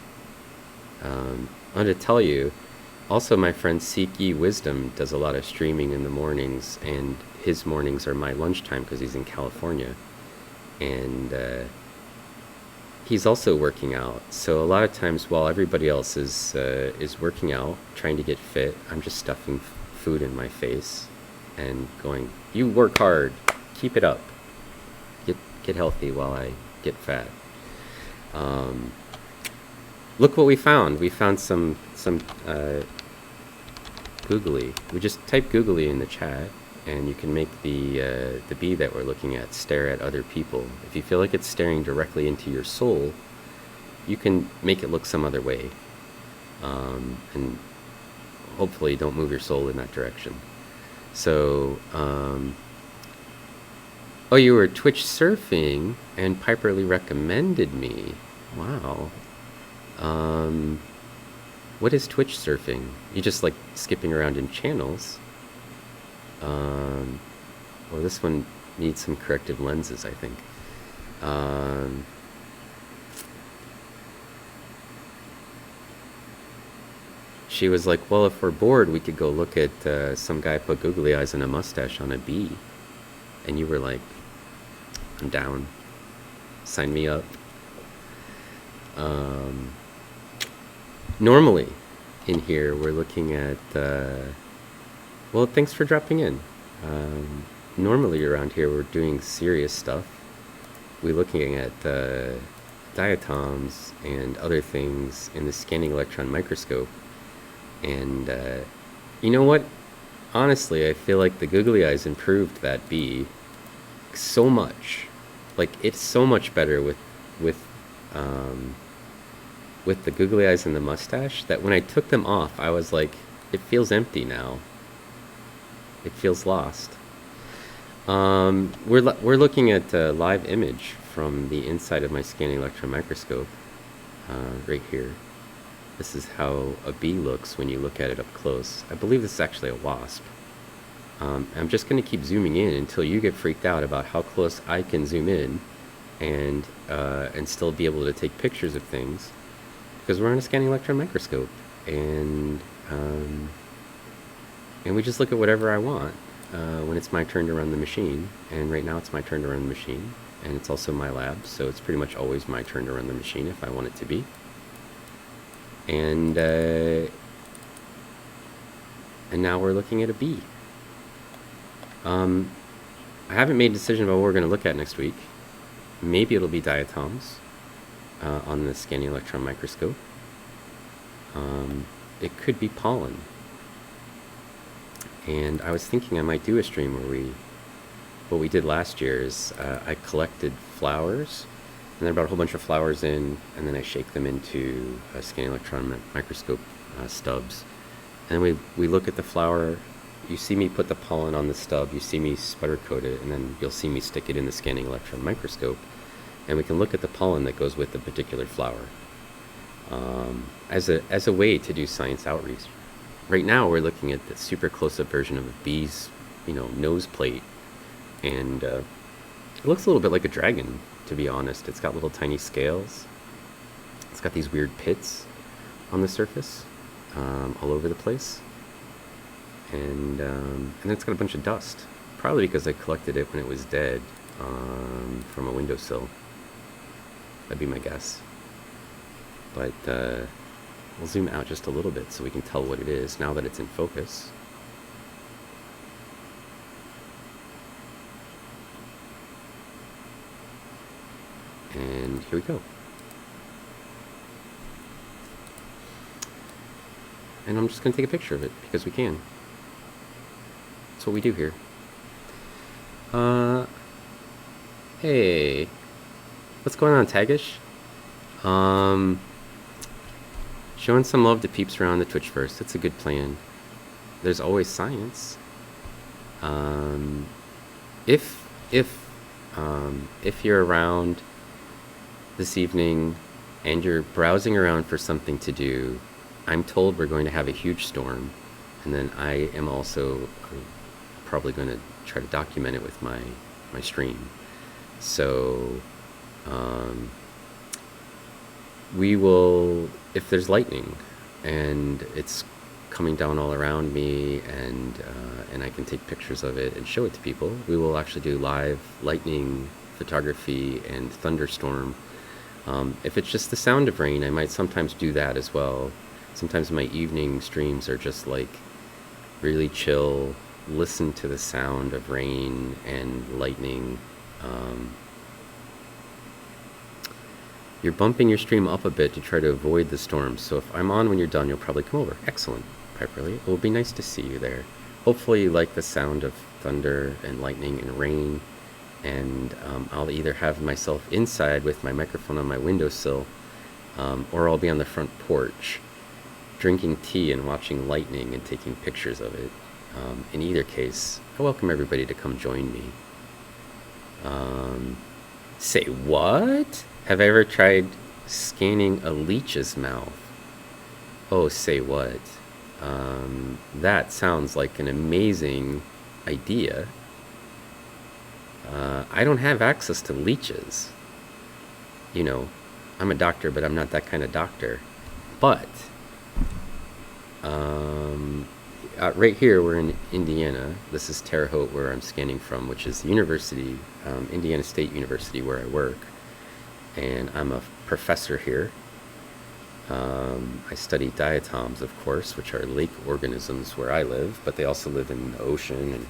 I'm going to tell you, also my friend Seek Ye Wisdom does a lot of streaming in the mornings, and his mornings are my lunchtime because he's in California, and he's also working out. So a lot of times while everybody else is working out, trying to get fit, I'm just stuffing food in my face and going, "You work hard, keep it up, get healthy while I get fat." Look what we found. We found some googly. We just type googly in the chat, and you can make the bee that we're looking at stare at other people. If you feel like it's staring directly into your soul, you can make it look some other way, and hopefully don't move your soul in that direction. So, oh, you were Twitch surfing, and Piperly recommended me. Wow. What is Twitch surfing? You just like skipping around in channels. Well, this one needs some corrective lenses, I think. She was like, well, if we're bored, we could go look at some guy put googly eyes and a mustache on a bee. And you were like, I'm down. Sign me up. Normally, in here, we're looking at... well, thanks for dropping in. Normally around here, we're doing serious stuff. We're looking at diatoms and other things in the scanning electron microscope. And you know what? Honestly, I feel like the googly eyes improved that bee so much. Like, it's so much better with with the googly eyes and the mustache that when I took them off, I was like, it feels empty now. It feels lost. We're looking at a live image from the inside of my scanning electron microscope, right here. This is how a bee looks when you look at it up close. I believe this is actually a wasp. I'm just going to keep zooming in until you get freaked out about how close I can zoom in and still be able to take pictures of things, because we're on a scanning electron microscope, and we just look at whatever I want when it's my turn to run the machine. And right now it's my turn to run the machine, and it's also my lab, so it's pretty much always my turn to run the machine if I want it to be. And now we're looking at a bee. I haven't made a decision about what we're going to look at next week. Maybe it'll be diatoms on the scanning electron microscope. It could be pollen. And I was thinking I might do a stream where what we did last year is I collected flowers, and then I brought a whole bunch of flowers in, and then I shake them into scanning electron microscope stubs. And then we look at the flower. You see me put the pollen on the stub, you see me sputter coat it, and then you'll see me stick it in the scanning electron microscope, and we can look at the pollen that goes with the particular flower as a way to do science outreach. Right now we're looking at the super close-up version of a bee's nose plate, and it looks a little bit like a dragon, to be honest. It's got little tiny scales. It's got these weird pits on the surface all over the place. And then it's got a bunch of dust, probably because I collected it when it was dead from a windowsill. That'd be my guess. But we'll zoom out just a little bit so we can tell what it is now that it's in focus. And here we go. And I'm just going to take a picture of it because we can. That's what we do here. Hey, what's going on, Tagish? Showing some love to peeps around the Twitchverse. That's a good plan. There's always science. If you're around this evening and you're browsing around for something to do, I'm told we're going to have a huge storm, and then I am also probably going to try to document it with my stream. So we will, if there's lightning and it's coming down all around me, and I can take pictures of it and show it to people, we will actually do live lightning photography and thunderstorm. If it's just the sound of rain, I might sometimes do that as well. Sometimes my evening streams are just like really chill, listen to the sound of rain and lightning. You're bumping your stream up a bit to try to avoid the storm, so if I'm on when you're done, you'll probably come over. Excellent, Piperly. It will be nice to see you there. Hopefully you like the sound of thunder and lightning and rain, and I'll either have myself inside with my microphone on my windowsill, or I'll be on the front porch drinking tea and watching lightning and taking pictures of it. In either case, I welcome everybody to come join me. Say what? Have I ever tried scanning a leech's mouth? Oh, say what? That sounds like an amazing idea. I don't have access to leeches. You know, I'm a doctor, but I'm not that kind of doctor. But right here, we're in Indiana. This is Terre Haute, where I'm scanning from, which is the university, Indiana State University, where I work. And I'm a professor here. I study diatoms, of course, which are lake organisms where I live, but they also live in the ocean and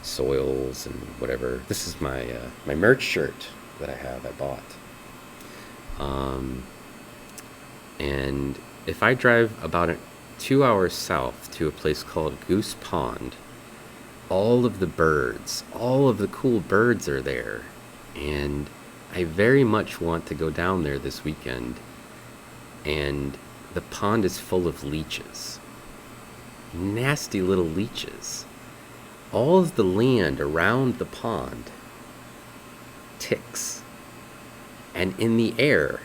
soils and whatever. This is my my merch shirt that I bought. And if I drive about 2 hours south to a place called Goose Pond, all of the birds, all of the cool birds are there, and I very much want to go down there this weekend and the pond is full of leeches. Nasty little leeches. All of the land around the pond, ticks. And in the air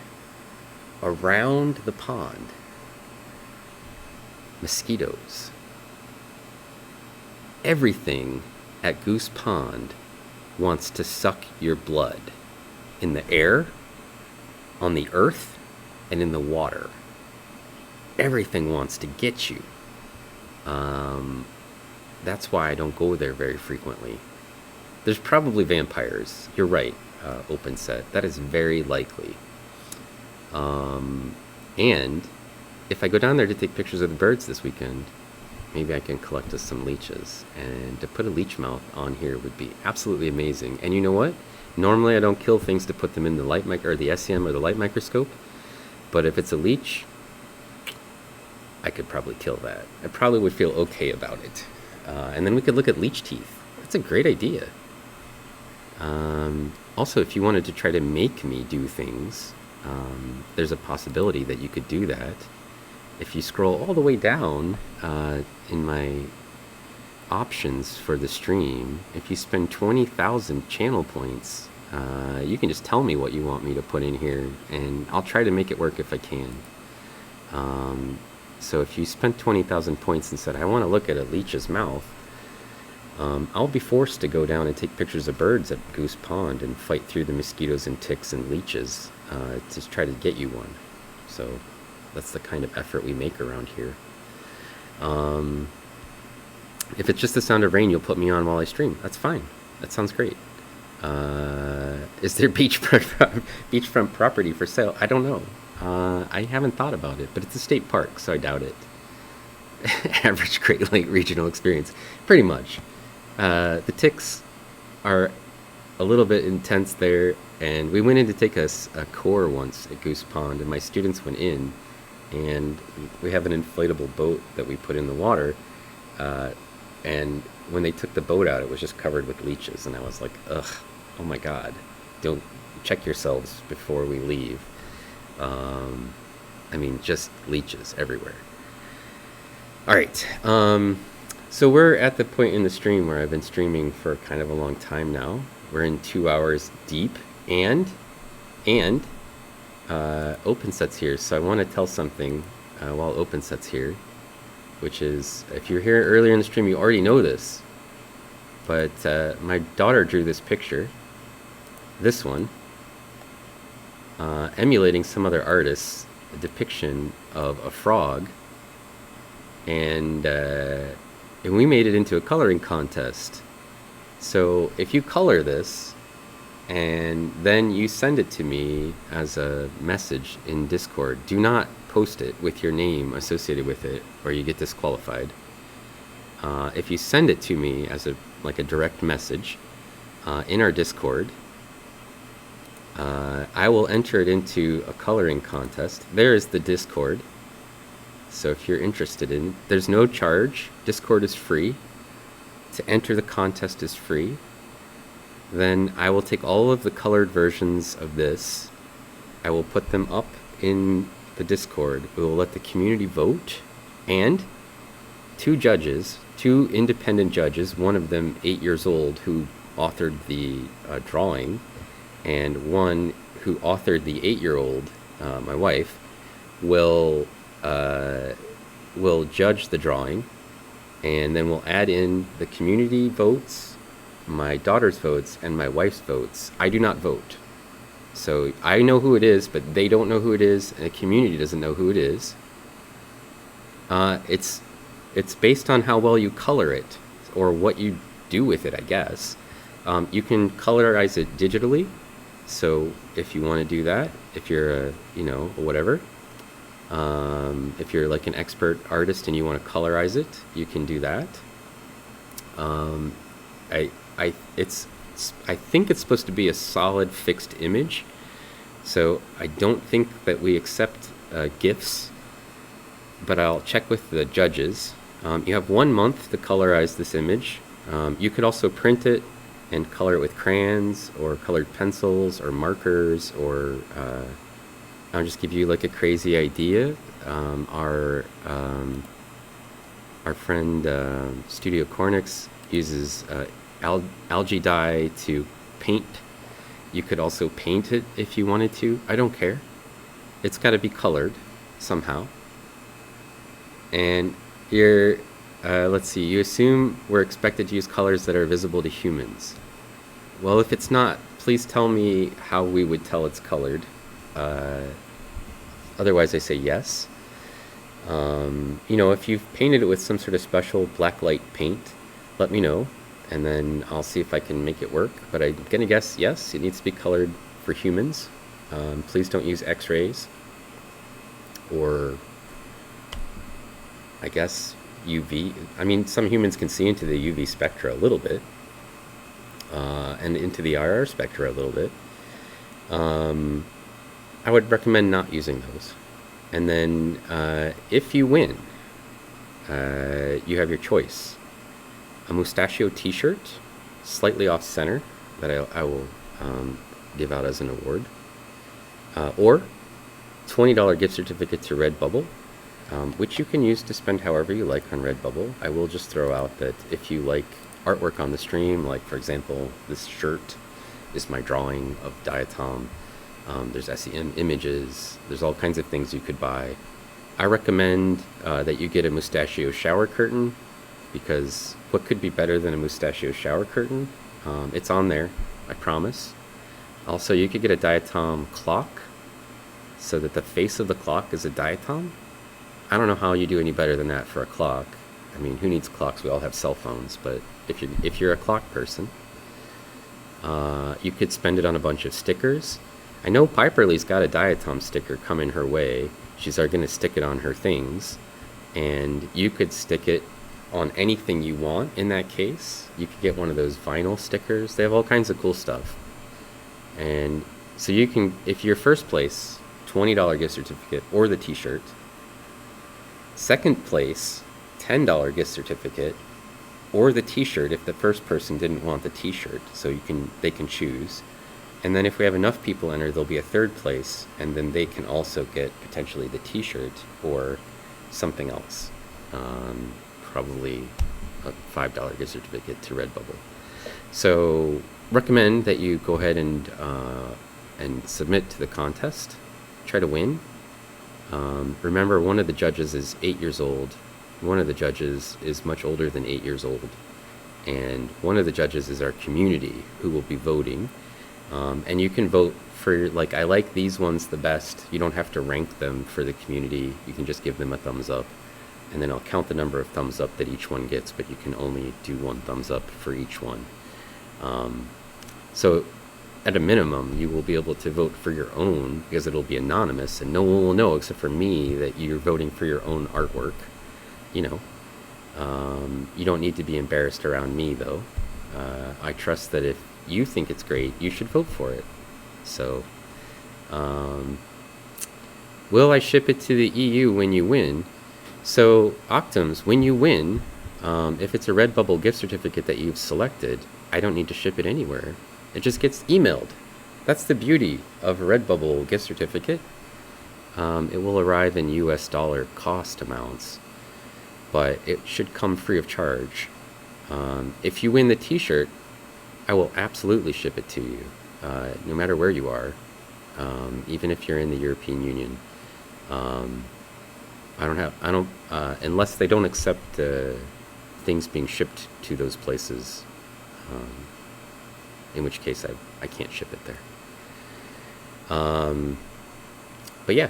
around the pond, mosquitoes. Everything at Goose Pond wants to suck your blood. In the air, on the earth, and in the water. Everything wants to get you. That's why I don't go there very frequently. There's probably vampires. You're right, Open Set. That is very likely. And if I go down there to take pictures of the birds this weekend, maybe I can collect us some leeches. And to put a leech mouth on here would be absolutely amazing. And you know what? Normally I don't kill things to put them in the or the SEM or the light microscope. But if it's a leech, I could probably kill that. I probably would feel okay about it. And then we could look at leech teeth. That's a great idea. Also, if you wanted to try to make me do things, there's a possibility that you could do that. If you scroll all the way down in my options for the stream, if you spend 20,000 channel points, you can just tell me what you want me to put in here, and I'll try to make it work if I can. So if you spent 20,000 points and said, I want to look at a leech's mouth, I'll be forced to go down and take pictures of birds at Goose Pond and fight through the mosquitoes and ticks and leeches to try to get you one. So that's the kind of effort we make around here. If it's just the sound of rain, you'll put me on while I stream. That's fine. That sounds great. Is there beachfront property for sale? I don't know. I haven't thought about it, but it's a state park, so I doubt it. Average Great Lake regional experience. Pretty much. The ticks are a little bit intense there, and we went in to take a core once at Goose Pond, and my students went in, and we have an inflatable boat that we put in the water, and when they took the boat out, it was just covered with leeches, and I was like, ugh, oh my god, don't check yourselves before we leave. I mean, just leeches everywhere. Alright, so we're at the point in the stream where I've been streaming for kind of a long time now. We're in 2 hours deep, and OpenSet's here, so I want to tell something while OpenSet's here, which is, if you're here earlier in the stream, you already know this, but my daughter drew this picture, this one, emulating some other artist's depiction of a frog, and we made it into a coloring contest. So if you color this and then you send it to me as a message in Discord, do not post it with your name associated with it or you get disqualified. If you send it to me as a direct message in our Discord, I will enter it into a coloring contest. There is the Discord. So if you're interested in, there's no charge. Discord is free. To enter the contest is free. Then I will take all of the colored versions of this. I will put them up in the Discord. We will let the community vote. And two independent judges, one of them 8 years old, who authored the drawing, and one who authored the 8-year-old, my wife, will judge the drawing, and then we'll add in the community votes, my daughter's votes, and my wife's votes. I do not vote. So I know who it is, but they don't know who it is, and the community doesn't know who it is. It's based on how well you color it, or what you do with it, I guess. You can colorize it digitally, so if you want to do that, if you're whatever, if you're like an expert artist and you want to colorize it, you can do that. I think it's supposed to be a solid fixed image, so I don't think that we accept GIFs, but I'll check with the judges. You have 1 month to colorize this image. You could also print it and color it with crayons or colored pencils or markers or I'll just give you like a crazy idea. Our friend Studio Cornix uses algae dye to paint. You could also paint it if you wanted to. I don't care. It's got to be colored somehow. And you're, let's see, you assume we're expected to use colors that are visible to humans. Well, if it's not, please tell me how we would tell it's colored. Otherwise, I say yes. You know, if you've painted it with some sort of special blacklight paint, let me know, and then I'll see if I can make it work. But I'm gonna guess yes, it needs to be colored for humans. Please don't use X-rays, or I guess UV. I mean, some humans can see into the UV spectra a little bit, and into the IR spectra a little bit. I would recommend not using those. And then if you win, you have your choice. A mustachio t-shirt, slightly off center, that I will give out as an award. Or $20 gift certificate to Redbubble, which you can use to spend however you like on Redbubble. I will just throw out that if you like artwork on the stream, like for example, this shirt is my drawing of Diatom. There's SEM images. There's all kinds of things you could buy. I recommend that you get a mustachio shower curtain, because what could be better than a mustachio shower curtain? It's on there, I promise. Also, you could get a Diatom clock, so that the face of the clock is a Diatom. I don't know how you do any better than that for a clock. I mean, who needs clocks? We all have cell phones. But if you're a clock person, you could spend it on a bunch of stickers. I know Piperly's got a Diatom sticker coming her way. She's going to stick it on her things. And you could stick it on anything you want in that case. You could get one of those vinyl stickers. They have all kinds of cool stuff. And so you can, if you're first place, $20 gift certificate or the t-shirt. Second place, $10 gift certificate or the t-shirt if the first person didn't want the t-shirt. So they can choose. And then if we have enough people enter, there'll be a third place, and then they can also get potentially the t-shirt or something else. Probably a $5 gift certificate to Redbubble. So recommend that you go ahead and submit to the contest. Try to win. Remember, one of the judges is 8 years old. One of the judges is much older than 8 years old. And one of the judges is our community who will be voting. And you can vote for, like, I like these ones the best. You don't have to rank them for the community. You can just give them a thumbs up. And then I'll count the number of thumbs up that each one gets, but you can only do one thumbs up for each one. So at a minimum, you will be able to vote for your own, because it'll be anonymous, and no one will know except for me that you're voting for your own artwork. You know, you don't need to be embarrassed around me, though. I trust that if you think it's great, you should vote for it. So, will I ship it to the EU when you win? So, Octums, when you win, if it's a Redbubble gift certificate that you've selected, I don't need to ship it anywhere. It just gets emailed. That's the beauty of a Redbubble gift certificate. It will arrive in US dollar cost amounts, but it should come free of charge. If you win the t-shirt, I will absolutely ship it to you, no matter where you are, even if you're in the European Union. Unless they don't accept things being shipped to those places, in which case I can't ship it there. But yeah,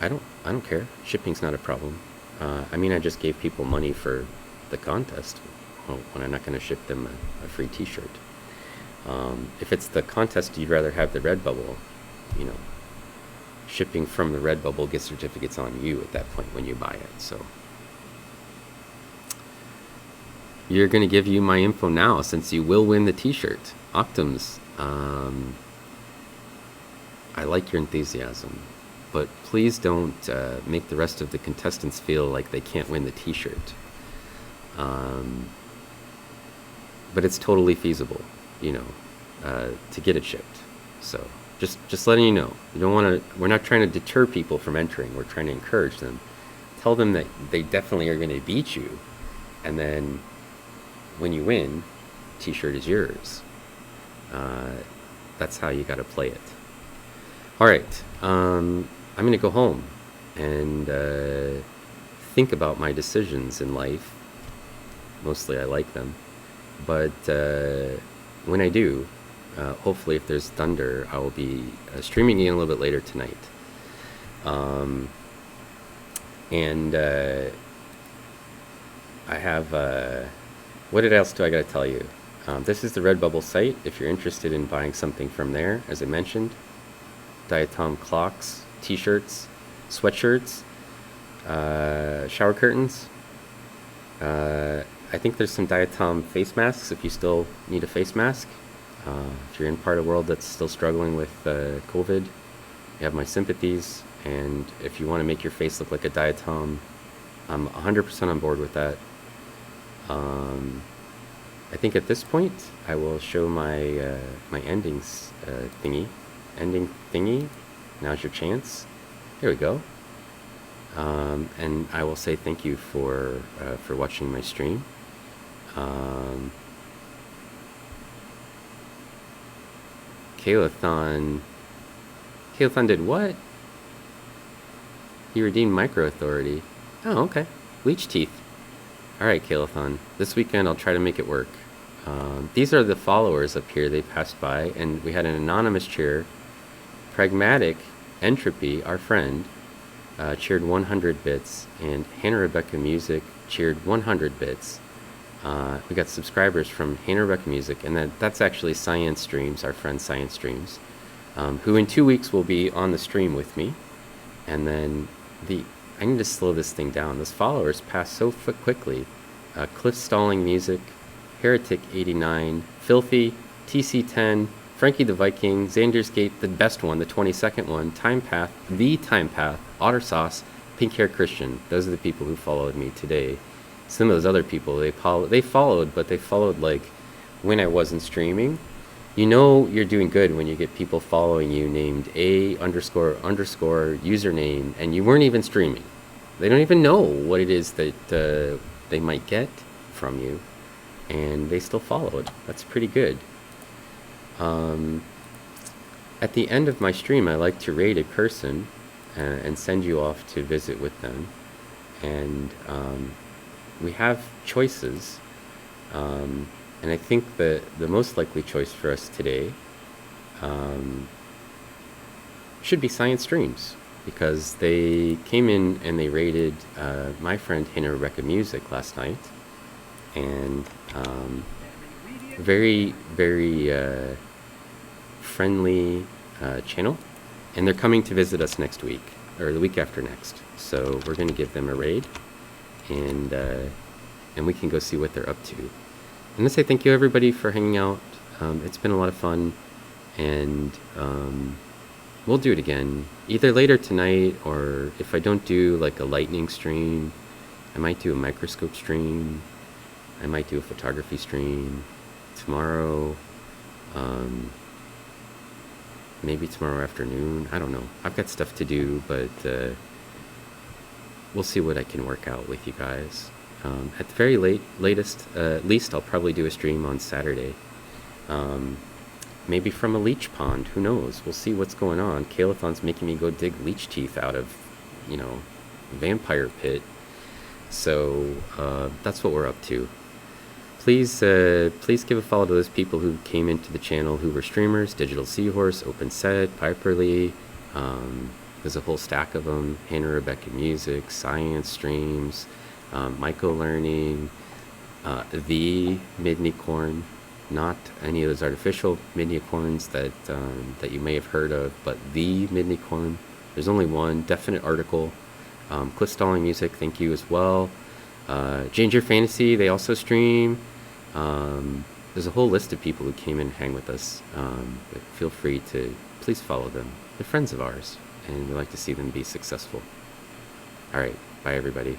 I don't care. Shipping's not a problem. I mean, I just gave people money for the contest when I'm not going to ship them a free t-shirt. If it's the contest, you'd rather have the Redbubble, you know, shipping from the Redbubble gift certificates on you at that point when you buy it. So you're going to give you my info now, since you will win the t-shirt. Octums, I like your enthusiasm, but please don't make the rest of the contestants feel like they can't win the t-shirt. But it's totally feasible, you know, to get it shipped. So Just letting you know. You don't want to. We're not trying to deter people from entering. We're trying to encourage them. Tell them that they definitely are going to beat you, and then when you win, T-shirt is yours. That's how you got to play it. All right. I'm going to go home and think about my decisions in life. Mostly, I like them, but when I do. Hopefully, if there's thunder, I will be streaming again a little bit later tonight. And I have, what else do I got to tell you? This is the Redbubble site. If you're interested in buying something from there, as I mentioned, diatom clocks, t-shirts, sweatshirts, shower curtains. I think there's some diatom face masks if you still need a face mask. If you're in part of the world that's still struggling with COVID, you have my sympathies. And if you want to make your face look like a diatom, I'm 100% on board with that. I think at this point, I will show my my endings thingy. Ending thingy. Now's your chance. There we go. And I will say thank you for watching my stream. Kalathon did what? He redeemed Micro Authority. Oh, okay. Leech Teeth. Alright, Kalathon. This weekend I'll try to make it work. These are the followers up here. They passed by, and we had an anonymous cheer. Pragmatic Entropy, our friend, cheered 100 bits, and Hannah Rebecca Music cheered 100 bits. We got subscribers from Hannah Rebecca Music, and that's actually Science Streams, our friend Science Streams, who in 2 weeks will be on the stream with me. And then I need to slow this thing down. Those followers pass so quickly. Cliff Stalling Music, Heretic 89, Filthy, TC10, Frankie the Viking, Xander's Gate, the best one, the 22nd one, Time Path, The Time Path, Otter Sauce, Pink Hair Christian. Those are the people who followed me today. Some of those other people, they followed, but they followed like when I wasn't streaming. You know you're doing good when you get people following you named A___ username, and you weren't even streaming. They don't even know what it is that they might get from you, and they still followed. That's pretty good. At the end of my stream, I like to rate a person and send you off to visit with them. And we have choices. And I think the most likely choice for us today should be Science Streams, because they came in and they rated my friend Hannah Rebecca Music last night, and very, very friendly channel, and they're coming to visit us next week, or the week after next, so we're going to give them a raid, and we can go see what they're up to. I'm going to say thank you everybody for hanging out. It's been a lot of fun, and we'll do it again, either later tonight, or if I don't do like a lightning stream, I might do a microscope stream, I might do a photography stream tomorrow, maybe tomorrow afternoon, I don't know. I've got stuff to do, but we'll see what I can work out with you guys. At the very least, I'll probably do a stream on Saturday. Maybe from a leech pond, who knows? We'll see what's going on. Kalathon's making me go dig leech teeth out of, vampire pit. So, that's what we're up to. Please give a follow to those people who came into the channel who were streamers: Digital Seahorse, Open Set, Piperly, there's a whole stack of them, Hannah Rebecca Music, Science Streams, Myco Learning, the Midnicorn, not any of those artificial Midnicorns that you may have heard of, but the Midnicorn. There's only one definite article. Cliff Stalling Music, thank you as well. Ginger Fantasy, they also stream. There's a whole list of people who came in and hang with us. But feel free to please follow them. They're friends of ours, and we like to see them be successful. All right, bye everybody.